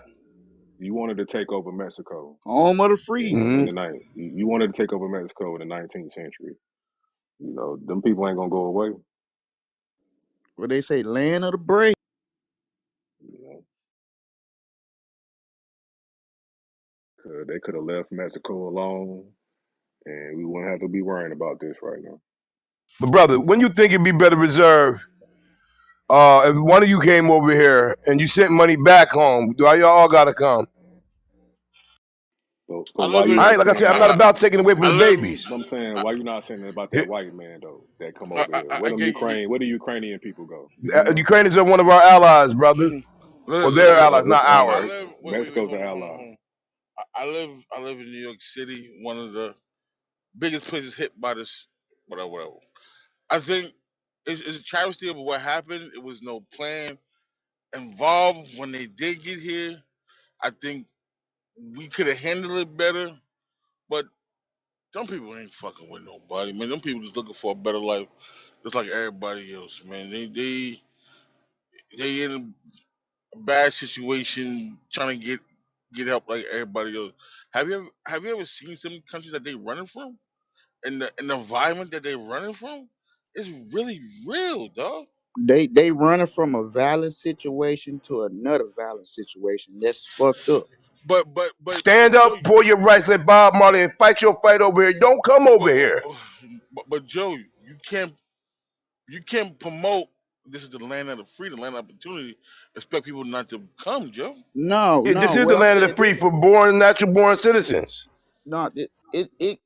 you wanted to take over Mexico Home of the free. in Hmm. the night. You wanted to take over Mexico in the 19th century. You know, them people ain't gonna go away. What they say, land of the brave. You know, 'cause they could have left Mexico alone, and we wouldn't have to be worrying about this right now. But brother, when you think it'd be better reserved, if one of you came over here and you sent money back home, do y'all all gotta come? But I why live you in. I ain't not like I saying said, I'm that? not I, about taking away from I the live. babies. But I'm saying, why you not saying about that Here- white man though that come I, over I, here? I get you. Where the Ukrainian people go? Do you know? Ukrainians are one of our allies, brother. Or their Look, allies, not All I right, ours. live. Wait. Mexico's Hold an on, hold on, ally. hold on. I live in New York City, one of the biggest places hit by this. Whatever. I think it's a travesty of what happened. It was no plan involved when they did get here. I think we could have handled it better, but them people ain't fucking with nobody, man. Them people just looking for a better life, just like everybody else, man. They in a bad situation, trying to get help like everybody else. Have you ever seen some countries that they running from, and the environment that they running from? It's really real, dog. They running from a violent situation to another violent situation. That's fucked up. Stand But Joe, up for your rights like Bob Marley and fight your fight over here. Don't come over but here. but Joe, you can't promote this is the land of the free, the land of opportunity. Expect people not to come, Joe. No, Yeah, this no. is What the I'm land of the saying, free this for born, natural born citizens. no,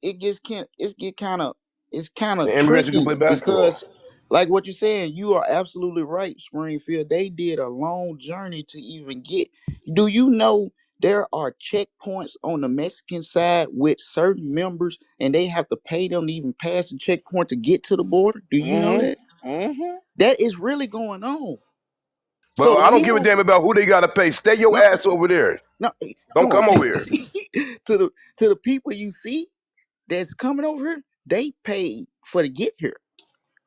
it gets can it's get kind of it's kind of The immigrants who can tricky play basketball. because, like what you're saying, you are absolutely right, Springfield. They did a long journey to even get. Do you know there are checkpoints on the Mexican side with certain members, and they have to pay them to even pass the checkpoint to get to the border? Do you know that? Mm-hmm. Mm-hmm. That is really going on. But So I don't give a people, damn about who they got to pay. Stay your no, ass over there. no, Don't come on, come over here. to the people you see that's coming over here, they paid for to get here,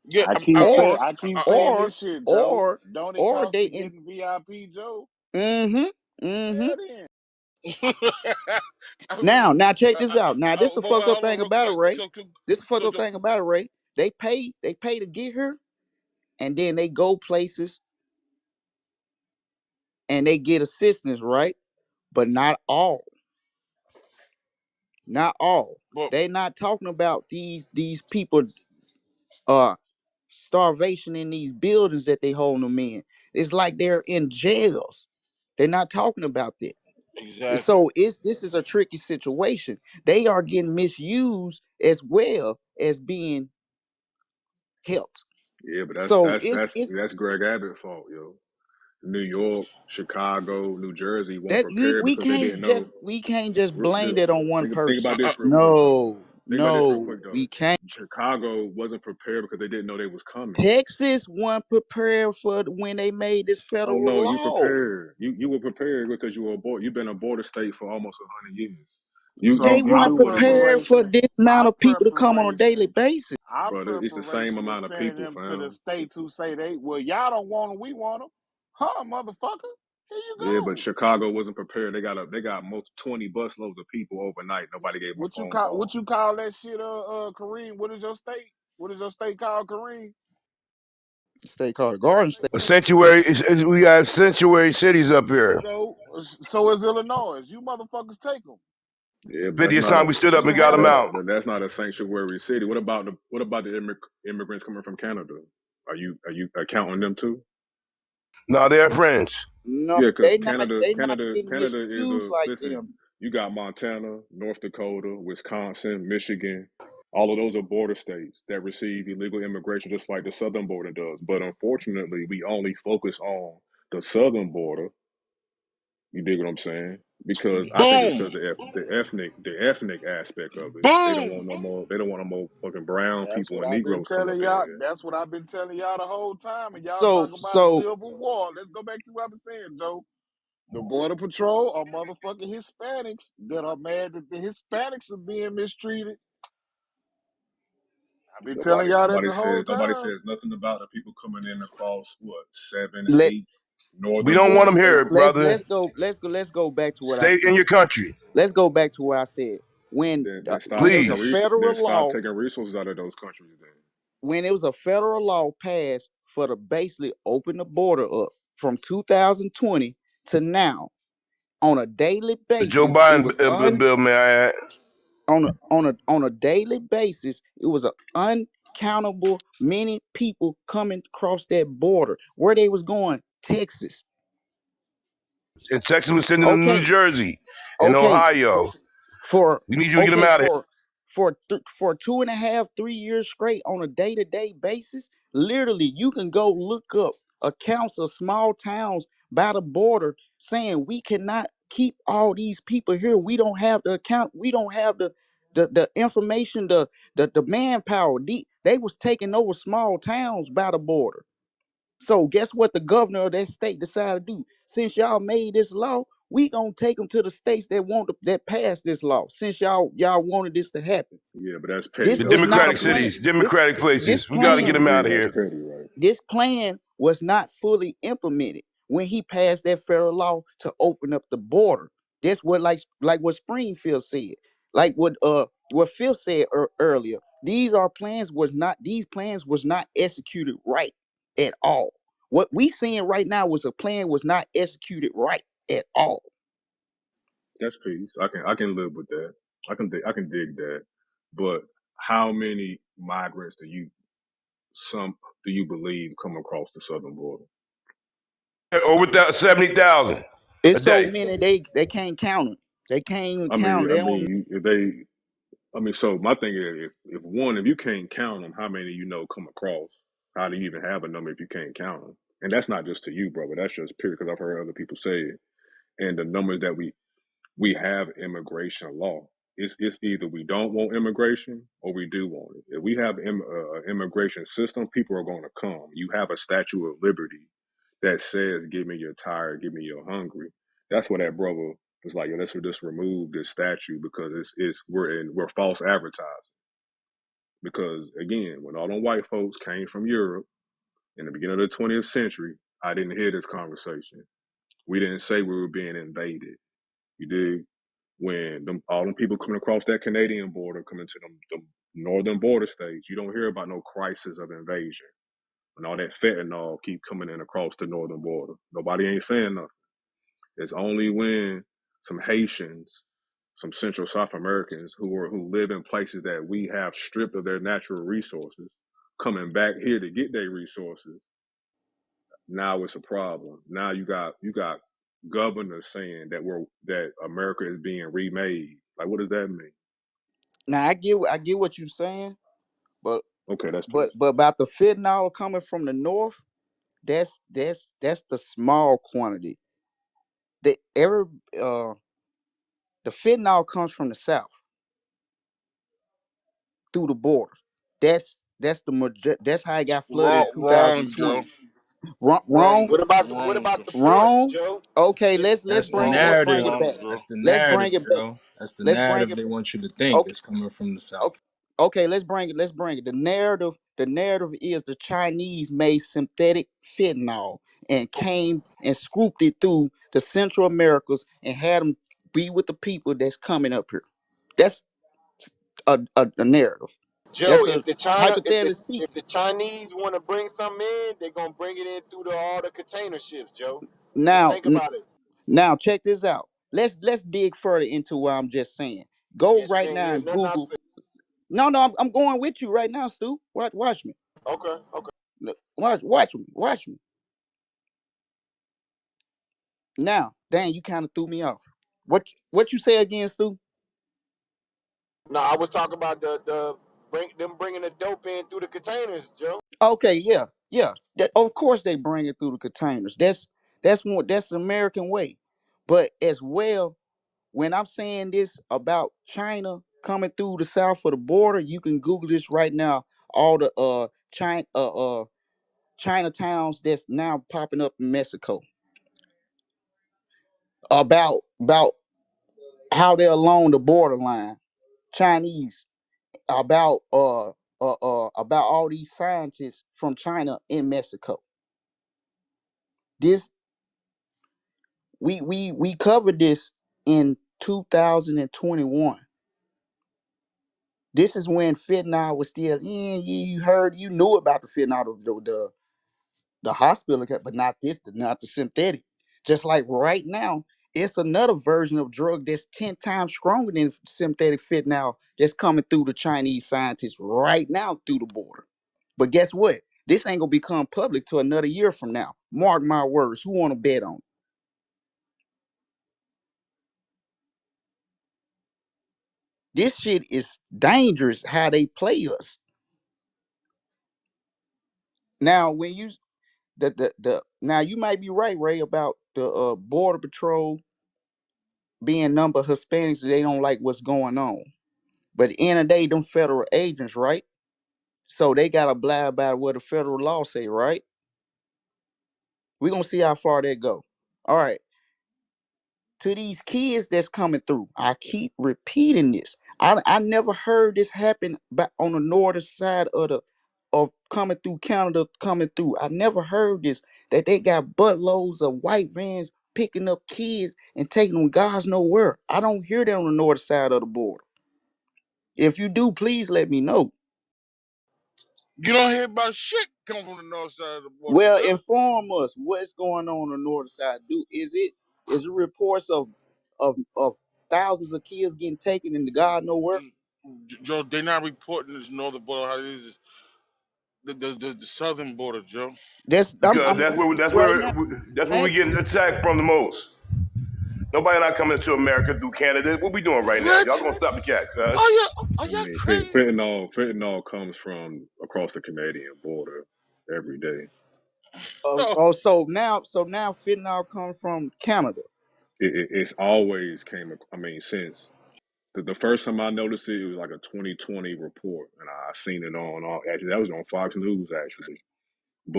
Yeah, or I keep saying or this shit, Joe. or Don't it or cost they to in. get in VIP, Joe? Mm-hmm. Mm-hmm. Yeah, then. I mean, Now check this out. Now this the fucked up hold on, thing real about it, quick. Ray. This the fucked up thing about it, Ray. They pay to get here, and then they go places and they get assistance, right? But not all. Not all. But They not talking about these people uh starvation in these buildings that they hold them in. It's like they're in jails. They're not talking about that. exactly. So it's this is a tricky situation. They are getting misused as well as being helped. Yeah, but So it's that's Greg Abbott's fault, yo. New York, Chicago, New Jersey weren't that prepared because they didn't know. we can't just blame that on one Think person. about this real quick though. No, Think about this real no, quick though. we can't. Chicago wasn't prepared because they didn't know they was coming. Texas wasn't prepared for when they made this Oh federal no, you law. prepared. You were prepared because you were you've been a border state for almost 100 years. They So You our weren't knew what it prepared was, for preparation, this amount our of people to come on a daily preparation, basis. our brother. It's the same preparation is amount of sending people, them to the fam. states who say they well, y'all don't want them, we want them, huh, motherfucker? Here you Yeah, but go. Chicago wasn't prepared. They got most 20 busloads of people overnight. Nobody gave them a phone What call. you call that shit, Kareem? What is your state? What is your state called, Kareem? State called the Garden State. A sanctuary we have sanctuary cities up here. So so is Illinois. You motherfuckers take them. Yeah, but 50th time we stood up You and got them handle out. them. but that's not a sanctuary city. What about the immigrants coming from Canada? Are you accounting them too? No, they're friends. No, Yeah, because they not getting Canada is misused a like listen. them. You got Montana, North Dakota, Wisconsin, Michigan. All of those are border states that receive illegal immigration just like the southern border does. But unfortunately, we only focus on the southern border. You dig what I'm saying? Because I think it's because Boom! the ethnic aspect of it. They don't Boom! want no more. They don't want no more fucking brown That's people what and I've been Negroes coming up telling in y'all. here. That's what I've been telling y'all the whole time. And y'all So talk about a so civil war. Let's go back to what I've been saying, Joe. The border patrol are motherfucking Hispanics that are mad that the Hispanics are being mistreated. I've been telling Nobody, y'all that nobody the whole says, nobody time. says nothing about the people coming in across what seven, let eight We northern don't want border them here, states. brother. let's go back to what I Stay in said. your country, Let's go back to what I said. Then stop When it was taking a please. then federal stop law, taking resources out of those countries. Then when it was a federal law passed for to basically open the border up from 2020 to now on a daily The Joe basis, it Biden was un bill, may I add? on a daily basis, it was an uncountable many people coming across that border. Where they was going? Texas. And Texas was sending them to New Okay, Jersey and okay. Ohio. For We need you to get them okay out of here. for 2.5 3 years straight on a day-to-day basis, literally you can go look up accounts of small towns by the border saying we cannot keep all these people here. We don't have the account, we don't have the information, the manpower. They was taking over small towns by the border. So guess what the governor of that state decided to do? Since y'all made this law, we gonna take them to the states that that passed this law. Since y'all wanted this to happen, yeah, but that's petty this The though, was King. not a Democratic That's plan. cities, Democratic This places. We got to get plan them out of that's here. petty, right? this plan was not fully implemented when he passed that federal law to open up the border. That's what like what Springfield said, like what Phil said earlier. These plans was not executed right at all. What we seeing right now was a plan was not executed right at all. That's peace. I can live with that. I can dig that. But how many migrants do you believe come across the southern border? Over 70,000 a It's so day. many they can't count them. They can't even I count mean, them. I They don't. mean, if they, I mean, so my thing is, if you can't count them, how many come across? How do you even have a number if you can't count them? And that's not just to you, brother. That's just period. Because I've heard other people say it. And the numbers that we have immigration law. It's either we don't want immigration or we do want it. If we have immigration system, people are going to come. You have a Statue of Liberty that says, "Give me your tired, give me your hungry." That's what that brother was like. Yo, let's just remove this statue because we're false advertising. Because again, when all them white folks came from Europe in the beginning of the 20th century, I didn't hear this conversation. We didn't say we were being invaded. You dig? When all them people coming across that Canadian border, coming to them northern border states, you don't hear about no crisis of invasion. And all that fentanyl keep coming in across the northern border. Nobody ain't saying nothing. It's only when some Haitians, some Central South Americans who live in places that we have stripped of their natural resources, coming back here to get their resources. Now it's a problem. Now you got governors saying that America is being remade. Like, what does that mean? Now I get what you're saying, but Okay, that's but peace. but about the fentanyl coming from the north, that's the small quantity. The every uh the fentanyl comes from the south through the border. That's that's how it got flooded in Wrong, Joe. 2020. Wrong, Wrong, wrong, What wrong, about Joe. the ports, wrong. Joe? Okay, If let's That's the bring let's Wrong, bring narrative. it wrong, back. Joe. That's the Let's bring narrative, it back. Joe. That's the Let's bring narrative it they back. want you to think Okay, is coming from the south. okay, okay. Let's bring it. The narrative is the Chinese made synthetic fentanyl and came and scooped it through the Central Americas and had them be with the people that's coming up here. That's a narrative. Joe, That's a if hypothetically speaking. the Chinese want to bring something in, they're gonna bring it in through all the container ships, Joe. Just Now, think about it. now check this out. Let's dig further into what I'm just saying. Go Yes, you right ain't now hear and nothing I Google. said. No, no, I'm going with you right now, Stu. Watch me. Okay, okay. Look, watch me. Now, dang, you kind of threw me off. What you say again, Stu? No, I was talking about the bringing the dope in through the containers, Joe. Okay, yeah, yeah. Of course they bring it through the containers. That's the American way. But as well, when I'm saying this about China coming through the south of the border, you can Google this right now. All the Chinatowns that's now popping up in Mexico about how they're along the borderline. Chinese about all these scientists from China in Mexico. This we covered this in 2021. This is when fentanyl was still in. You knew about the fentanyl, the hospital, but not this, not the synthetic. Just like right now, it's another version of drug that's 10 times stronger than synthetic fentanyl that's coming through the Chinese scientists right now through the border. But guess what? This ain't gonna become public till another year from now. Mark my words. Who wanna bet on it? This shit is dangerous how they play us. Now, when you the now you might be right, Ray, about the border patrol being number of Hispanics. They don't like what's going on. But at the end of the day, them federal agents, right? So they gotta abide by what the federal law say, right? We're gonna see how far they go. All right. To these kids that's coming through, I keep repeating this. I never heard this happen back on the northern side of coming through Canada, coming through. I never heard this, that they got buttloads of white vans picking up kids and taking them God's nowhere. I don't hear that on the north side of the border. If you do, please let me know. You don't hear about shit coming from the north side of the border, Well, Bill. inform us what's going on the north side. Is it reports of thousands of kids getting taken into God nowhere? Joe, they not reporting this northern border how it is the southern border, Joe. That's because I'm right now. that's where we Ask getting attacked from the most. Nobody not coming to America through Canada. What we doing right now? What? Y'all gonna stop the cat, cuz? I Are y'all mean, crazy? fentanyl comes from across the Canadian border every day. Oh, so now fentanyl come from Canada. It's always came. I mean, since the first time I noticed it, it was like a 2020 report, and I seen it on all. Actually, that was on Fox News actually.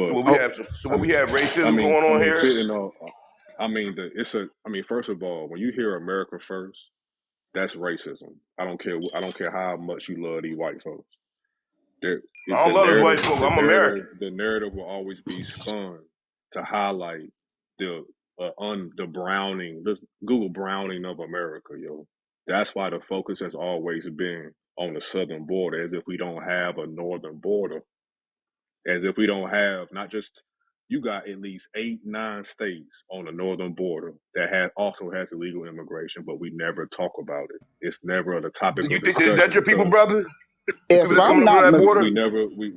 So But what we Oh, have? So I what we mean, have? Racism going I on mean, here. fentanyl. I mean, it's a. I mean, first of all, when you hear America first, that's racism. I don't care how much you love these white folks. There, I don't the love this white narrative, folk. I'm American. the narrative will always be spun to highlight the the browning, the Google browning of America, yo. That's why the focus has always been on the southern border, as if we don't have a northern border, as if we don't have not just you got at least 8, 9 states on the northern border that also has illegal immigration, but we never talk about it. It's never the Do topic you of think that discussion your people, because brother? The people if that I'm coming over not that mis- border?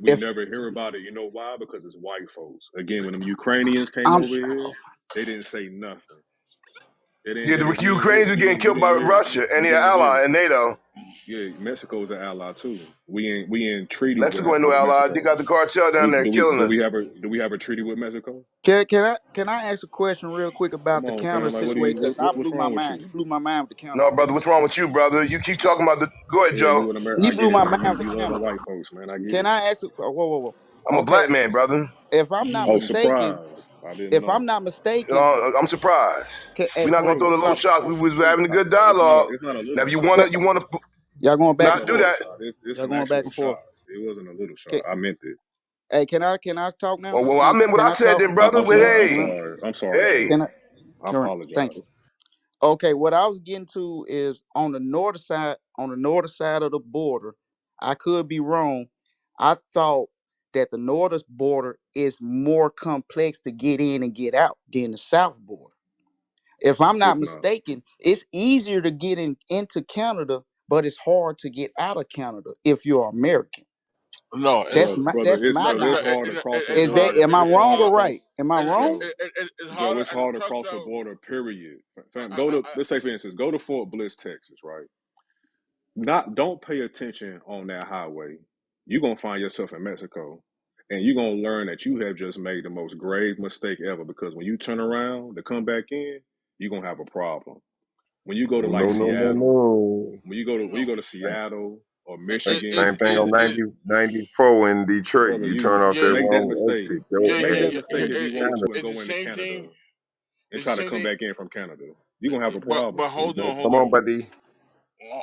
we if never hear about it. You know why? Because it's white folks. Again, when them Ukrainians came I'm over here, they didn't say nothing. Yeah, They the didn't you didn't hear Ukrainians are getting killed by Russia and you their didn't hear. ally and NATO. Yeah, Mexico's an ally too. We in treaty Mexico ain't no with ally. They Mexico. got the cartel down there killing us. Do we have a treaty with Mexico? can I ask a question real quick Come about the on, counter fam. Like, situation? Because what's blew my wrong with mind. you? You blew my mind with the counter No, brother, piece. what's wrong with you, brother? You keep talking about the. Go ahead, Yeah, Joe. you in America. You I get blew it, my man. mind with You the love counter them piece. white folks, man. I get Can it. I ask? Whoa, whoa, whoa. I'm a Okay, black man, brother. if I'm not Oh, mistaken, surprise! I didn't know. I'm surprised. hey We're not gonna Prince, throw the little talk. shock. We was having a good It's not dialogue. a Now, little if you shot. wanna, Can, you wanna y'all going It's back not and not a do little forth? that. shot. It's Y'all an going back actual and forth? shot. It wasn't a little Can, shot. I meant it. hey, can I talk now? Well, I meant what Can I I said, talk? then, brother. I'm But sorry. hey, I'm sorry, hey, bro. Can I? I Thank apologize. you. Okay, what I was getting to is on the north side of the border. I could be wrong. I thought that the northern border is more complex to get in and get out than the south border. If I'm not It's not. mistaken, it's easier to get into Canada, but it's hard to get out of Canada if you're American. no, That's Brother, my brother, that's my no, it's knowledge. hard to cross a it's Is that harder. border. am I It's wrong hard to or cross, right? Am I wrong? Joe. It's Joe, harder it's as a hard to truck cross a driver. border. Period. Fam, I, I, go to I, let's say for instance, go to Fort Bliss, Texas, right? Not don't pay attention on that highway. You're gonna find yourself in Mexico, and you're gonna learn that you have just made the most grave mistake ever. Because when you turn around to come back in, you're gonna have a problem. When you go to like No, no, no, Seattle, no. when you No, go to Seattle or Same Michigan, thing on 94 in Detroit. brother, You turn you off yeah, that make that wrong mistake. exit. Your yeah, Make yeah, that yeah. ass mistake if you want is to It's go the into same Canada thing. and It's the try to same come thing. back in from Canada. You're gonna have a But problem. hold on, Come hold on, on. buddy.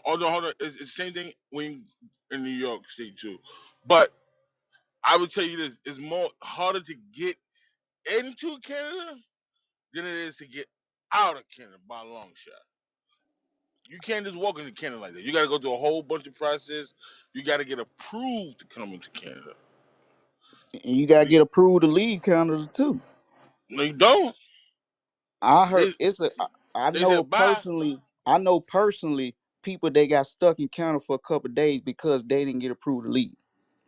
Hold on. It's the same thing when in New York State too. But I would tell you this: it's more harder to get into Canada than it is to get out of Canada by a long shot. You can't just walk into Canada like that. You got to go through a whole bunch of process. You got to get approved to come into Canada. And you gotta You, get approved to leave Canada too. no, you don't. I heard They it's a. I they know said bye. personally. I know personally people that got stuck in Canada for a couple of days because they didn't get approved to leave.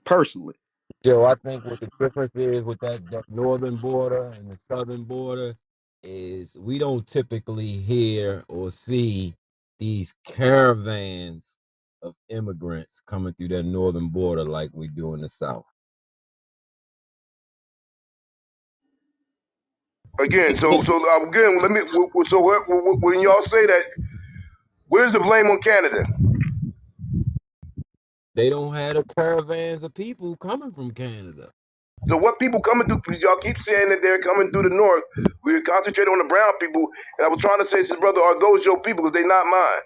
Personally, Joe, I think what the difference is with that northern border and the southern border is we don't typically hear or see these caravans of immigrants coming through that northern border like we do in the south. Again, again, let me. So when y'all say that, where's the blame on Canada? They don't have the caravans of people coming from Canada. So what people coming through? Y'all keep saying that they're coming through the north. We concentrate on the brown people, and I was trying to say, to brother, are those your people? Because they not mine.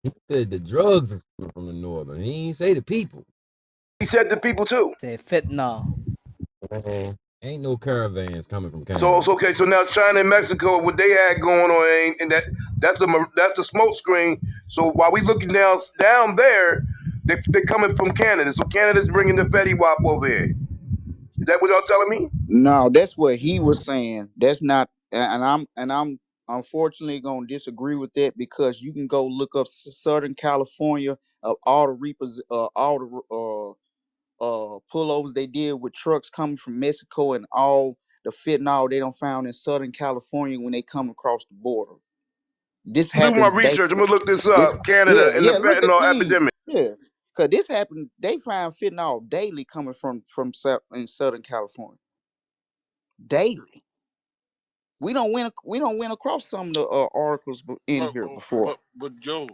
He said the drugs is coming from the northern. He ain't say the people. He said the people too. Say fentanyl. Man, ain't no caravans coming from So, Canada. so okay, so now China and Mexico, what they had going on, and that's the smoke screen. So while we looking down there, they coming from Canada. So Canada's bringing the Fetty Wap over here. Is that what y'all telling me? no, that's what he was saying. That's not, and I'm unfortunately gonna disagree with that because you can go look up Southern California of all the all the pullovers they did with trucks coming from Mexico and all the fentanyl they don't found in Southern California when they come across the border. This I'm doing my happens daily. research. I'm gonna look this This, up. Canada yeah, and the yeah. Look at fentanyl please, epidemic. yeah, because this happened. They find fentanyl daily coming from South in Southern California daily. We don't went across some of the articles in But here before. but Joe,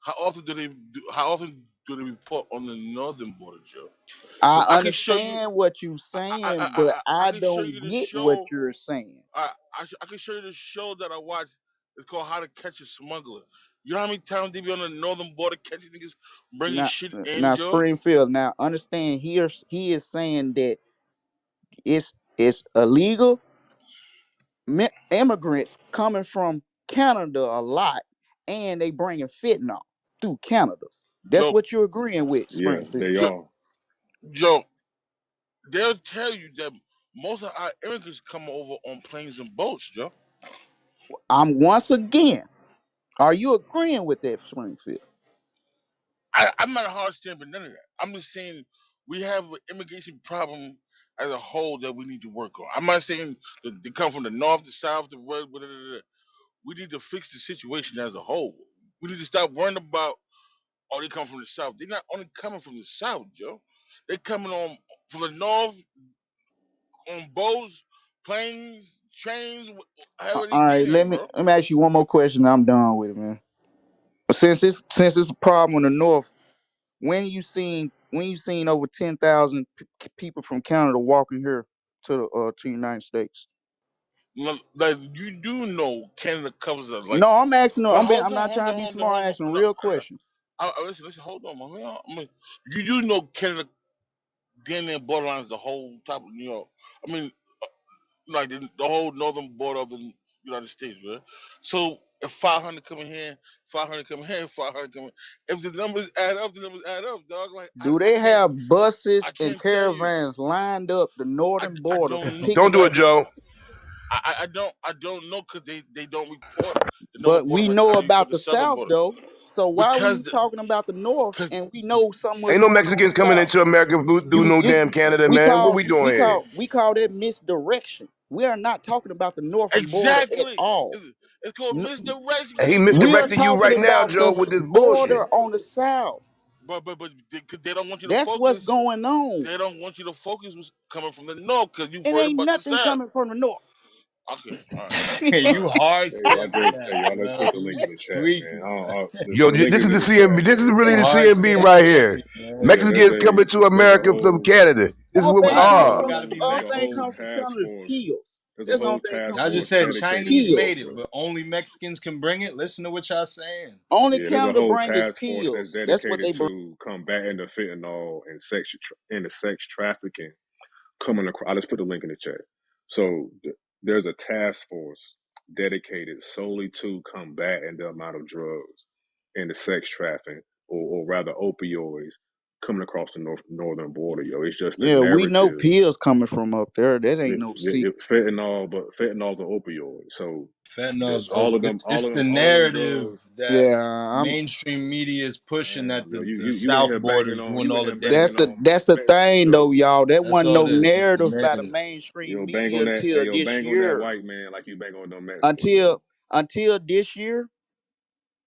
how often do they report on the northern border, Joe? I Because I can show you. understand what you're saying, but I I can show don't you the get what show. you're saying. I can show you the show that I watched. It's called How to Catch a Smuggler. You know how many times they be on the northern border catching niggas bringing Now, shit in, now Joe? Springfield. Now, understand here he is saying that it's illegal immigrants coming from Canada a lot, and they bringing fentanyl through Canada. That's Joe, what you're agreeing with, Yeah, Springfield. they Joe, are. Joe, they'll tell you that most of our immigrants come over on planes and boats, Joe. I'm once again. Are you agreeing with that, Springfield? I'm not a hard stand, but none of that. I'm just saying we have an immigration problem as a whole that we need to work on. I'm not saying that they come from the north, the south, the west, whatever. We need to fix the situation as a whole. We need to stop worrying about oh they come from the south. They're not only coming from the south, Joe. They coming on from the north on boats, planes, trains, however they All get right, here, let me bro. let me ask you one more question. I'm done with it, man. Since it's a problem in the north, when you seen over 10,000 people from Canada walking here to the United States? Like you do know Canada covers us. Like, No, I'm asking. but I'm hold on, not hold trying on, to be hold on, smart. hold I'm on. asking No, real questions. listen, hold on, my man. You do know Canada damn near borderlines the whole top of New York. I mean, like the whole northern border of the United States, right? So if 500 coming here, 500 coming here, 500 coming, if the numbers add up, the numbers add up, dog. Like Do I they can't, have buses I and can't tell you. caravans lined up the northern I border, don't know. Don't do it, piggybacking? Joe. I don't know because they don't report the northern But border we like how know they report about the the southern South border though. So why are because we talking about the North because and we know so much Ain't no going on in Mexicans the coming South? into America do You, no you damn Canada, we man. What call we we doing here? call we call that misdirection. We are not talking about the northern border at exactly. all. It's called N- And he misdirection, We bro. are misdirecting you talking right now, about the Joe, with this bullshit. border on the south. But they don't want you to That's what's focus. going on. They don't want you to focus what's coming from the north because you It worried ain't about the nothing south. coming from the north. Okay, all right. Hey, you hard stepping Hey, now, y'all, let's bro. put the You link in the chat, man. tweaking. Just Yo, put a link this is into the the chat, CMB. This is man. really Your the hard CMB stepping right here. pussy, man. Yeah, Mexicans coming to there's a America from whole Canada. This is Only what we thing Why? coming Why you are. from gotta be there's only a thing whole Mexican? coming from task Canada is force. pills. There's a That's the only whole thing task coming Y'all from just force said Canada. dedicated Chinese to it, made it, Pills. bro. but only Mexicans can bring it. Listen to what y'all saying. Only Yeah, there's a Canada whole bring is task force that's pills. That's what dedicated they bring. to combating the fentanyl and sex trafficking coming across. I just put the link in the chat. So there's a task force dedicated solely to combating the amount of drugs and the sex trafficking, or rather opioids, coming across the northern border. Yo, it's just a Yeah, we know narrative. pills coming from up there. That ain't no secret. Fentanyl, but fentanyl's an opioid. So Fentanyl's all of them, it's the all of them narrative drugs. that Yeah, mainstream media is pushing that Damn, yo, the you in South here border banging is on, doing you in all the here banging damage. on that's the thing yo, though, y'all. That That's wasn't all no it is. It's the narrative by the narrative. mainstream yo, bang media on that, hey, until yo, this bang on that year. white man like you bang on them Mexicans, yo. Until this year,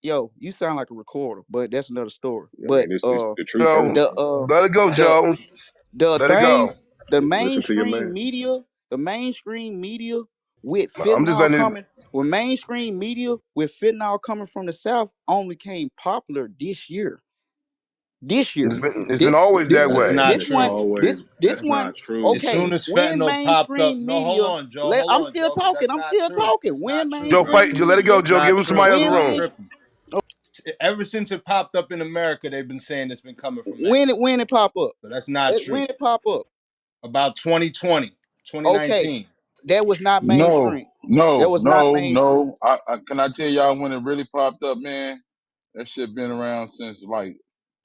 yo, you sound like a recorder, but that's another story. Yeah, I mean, But it's the truth Joe, hurts, the man. let it go, the Joe. the Let it go. things the Listen to your mainstream man. media the mainstream media with I'm just fentanyl letting it. coming when mainstream media with fentanyl coming from the south only came popular this year It's been this always this that That's way. not this It's one true. always this that's one not true, As okay soon bro. as when fentanyl popped up, mainstream no, hold media on, Joe, hold I'm on, still Joe, because talking that's I'm not still true. talking That's when not true, Joe, bro. fight. mainstream Just let it media go, It's Joe. Give not him true. somebody else You're when not room. main tripping. Ever since it popped up in America, they've been saying it's been coming from Mexico. when it pop up So that's not true. when it pop up About 2020, okay 2019. that was not No, mainstream that no, was not no, mainstream. no. I can I tell y'all when it really popped up, man? That shit been around since like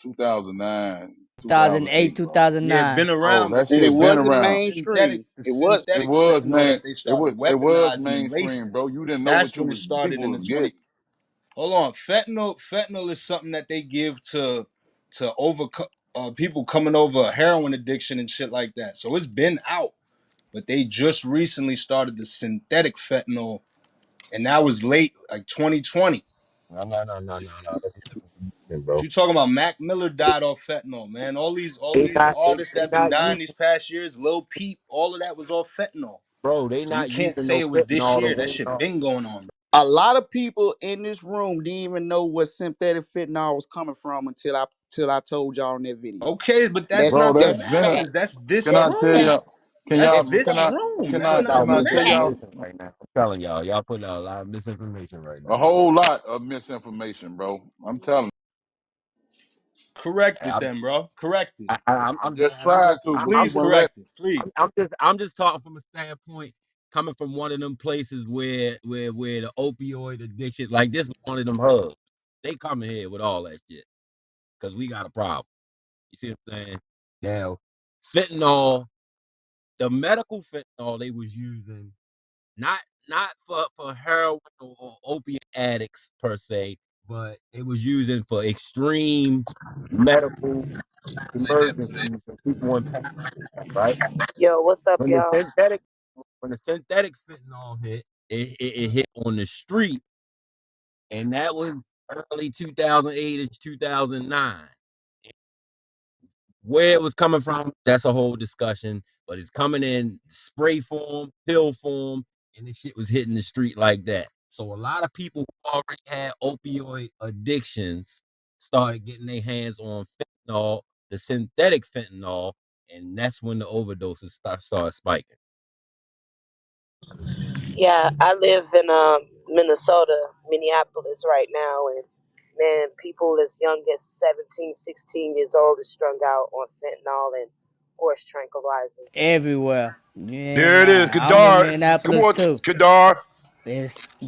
2009, 2008, 2008, bro. Yeah, it 2009. been Bro, around, but that And it shit it's been the wasn't around. synthetic, mainstream. the It was It synthetic was fentanyl main. that they started It was weaponizing mainstream, laced. bro. You didn't know That's what you when it was started people in the was getting. 20. Hold on, fentanyl is something that they give to overcome people coming over a heroin addiction and shit like that. So it's been out, but they just recently started the synthetic fentanyl, and that was late, like 2020. No, no, no, no, no, no. That's not What bro. you talking about? Mac Miller died off fentanyl, man. All They these not. artists They that been not dying using, these past years, Lil Peep, all of that was off fentanyl. bro. They So you not can't using say no it was this fentanyl to year. That wean shit on. been going on, bro. a lot of people in this room didn't even know what synthetic fentanyl was coming from until I told y'all in that video. Okay, but that's That's Bro, not the that's that's been a. masses. facts. That's this Can I That's tell room. y'all? facts. Can That's y'all? That's this Can I? facts. room. Can That's I? That's not Can the I tell y'all? facts. masses. Right now, I'm telling y'all. Y'all putting out a lot of misinformation right now. A whole lot of misinformation, bro. I'm telling. Correct it I'm, then, bro. Correct it. I'm just trying to, but you Please wouldn't let. correct it. Please. I'm just talking from a standpoint coming from one of them places where the opioid addiction, like this, is one of them hubs. They come in here with all that shit because we got a problem. You see what I'm saying? Now, fentanyl, the medical fentanyl they was using, not not for heroin or opiate addicts per se, but it was using for extreme medical emergencies and people in pain, right? Yo, what's up, When the y'all? synthetic when the synthetic fentanyl hit, it hit on the street, and that was early 2008 to 2009. Where it was coming from, that's a whole discussion. But it's coming in spray form, pill form, and this shit was hitting the street like that. So a lot of people who already had opioid addictions started getting their hands on fentanyl, the synthetic fentanyl, and that's when the overdoses started spiking. Yeah, I live in Minnesota, Minneapolis right now, and man, people as young as 17, 16 years old is strung out on fentanyl and horse tranquilizers. Everywhere. Yeah, There it is, man. I'm in Kadar. Come Minneapolis on, too. Kadar.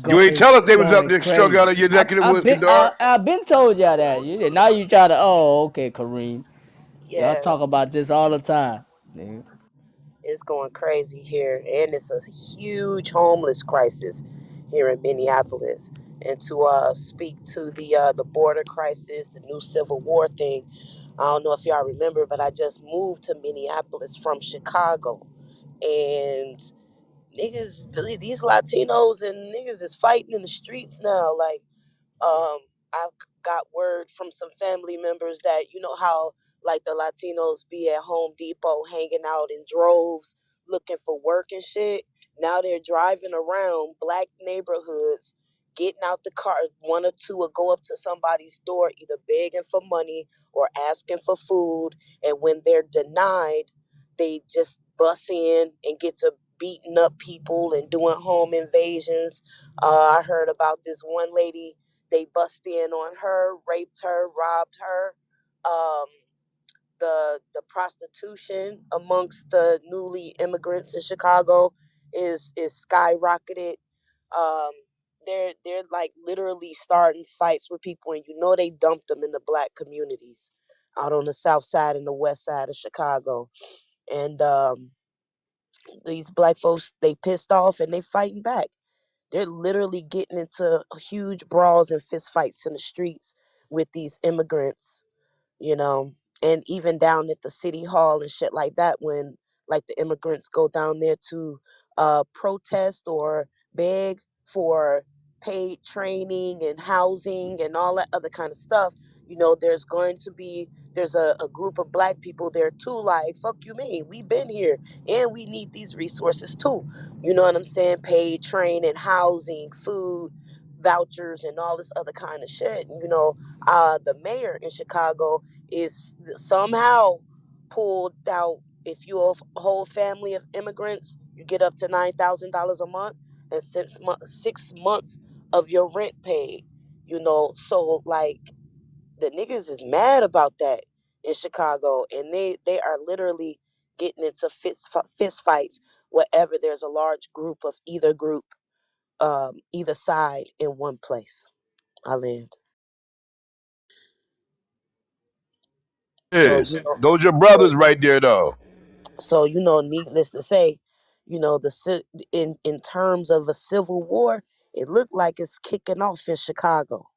You ain't tell It's us they was up going there strung out crazy. of your neck of the woods, Kadar. I've been told y'all that. Now you try to. Oh, okay, Kareem. Y'all Yeah, talk about this all the time. Nigga. it's going crazy here, and it's a huge homeless crisis here in Minneapolis. And to speak to the border crisis, the new Civil War thing, I don't know if y'all remember, but I just moved to Minneapolis from Chicago, and Niggas, these Latinos and niggas is fighting in the streets now. Like, I've got word from some family members that you know how like the Latinos be at Home Depot hanging out in droves looking for work and shit. Now they're driving around black neighborhoods, getting out the car. One or two will go up to somebody's door, either begging for money or asking for food. And when they're denied, they just bust in and get to beating up people and doing home invasions. I heard about this one lady, they bust in on her, raped her, robbed her. Um, the prostitution amongst the newly immigrants in Chicago is skyrocketed. Um, they're like literally starting fights with people, and you know they dumped them in the black communities out on the south side and the west side of Chicago. And these black folks, they pissed off and they fighting back. They're literally getting into huge brawls and fistfights in the streets with these immigrants, you know, and even down at the city hall and shit like that when like the immigrants go down there to protest or beg for paid training and housing and all that other kind of stuff. You know, there's a group of black people there too, like, fuck you mean, we been here and we need these resources too. You know what I'm saying? Paid training, housing, food, vouchers, and all this other kind of shit. You know, the mayor in Chicago is somehow pulled out, if you're a whole family of immigrants, you get up to $9,000 a month and 6 months of your rent paid. You know, so like the niggas is mad about that in Chicago, and they are literally getting into fist fights wherever there's a large group of either side in one place. I land. So Is those your brothers right there though? needless to say, in terms of a civil war, it looked like it's kicking off in Chicago.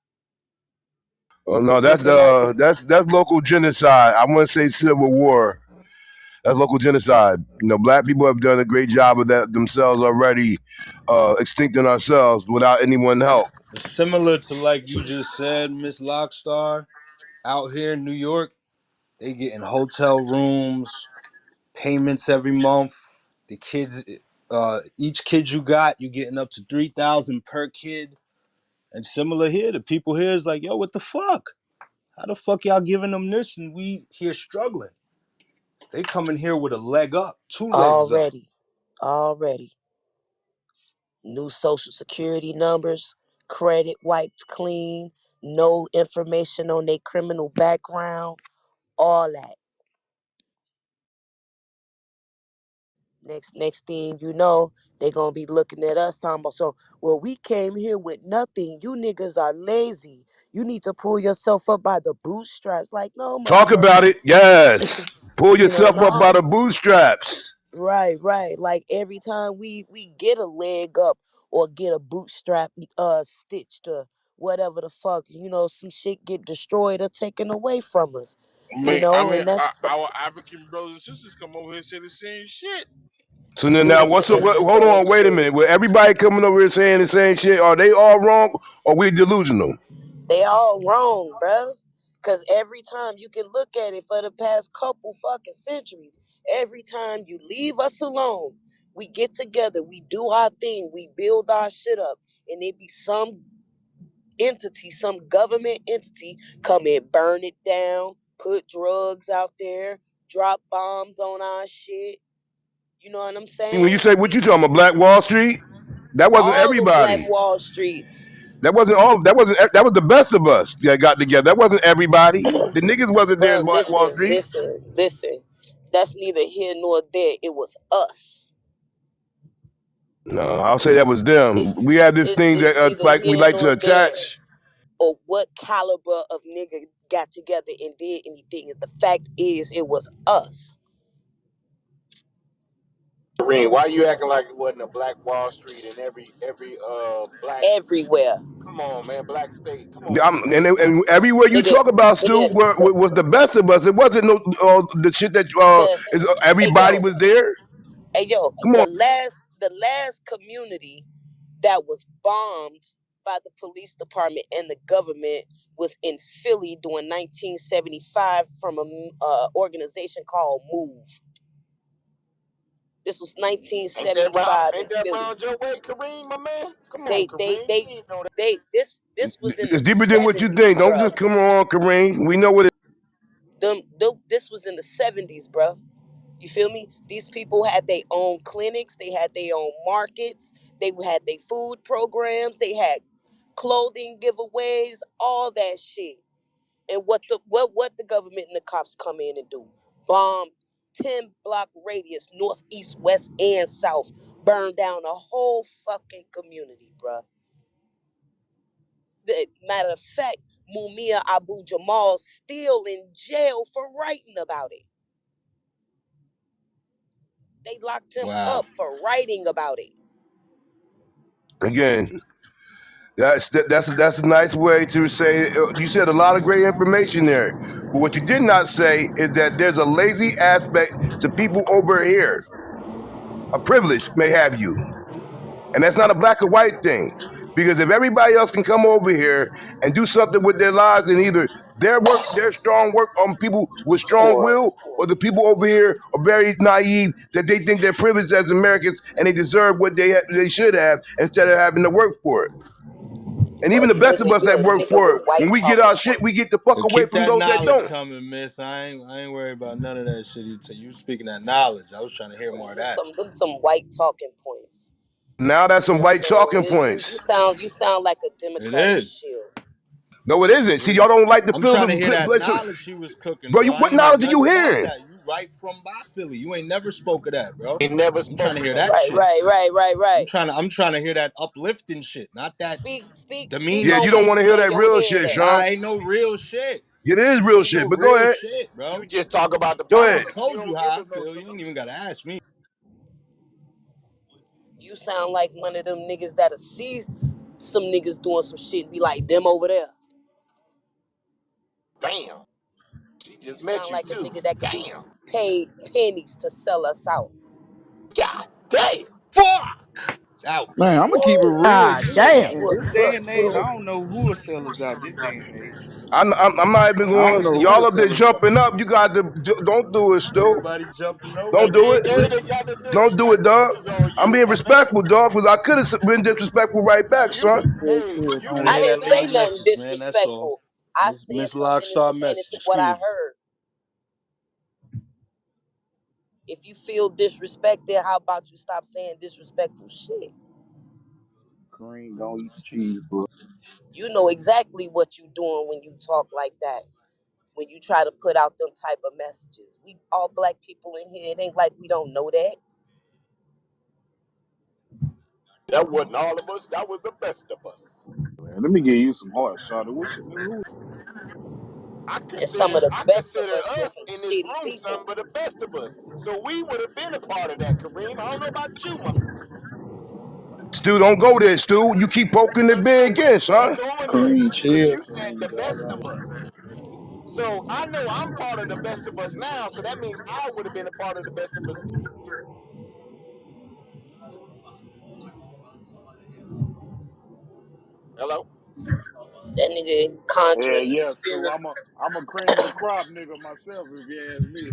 Oh no, It's that's looking like the it's that's local genocide. I wouldn't say civil war. That's local genocide. You know, black people have done a great job of that themselves already, extincting ourselves without anyone help. Similar to like So, you just said, Miss Lockstar, out here in New York, they getting hotel rooms, payments every month. The kids, each kid you got, you getting up to 3,000 per kid. And similar here, the people here is like, yo, what the fuck? How the fuck y'all giving them this and we here struggling? They coming here with a leg up, two legs up. already new social security numbers, credit wiped clean, no information on their criminal background, all that. Next thing you know, they gonna be looking at us talking about, so well, we came here with nothing. You niggas are lazy. You need to pull yourself up by the bootstraps. Like, no, talk about motherfucker. it. Yes, pull You know, yourself up by no. the bootstraps. Right. Like every time we get a leg up or get a bootstrap stitched or whatever the fuck, some shit get destroyed or taken away from us. And that's Our African brothers and sisters come over here and say the same shit. So then do now, the hold same on, wait a shit. minute. With everybody coming over here saying the same shit, are they all wrong or we delusional? They all wrong, bruh. Cause every time you can look at it for the past couple fucking centuries, every time you leave us alone, we get together, we do our thing, we build our shit up, and it be some government entity come and burn it down, put drugs out there, drop bombs on our shit. You know what I'm When you saying? say what you talking about, Black Wall Street, that wasn't All the Black everybody. Wall Streets. That wasn't all. That was the best of us that got together. That wasn't everybody. The niggas wasn't there in Bro, Black Wall Street. listen. That's neither here nor there. It was us. No, I'll say that was them. It's We had this it's thing it's that neither like we here like to nor there. attach. Or what caliber of nigga got together and did anything. The fact is, it was us. Green, why you acting like it wasn't a Black Wall Street in every black? Everywhere. Come on, man, black state. Come on, man. And everywhere you Nigga, talk about Stu nigga, was the best of us. It wasn't the shit that the is hey everybody yo, was there. hey yo, Come the on, last The last community that was bombed by the police department and the government was in Philly during 1975 from a organization called Move. This was Ain't that round? 1975 in Ain't that Philly. round your way, Kareem, my man? Come on, They they Kareem. they You ain't know that. this was in the It's deeper than what you think. 70s, Don't bro. just come on, Kareem. We know what it This was in the 70s, bro. You feel me? These people had their own clinics, they had their own markets, they had their food programs, they had clothing giveaways, all that shit. And what the government and the cops come in and do? Bomb 10-block radius, north, east, west, and south. Burn down a whole fucking community, bruh. Matter of fact, Mumia Abu Jamal still in jail for writing about it. They locked him Wow. up for writing about it. again. That's a nice way to say. You said a lot of great information there, but what you did not say is that there's a lazy aspect to people over here. A privilege may have you, and that's not a black or white thing. Because if everybody else can come over here and do something with their lives, and either their work, their strong work on people with strong will, or the people over here are very naive that they think they're privileged as Americans and they deserve what they should have instead of having to work for it. And Or even the you a best of us nigga, that a work nigga for with it, when white we get talking our shit, we points. get the fuck away Keep from that those that knowledge don't. coming, miss. I ain't worried about none of that shit. You speaking that knowledge. I was trying to hear more of that. Them some white talking points. Now that's You some know what I'm white saying? talking points. You sound like a It Democratic is. shill. No, it isn't. See, y'all don't like to I'm feel trying the to hear that place. knowledge she was cooking, Bro, bro. I what ain't hear knowledge are you nothing about hearing? that. You right from by Philly. You ain't never spoke of that, bro. He never I'm trying spoke to of hear that. that Right, shit. right, right, right, right. I'm trying to hear that uplifting shit, not that Speak Yeah, on you demeaning where don't shit. want you to hear lay that your real head shit, at. Nah, Sean. ain't no real shit. It is real Ain't no shit, but go real ahead. shit, You bro. just talk about the Go I ahead. done problems. You told you don't give how I us no feel. You ain't even solution. gotta ask me. You sound like one of them niggas that'll see some niggas doing some shit and be like, them over there. Damn. She You just met sound you like a too. nigga that could be Damn. paid pennies to sell us out. God damn. Fuck! Ouch. Man, I'm gonna keep it real. Ah, This damn. in this day and age, I don't know who will sell us out. This day and age, I'm not even I don't going. know who will Y'all up there sell us out. jumping up. You got to don't do it, Stu. Everybody jumping over. Don't At do the it. end of the day, they got to do. Don't They do got it, to do dog. this on I'm you, being my man. respectful, dog, because I could have been disrespectful right back, You, son. Real hey, shit. you Trying to I hear did didn't that say say lady nothing message, man. That's all. disrespectful. I said Miss something Lockstar pertaining to message. what I Excuse me. heard. If you feel disrespected, how about you stop saying disrespectful shit? Kareem, don't eat the cheese, bro. You know exactly what you doing when you talk like that. When you try to put out them type of messages. We all black people in here. It ain't like we don't know that. that wasn't all of us. That was the best of us. Man, let me give you some hard shot. What you who And some of the I best of consider us been us some in this shitty room some people. of the best of us. So we would have been a part of that, Kareem. I don't know about you, my. Stu, don't go there, Stu. You keep poking the bear again, I'm son. going there Kareem, because chill. you said Kareem, the best doggone of it. us. So I know I'm part of the best of us now. So that means I would have been a part of the best of us. Hello. That nigga Yeah, conjuring the yeah, Stu. spirit. I'm a cream of the crop nigga myself, if you ask me.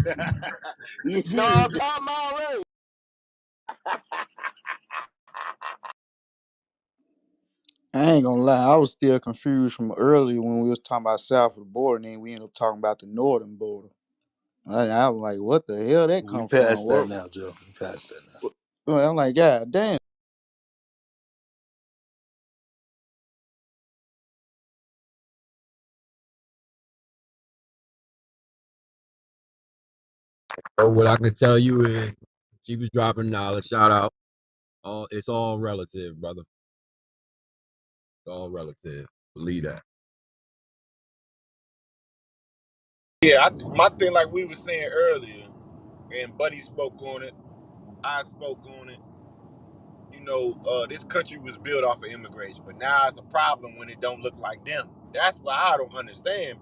You No, dig? Tom already. I ain't gonna lie. I was still confused from earlier when we was talking about south of the border, and then we ended up talking about the northern border. I was like, what the hell that We come from? passed that What? now, Joe. We passed that now. Well, I'm like, God damn. So what I can tell you is she was dropping knowledge. Shout out. It's all relative, brother. It's all relative. Believe that. Yeah, my thing, like we were saying earlier, and Buddy spoke on it. I spoke on it. You know, this country was built off of immigration, but now it's a problem when it don't look like them. That's why I don't understand.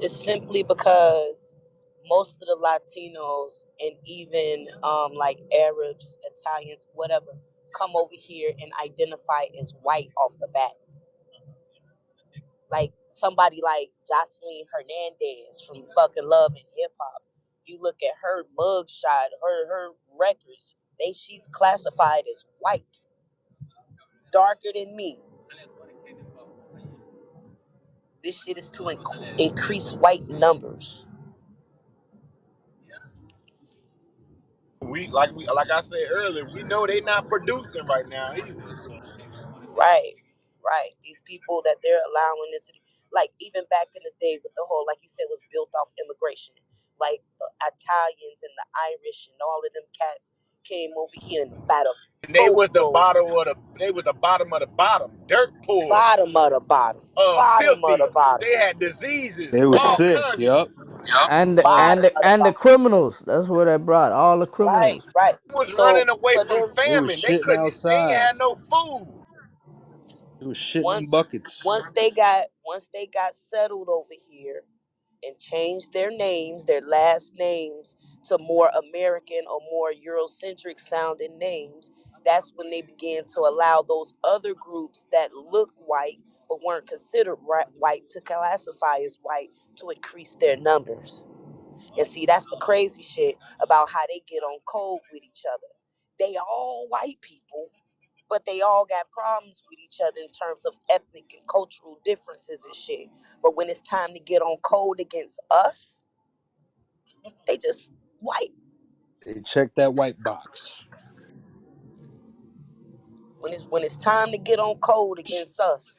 It's simply because most of the Latinos and even like Arabs, Italians, whatever, come over here and identify as white off the bat. Like somebody like Jocelyn Hernandez from fucking Love and Hip Hop. If you look at her mugshot, her records, she's classified as white, darker than me. This shit is to increase white numbers. Like I said earlier, we know they not producing right now either. So. Right, right. These people that they're allowing into, like even back in the day with the whole, like you said, was built off immigration. Like the Italians and the Irish and all of them cats came over here and bought a And boatload, they was the bottom of the bottom, dirt poor, bottom of the bottom, bottom of the filthy. bottom, They had diseases, They was all sick. kinds of Yup. shit. bottom of the And the bottom. criminals. That's where they brought all the Right, criminals. right. They was So running away for from them, They was famine. They shitting couldn't. They ain't outside. had no food. They was shitting in once buckets. once they got settled over here and changed their names, their last names, to more American or more Eurocentric sounding names, that's when they began to allow those other groups that look white but weren't considered white to classify as white to increase their numbers. And see, that's the crazy shit about how they get on code with each other. They all white people, but they all got problems with each other in terms of ethnic and cultural differences and shit. But when it's time to get on code against us, they just white. They checked that white box. When it's time to get on code against us,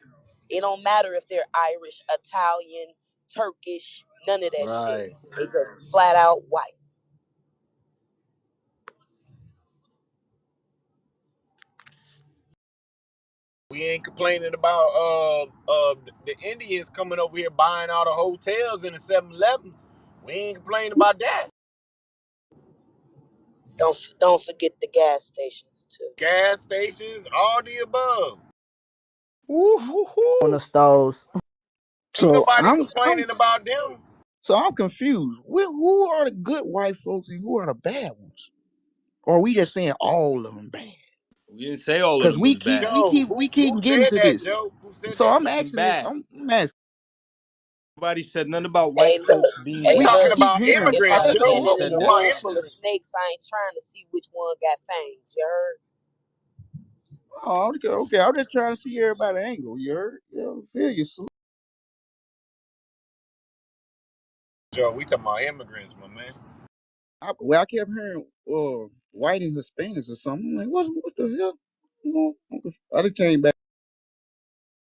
it don't matter if they're Irish, Italian, Turkish, none of that shit. Right. They just flat out white. We ain't complaining about the Indians coming over here buying all the hotels and the 7-Elevens. We ain't complaining about that. Don't forget the gas stations too. Gas stations, all the above. On the Woo-hoo-hoo. stores. Ain't So nobody I'm complaining about them. so I'm confused. Who are the good white folks and who are the bad ones? Or are we just saying all of them bad? We didn't say all of Because them was bad. Joe, we who keep getting said to that, this. Joe? Who said So that? I'm Wasn't asking this. bad. I'm asking. Nobody said nothing about white Hey, look. folks being Hey, We bad. We talking look. keep about hearing If immigrants, I'm bad. Nobody Joe. standing Who, in said a that. room what? full of Immigrants. snakes, I ain't trying to see which one got fangs. You heard? Oh, okay, okay. I'm just trying to see everybody angle. You heard? Yeah, I feel you. Salute. Joe, we talking about immigrants, my man. I kept hearing white and Hispanics or something. I'm like, what the hell? I just came back.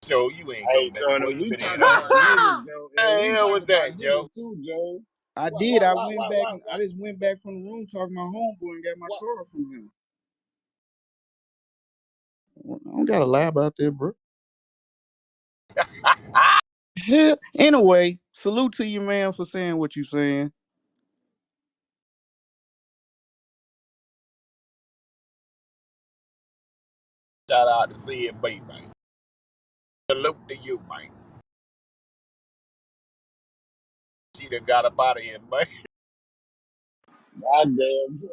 Joe, you ain't Hey, coming back. Joe, and Boy, if you we been in here talking all about day. niggas, Joe, and if Hey, we hell talking was about that, Joe? niggas too, Joe. I Why, did. why, I why, went why, back why, and why, I just went back from the room talking to my homeboy and got my why? car from him. I don't got a lab out there, bro. Hell, anyway, salute to you, man, for saying what you saying. Shout out to CMB, man. Salute to you, man. She done got up out of here, man. Goddamn, Joe.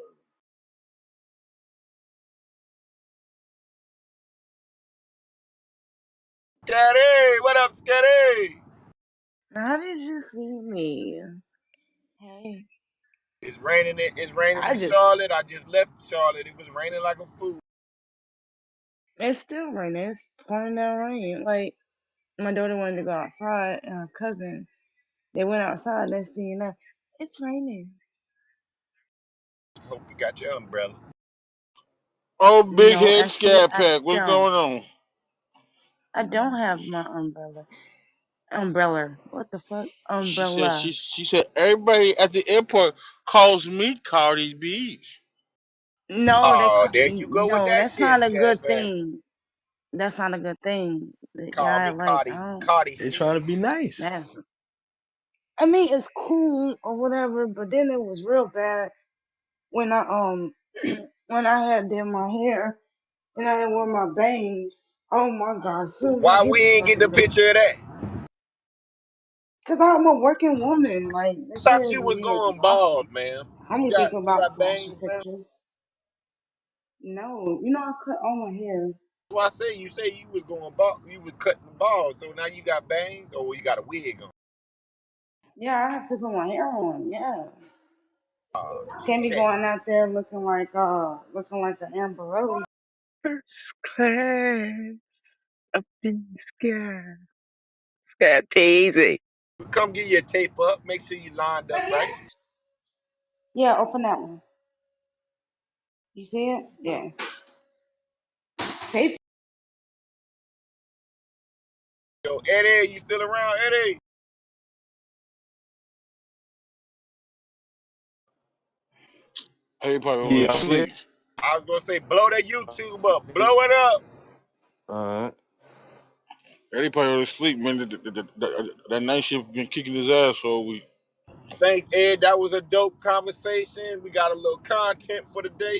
Scotty, what up, Scotty? How did you see me? Hey, It's raining I in just, Charlotte. I just left Charlotte. It was raining like a fool. it's still raining. It's pouring down rain. Like, my daughter wanted to go outside, and her cousin, they went outside. Next thing you know, it's raining. Hope you got your umbrella. Oh, big No, head actually, scat I pack. What's don't. going on? I don't have my umbrella. Umbrella. What the fuck? Umbrella. She said everybody at the airport calls me Cardi B. No, Oh, there you go with no, that that's shit, not a Scat good Pack. thing. That's not a good thing. Call me Y'all, like, I Cardi, don't, Cardi They C. trying to be nice. that's, I mean, it's cool or whatever, but then it was real bad when I when I had did my hair and I had wore my bangs. Oh my god! As soon as I Why hit we the ain't get the fucking door, picture of that? Cause I'm a working woman. Like this shit Thought is you was really going exhausting. bald, man. I'm You thinking got about flashing bangs now. pictures. No, you know I cut all my hair. That's why I say you was going bald. You was cutting the ball, so now you got bangs or you got a wig on. Yeah, I have to put my hair on. Yeah, Oh can't be shit! going out there looking like an Amber Rose. First class up in the sky. Sky Daisy. Come get your tape up. Make sure you lined up right. Yeah, open that one. You see it? Yeah. Tape. Yo, Eddie, you still around, Eddie? He probably went Yeah, to I'm here. sleep. I was gonna say blow that YouTube up, blow it up. Uh, He probably went to sleep, man. That night shift been kicking his ass all week. Thanks, Ed. That was a dope conversation. We got a little content for the day.